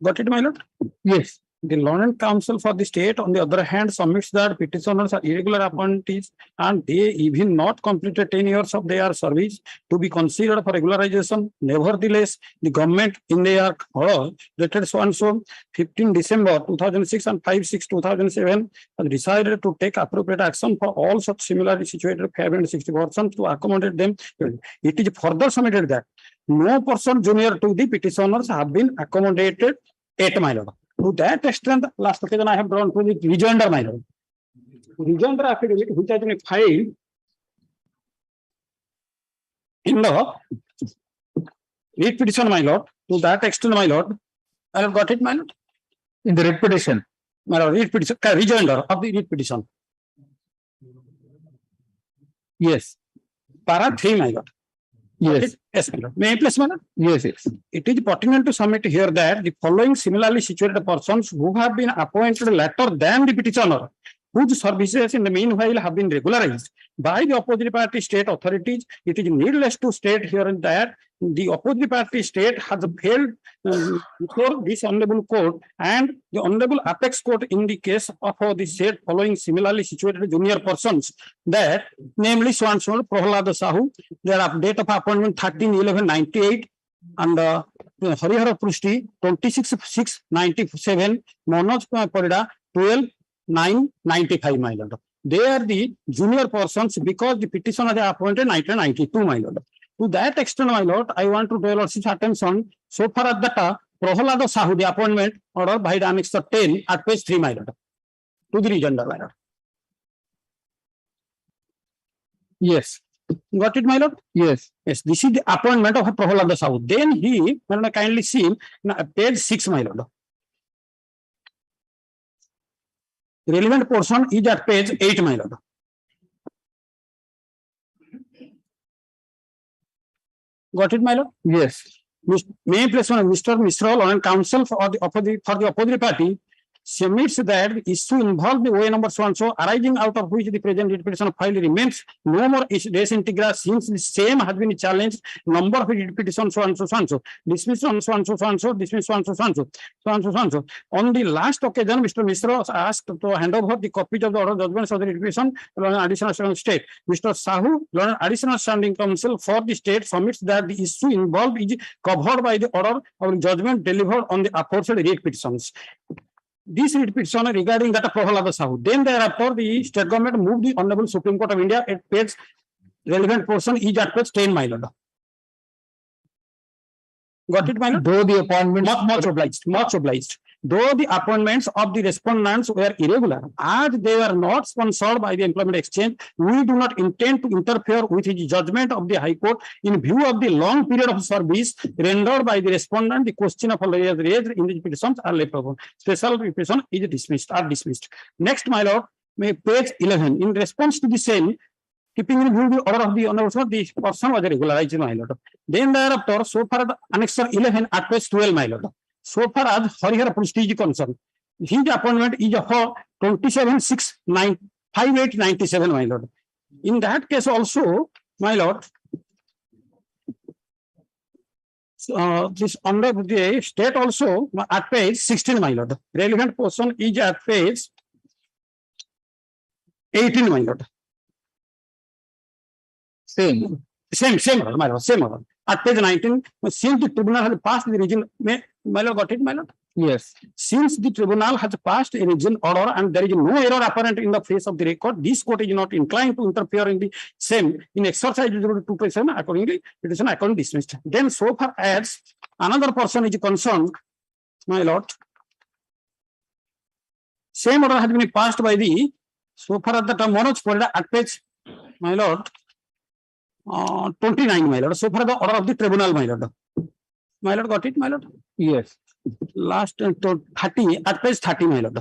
Got it, my lord? Yes. The Learned Counsel for the state, on the other hand, submits that petitioners are irregular appointees and they even not completed 10 years of their service to be considered for regularization. Nevertheless, the government in their order dated so and so 15 December 2006 and 5/6/2007 has decided to take appropriate action for all such similarly situated 560 persons to accommodate them. It is further submitted that no person junior to the petitioners have been accommodated at my lord. To that extent, last occasion I have drawn to the rejoinder, my lord. Rejoinder affidavit which has been filed in the writ petition, my lord. To that extent, my lord, I have got it, my lord. In the writ petition. My lord, writ petition, rejoinder of the writ petition. Yes. Para 3, my lord. Yes. Yes, my lord. May I please, my lord? Yes, yes. It is pertinent to submit here that the following similarly situated persons who have been appointed later than the petitioner, whose services in the meanwhile have been regularized by the opposite party state authorities. It is needless to state here that the opposite party state has failed before this honorable court and the honorable apex court in the case of the said following similarly situated junior persons, that namely so and so Prahlada Sahu, their date of appointment 13/11/98, and Harihara Prushti 26/6/97, Manoj Parida 12/9/95, my lord. They are the junior persons because the petitioner they appointed 1992, my lord. To that extent, my lord, I want to draw your lordship's attention so far as that Prahlada Sahu, the appointment order by the Annex 10 at page 3, my lord. To the rejoinder, my lord. Yes. Got it, my lord? Yes. Yes. This is the appointment of Prahlada Sahu. Then he, kindly see page 6, my lord. Relevant portion is at page 8, my lord. Got it, my lord? Yes. May I place on Mr. Misral on counsel for the opposite party submits that the issue involved the way number so and so arising out of which the present petition file remains no more is res integra since the same has been challenged number of petition so and so dismissed on so and so dismissed so and so. On the last occasion, Mr. Misra was asked to hand over the copies of the order judgments of the petition additional standing state. Mr. Sahu, additional standing counsel for the state, submits that the issue involved is covered by the order of judgment delivered on the aforesaid writ petitions. This writ petition regarding that of Prahlada Sahu. Then thereafter, the state government moved the Honorable Supreme Court of India at page relevant portion is at page 10, my lord. Got it, my lord? Though the appointments much obliged. Though the appointments of the respondents were irregular, as they were not sponsored by the Employment Exchange, we do not intend to interfere with his judgment of the High Court in view of the long period of service rendered by the respondent. The question of lawyers raised in the petitions are left open. Special petition is dismissed. Next, my lord, page 11. In response to the same, keeping in view the order of the honorable, the person was regularized, my lord. Then thereafter, so far the annexure 11 at page 12, my lord. So far as Harihara Prushti is concerned, his appointment is for 27/6/58/97, my lord. In that case also, my lord, this under the state also at page 16, my lord. Relevant portion is at page 18, my lord. Same, my lord, same order. At page 19, since the tribunal has passed the region, my lord, got it, my lord? Yes. Since the tribunal has passed a region order and there is no error apparent in the face of the record, this court is not inclined to interfere in the same in exercise 227. Accordingly, petition accordingly dismissed. Then, so far as another person is concerned, my lord, same order has been passed by the so far as the Manoj Parida at page, my lord, 29, my lord. So far the order of the tribunal, my lord. My lord, got it, my lord? Yes. Last 30 at page 30, my lord.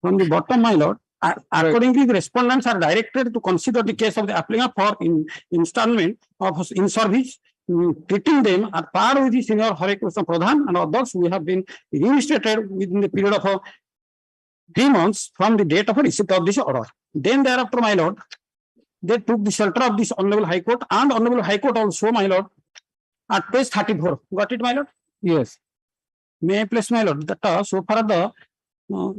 From the bottom, my lord, accordingly, the respondents are directed to consider the case of the applicant for installment of in service, treating them at par with the senior Hare Krishna Pradhan and others who have been reinstated within the period of 3 months from the date of receipt of this order. Then thereafter, my lord, they took the shelter of this Honorable High Court and Honorable High Court also, my lord, at page 34. Got it, my lord? Yes. May I place my lord, that so far the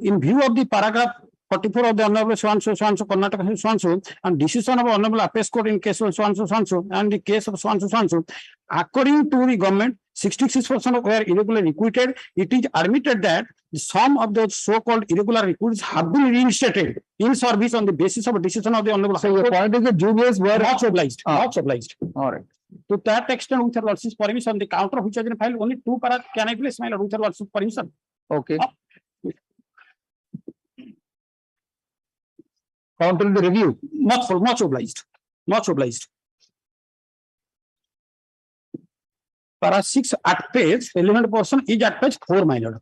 in view of the paragraph 44 of the Honorable so and so Karnataka so and so and decision of Honorable Appeals Court in case of so and so and the case of so and so, according to the government, 66% were irregularly recruited. It is admitted that some of those so-called irregular recruits have been reinstated in service on the basis of a decision of the Honorable. So your point is the juniors were not obliged. Not obliged. All right. To that extent, with your lordship's permission, the counter which has been filed, only 2 para. Can I place my lord with your lordship's permission? Okay. Counter the review. Much obliged. Much obliged. Para 6 at page 11% is at page 4, my lord.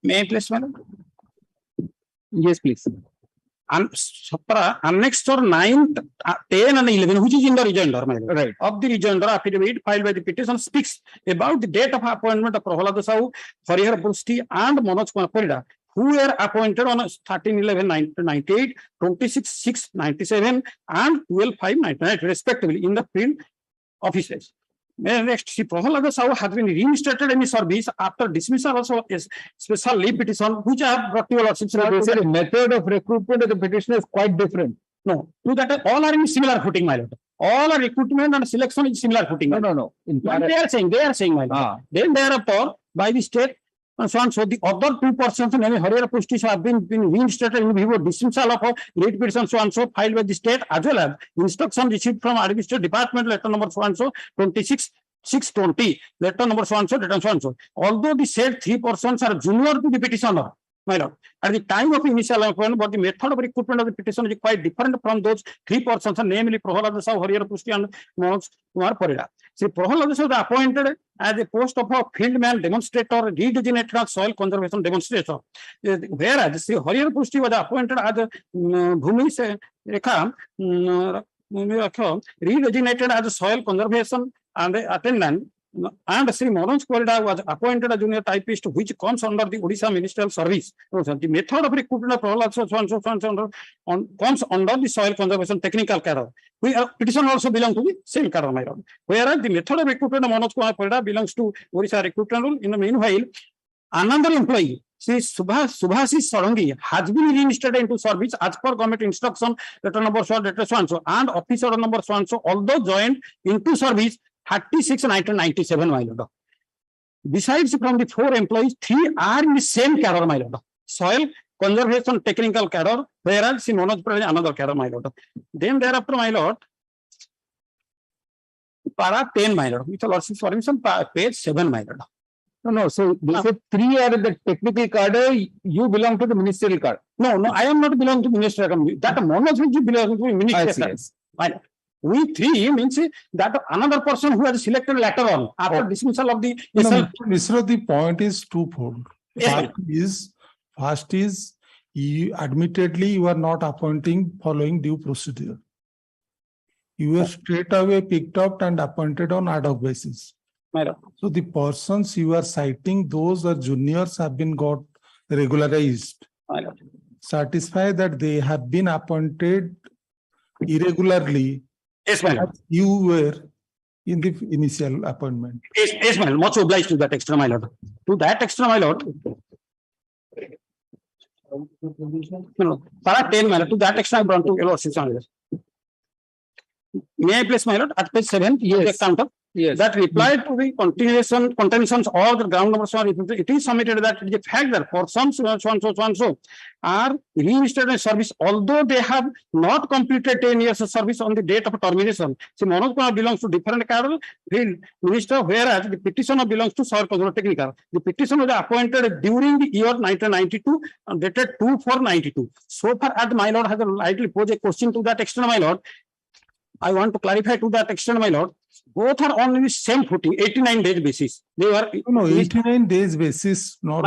May I place, my lord? Yes, please. And annexed or 9, 10 and 11, which is in the rejoinder, my lord. Right. Of the rejoinder affidavit filed by the petition speaks about the date of appointment of Prahalada Sahu, Harihar Pusti and Manoj Kumar Parida, who were appointed on 13/11/1998, 26/6/97 and 12/5/1998 respectively in the field offices. Next, Sri Prahalada Sahu has been reinstated in his service after dismissal also is special leave petition, which I have brought to your lordship. So the method of recruitment of the petitioner is quite different. No, to that all are in similar footing, my lord. All are recruitment and selection is similar footing. No. In fact, they are saying, my lord. Then thereafter, by the state and so on. So the other 2 persons, namely Harihar Pusti, have been reinstated in view of dismissal of lead petition so and so filed by the state, as well as instruction received from Administrative Department, letter number so and so 26/6/20, letter number so and so, letter so and so. Although the said 3 persons are junior to the petitioner, my lord, at the time of initial appointment, but the method of recruitment of the petition is quite different from those 3 persons, namely Prahalada Sahu, Harihar Pusti and Manoj Kumar Parida. See, Prahalada Sahu was appointed as a post of a field man demonstrator, redesignated as soil conservation demonstrator. Whereas Sri Harihar Pusti was appointed as a Bhumi Rekha, redesignated as a soil conservation and attendant. And Sri Manoj Parida was appointed a junior typist, which comes under the Orissa Ministerial Service. The method of recruitment of Prahalada comes under the soil conservation technical cadre. Petition also belongs to the same cadre, my lord. Whereas the method of recruitment of Manoj Kumar Parida belongs to Orissa recruitment rule. In the meanwhile, another employee, Sri Subhasis Sarangi, has been reinstated into service as per government instruction, letter number so and so, and officer number so and so, although joined into service 36/1997, my lord. Besides, from the 4 employees, 3 are in the same cadre, my lord. Soil conservation technical cadre, whereas Sri Manoj Parida another cadre, my lord. Then thereafter, my lord, para 10, my lord, with the lordship's permission, page 7, my lord. No. So they said 3 are the technical cadre. You belong to the ministerial cadre. No, I am not belong to ministerial cadre. That Manoj which you belong to ministerial cadre. My lord. We 3 means that another person who has selected later on after dismissal of the. Mr. The point is twofold. Yes, First is you admittedly you are not appointing following due procedure. You were straight away picked up and appointed on ad hoc basis. So the persons you are citing, those are juniors have been got regularized. Satisfy that they have been appointed irregularly. Yes, my lord. You were in the initial appointment. Yes, my lord. Much obliged to that extra, my lord. To that extra, my lord. No. Para 10, my lord. To that extra, I brought to your lordship. May I place, my lord, at page 7? Yes. Counter. Yes. That replied to the continuations all the ground numbers. It is submitted that the fact that for some so and so are reinstated in service, although they have not completed 10 years of service on the date of termination. So Manoj Kumar belongs to different cadre field minister, whereas the petitioner belongs to soil conservation technical. The petitioner was appointed during the year 1992 and dated 2/4/92. So far as my lord has lightly posed a question to that extent, my lord, I want to clarify to that extent, my lord. Both are on the same footing, 89 days basis. They were 89 days basis. Not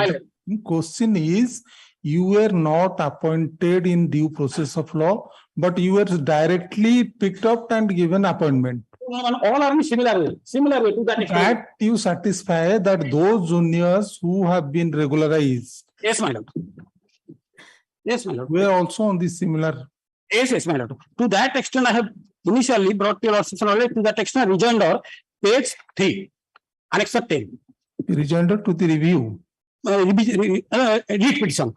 the question is you were not appointed in due process of law, but you were directly picked up and given appointment. All are in similar way to that extent. That you satisfy that those juniors who have been regularized. Yes, my lord. Yes, my lord. We are also on the similar Yes, my lord. To that extent, I have initially brought to your lordship's knowledge. To that extent, rejoinder, page 3, Annex 10. Rejoinder to the review. Read petition.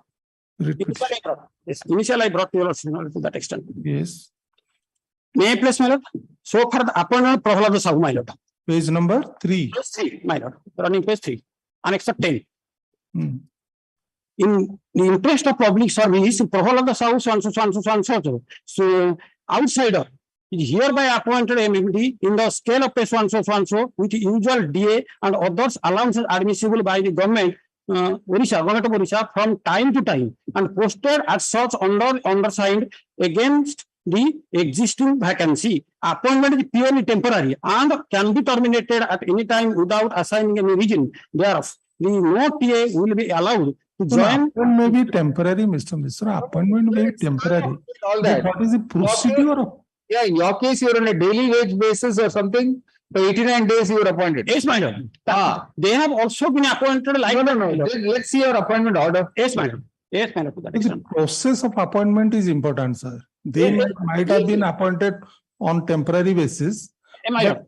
Read petition. Yes, initially I brought to your lordship's knowledge to that extent. Yes. May I place, my lord? So far, the appointment of Prahalad Sahu, my lord. Page number 3. Page 3, my lord. Running page 3, Annex 10. Hmm. In the interest of public service, Prahalad Sahu, so outsider is hereby appointed MMD in the scale of pay so with usual DA and others allowances admissible by the government, Orissa, government of Orissa from time to time and posted as such undersigned against the existing vacancy. Appointment is purely temporary and can be terminated at any time without assigning any reason thereof. The no TA will be allowed to join. Appointment may be temporary, Mr. Mishra. Appointment may be temporary. All that. But what is the procedure? Yeah, in your case, you're on a daily wage basis or something. For 89 days, you were appointed. Yes, madam. They have also been appointed like. No. Let's see your appointment order. Yes, madam. Yes, madam. The process of appointment is important, sir. They might have been appointed on temporary basis. But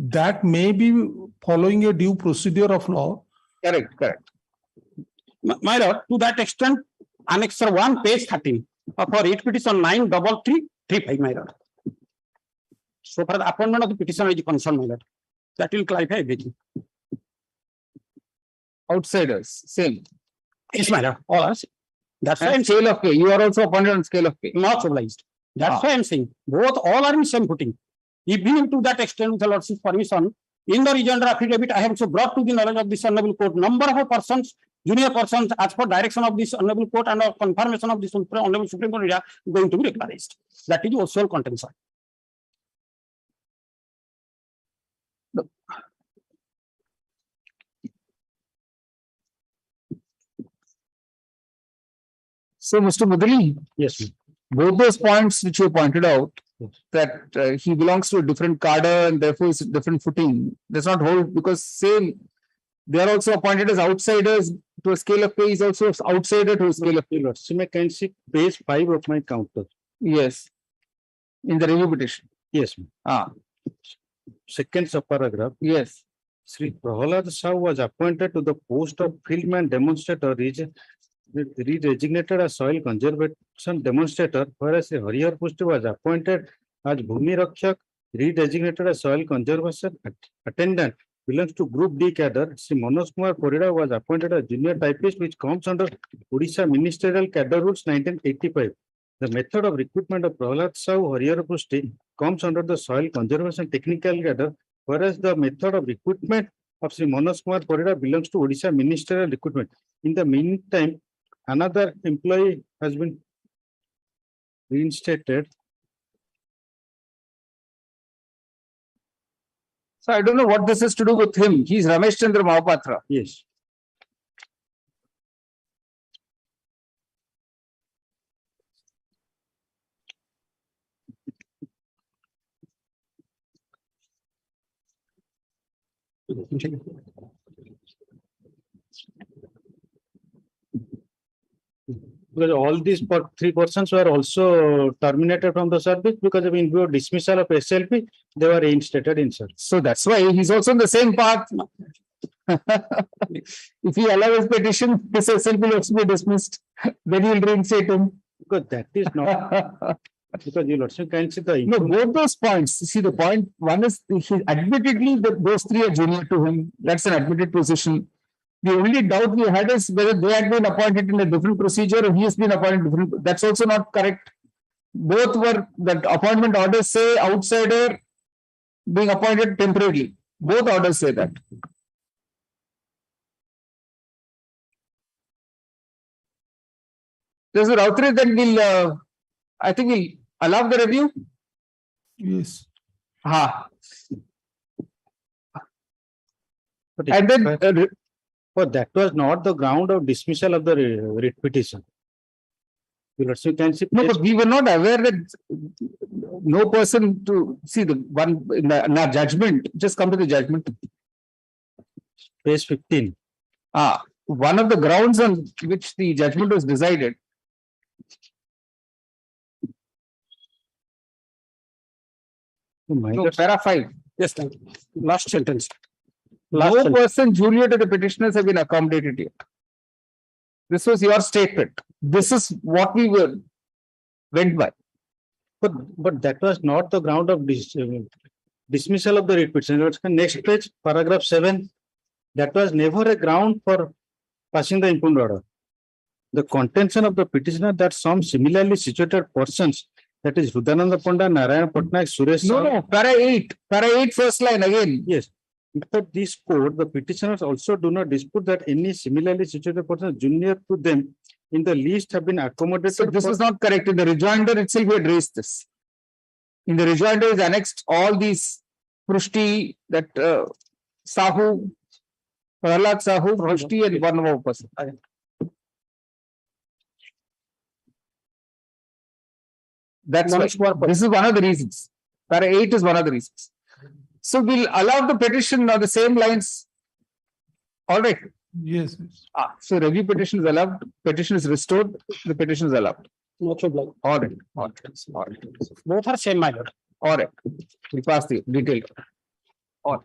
that may be following a due procedure of law. Correct. My lord, to that extent, Annexure 1, page 13, for each petition 93335, my lord. So for the appointment of the petitioner is concerned, my lord. That will clarify everything. Outsiders, same. Yes, my lord. All are same. That's why I'm scale of pay. You are also appointed on scale of pay. not civilized. That's why I'm saying both all are in same footing. Even to that extent, with the lordship's permission, in the rejoinder affidavit, I have also brought to the knowledge of this honorable court number of persons, junior persons, as per direction of this honorable court and confirmation of this honorable Supreme Court going to be regularized. That is also content, sir. So, Mr. Mudali, yes, both those points which you pointed out, that he belongs to a different cadre and therefore is a different footing, does not hold because same. They are also appointed as outsiders to a scale of pay. Is also outsider to a scale of pay. So, I can see page 5 of my counter. Yes, in the review petition. Yes. Second subparagraph. Yes. Sri Prahalad Sahu was appointed to the post of fieldman demonstrator, re-designated as soil conservation demonstrator, whereas Sri Harihar Pusti was appointed as Bhumi Rakshak, re-designated as soil conservation attendant, belongs to Group D cadre. Sri Manoj Kumar Parida was appointed as junior typist, which comes under Odisha Ministerial Cadre Rules 1985. The method of recruitment of Prahalad Sahu Harihar Pusti comes under the soil conservation technical cadre, whereas the method of recruitment of Sri Manoj Kumar Parida belongs to Odisha Ministerial Recruitment. In the meantime, another employee has been reinstated. So I don't know what this is to do with him. He's Ramesh Chandra Mahapatra. Yes. Because all these 3 persons were also terminated from the service because of in view of dismissal of SLP, they were reinstated in service. So that's why he's also in the same path. If he allows his petition, this SLP will also be dismissed. Then he will reinstate him. Because that is not. Because you also can see the. No, both those points. See, the point one is he admittedly those 3 are junior to him. That's an admitted position. The only doubt we had is whether they had been appointed in a different procedure or he has been appointed different. That's also not correct. Both were that appointment orders say outsider being appointed temporarily. Both orders say that. There's a Rautri that will, I think we'll allow the review. Yes. And then. But that was not the ground of dismissal of the writ petition. You can see. No, but we were not aware that no person to see the one in our judgment. Just come to the judgment. Page 15. One of the grounds on which the judgment was decided. No, para 5. Yes, last sentence. No person junior to the petitioners have been accommodated yet. This was your statement. This is what we went by. But that was not the ground of dismissal of the writ petition. Next page, paragraph 7. That was never a ground for passing the impugned order. The contention of the petitioner that some similarly situated persons, that is Rudananda Panda, Narayan Patnaik, Suresh. No, para 8. Para 8 first line again. Yes. But this code, the petitioners also do not dispute that any similarly situated persons junior to them in the list have been accommodated. So this is not correct. In the rejoinder itself, we had raised this. In the rejoinder is annexed all these Prushti, that Sahu, Prahlad Sahu, Prushti, and one more person. That's why, this is one of the reasons. Para 8 is one of the reasons. So we'll allow the petition on the same lines. All right. Yes. So review petition is allowed, petition is restored, the petition is allowed. Not so blind. All right. All right. All right. Both are same, my lord. All right. We pass the detail. All right.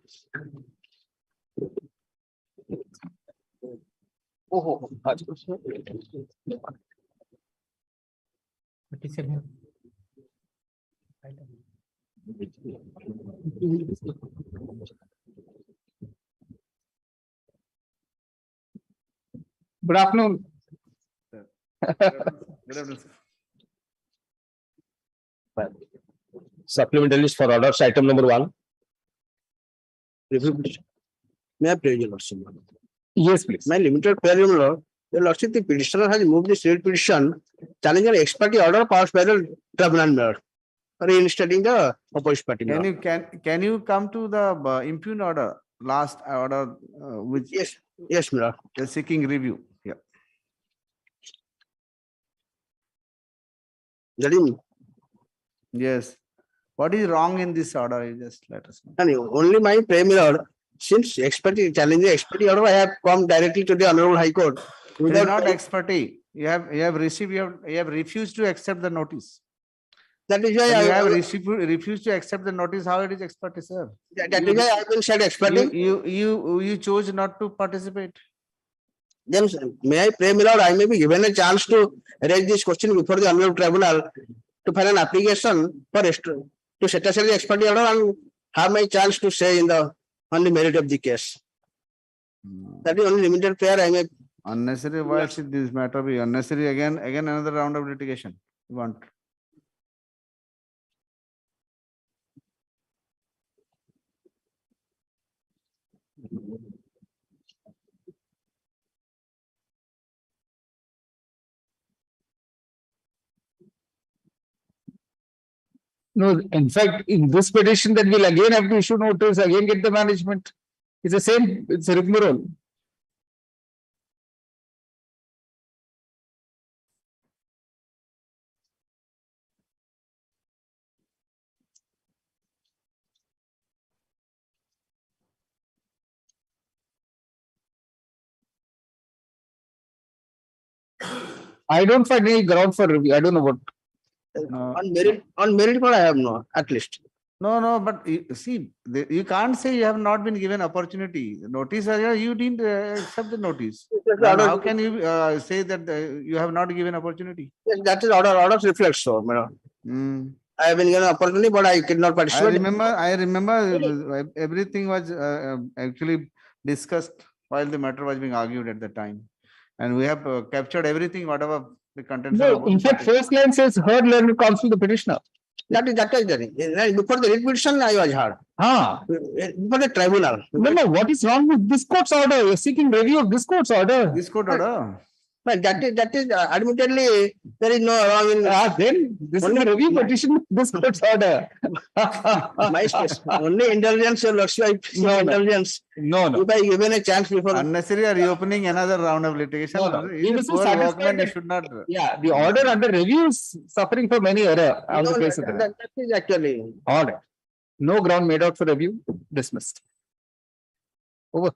Oh, good afternoon. Good afternoon, sir. Supplementary list for orders, item number 1. May I praise your lordship? Yes, please. My limited prayer, your lord. Your lordship, the petitioner has moved the state petition challenging an ex parte order passed by the tribunal, my lord, reinstating the opposite party. Can you come to the impugned order, last order, which Yes, my lord. is seeking review? Yeah. Yes. What is wrong in this order? You just let us know. Only my prayer, my lord. Since challenging ex parte order, I have come directly to the Honorable High Court. It is not expertise. You have refused to accept the notice. That is why You have refused to accept the notice. How it is expertise, sir? That is why I have been said expertise. You chose not to participate. Then may I pray, my lord, I may be given a chance to raise this question before the Honorable Tribunal to file an application for to set aside the ex parte order and have my chance to say on the merit of the case. That is only limited prayer I may. Unnecessary. Why should this matter be unnecessary? Again, another round of litigation. You want? No, in fact, in this petition that we'll again have to issue notice, again get the management. It's the same, it's a rigmarole. I don't find any ground for review. I don't know what. On merit, but I have no, at least. No, but you can't say you have not been given opportunity. Notice, you didn't accept the notice. How can you say that you have not given opportunity? Yes, that is orders reflects so, madam. I have been given opportunity, but I could not participate. I remember everything was actually discussed while the matter was being argued at the time. And we have captured everything, whatever the contents. No, in fact, first line says heard learned counsel the petitioner. That is the thing. Before the writ petition, I was heard. Before the tribunal. No, what is wrong with this court's order? You're seeking review of this court's order. This court order? But that is admittedly, there is no wrong in. Then this is a review petition, this court's order. My space. Only indulgence, your lordship. No indulgence. No. If I given a chance before. Unnecessary reopening another round of litigation. No. Should not. Yeah, the order under review is suffering from any error. That is actually. All right. No ground made out for review. Dismissed. Over.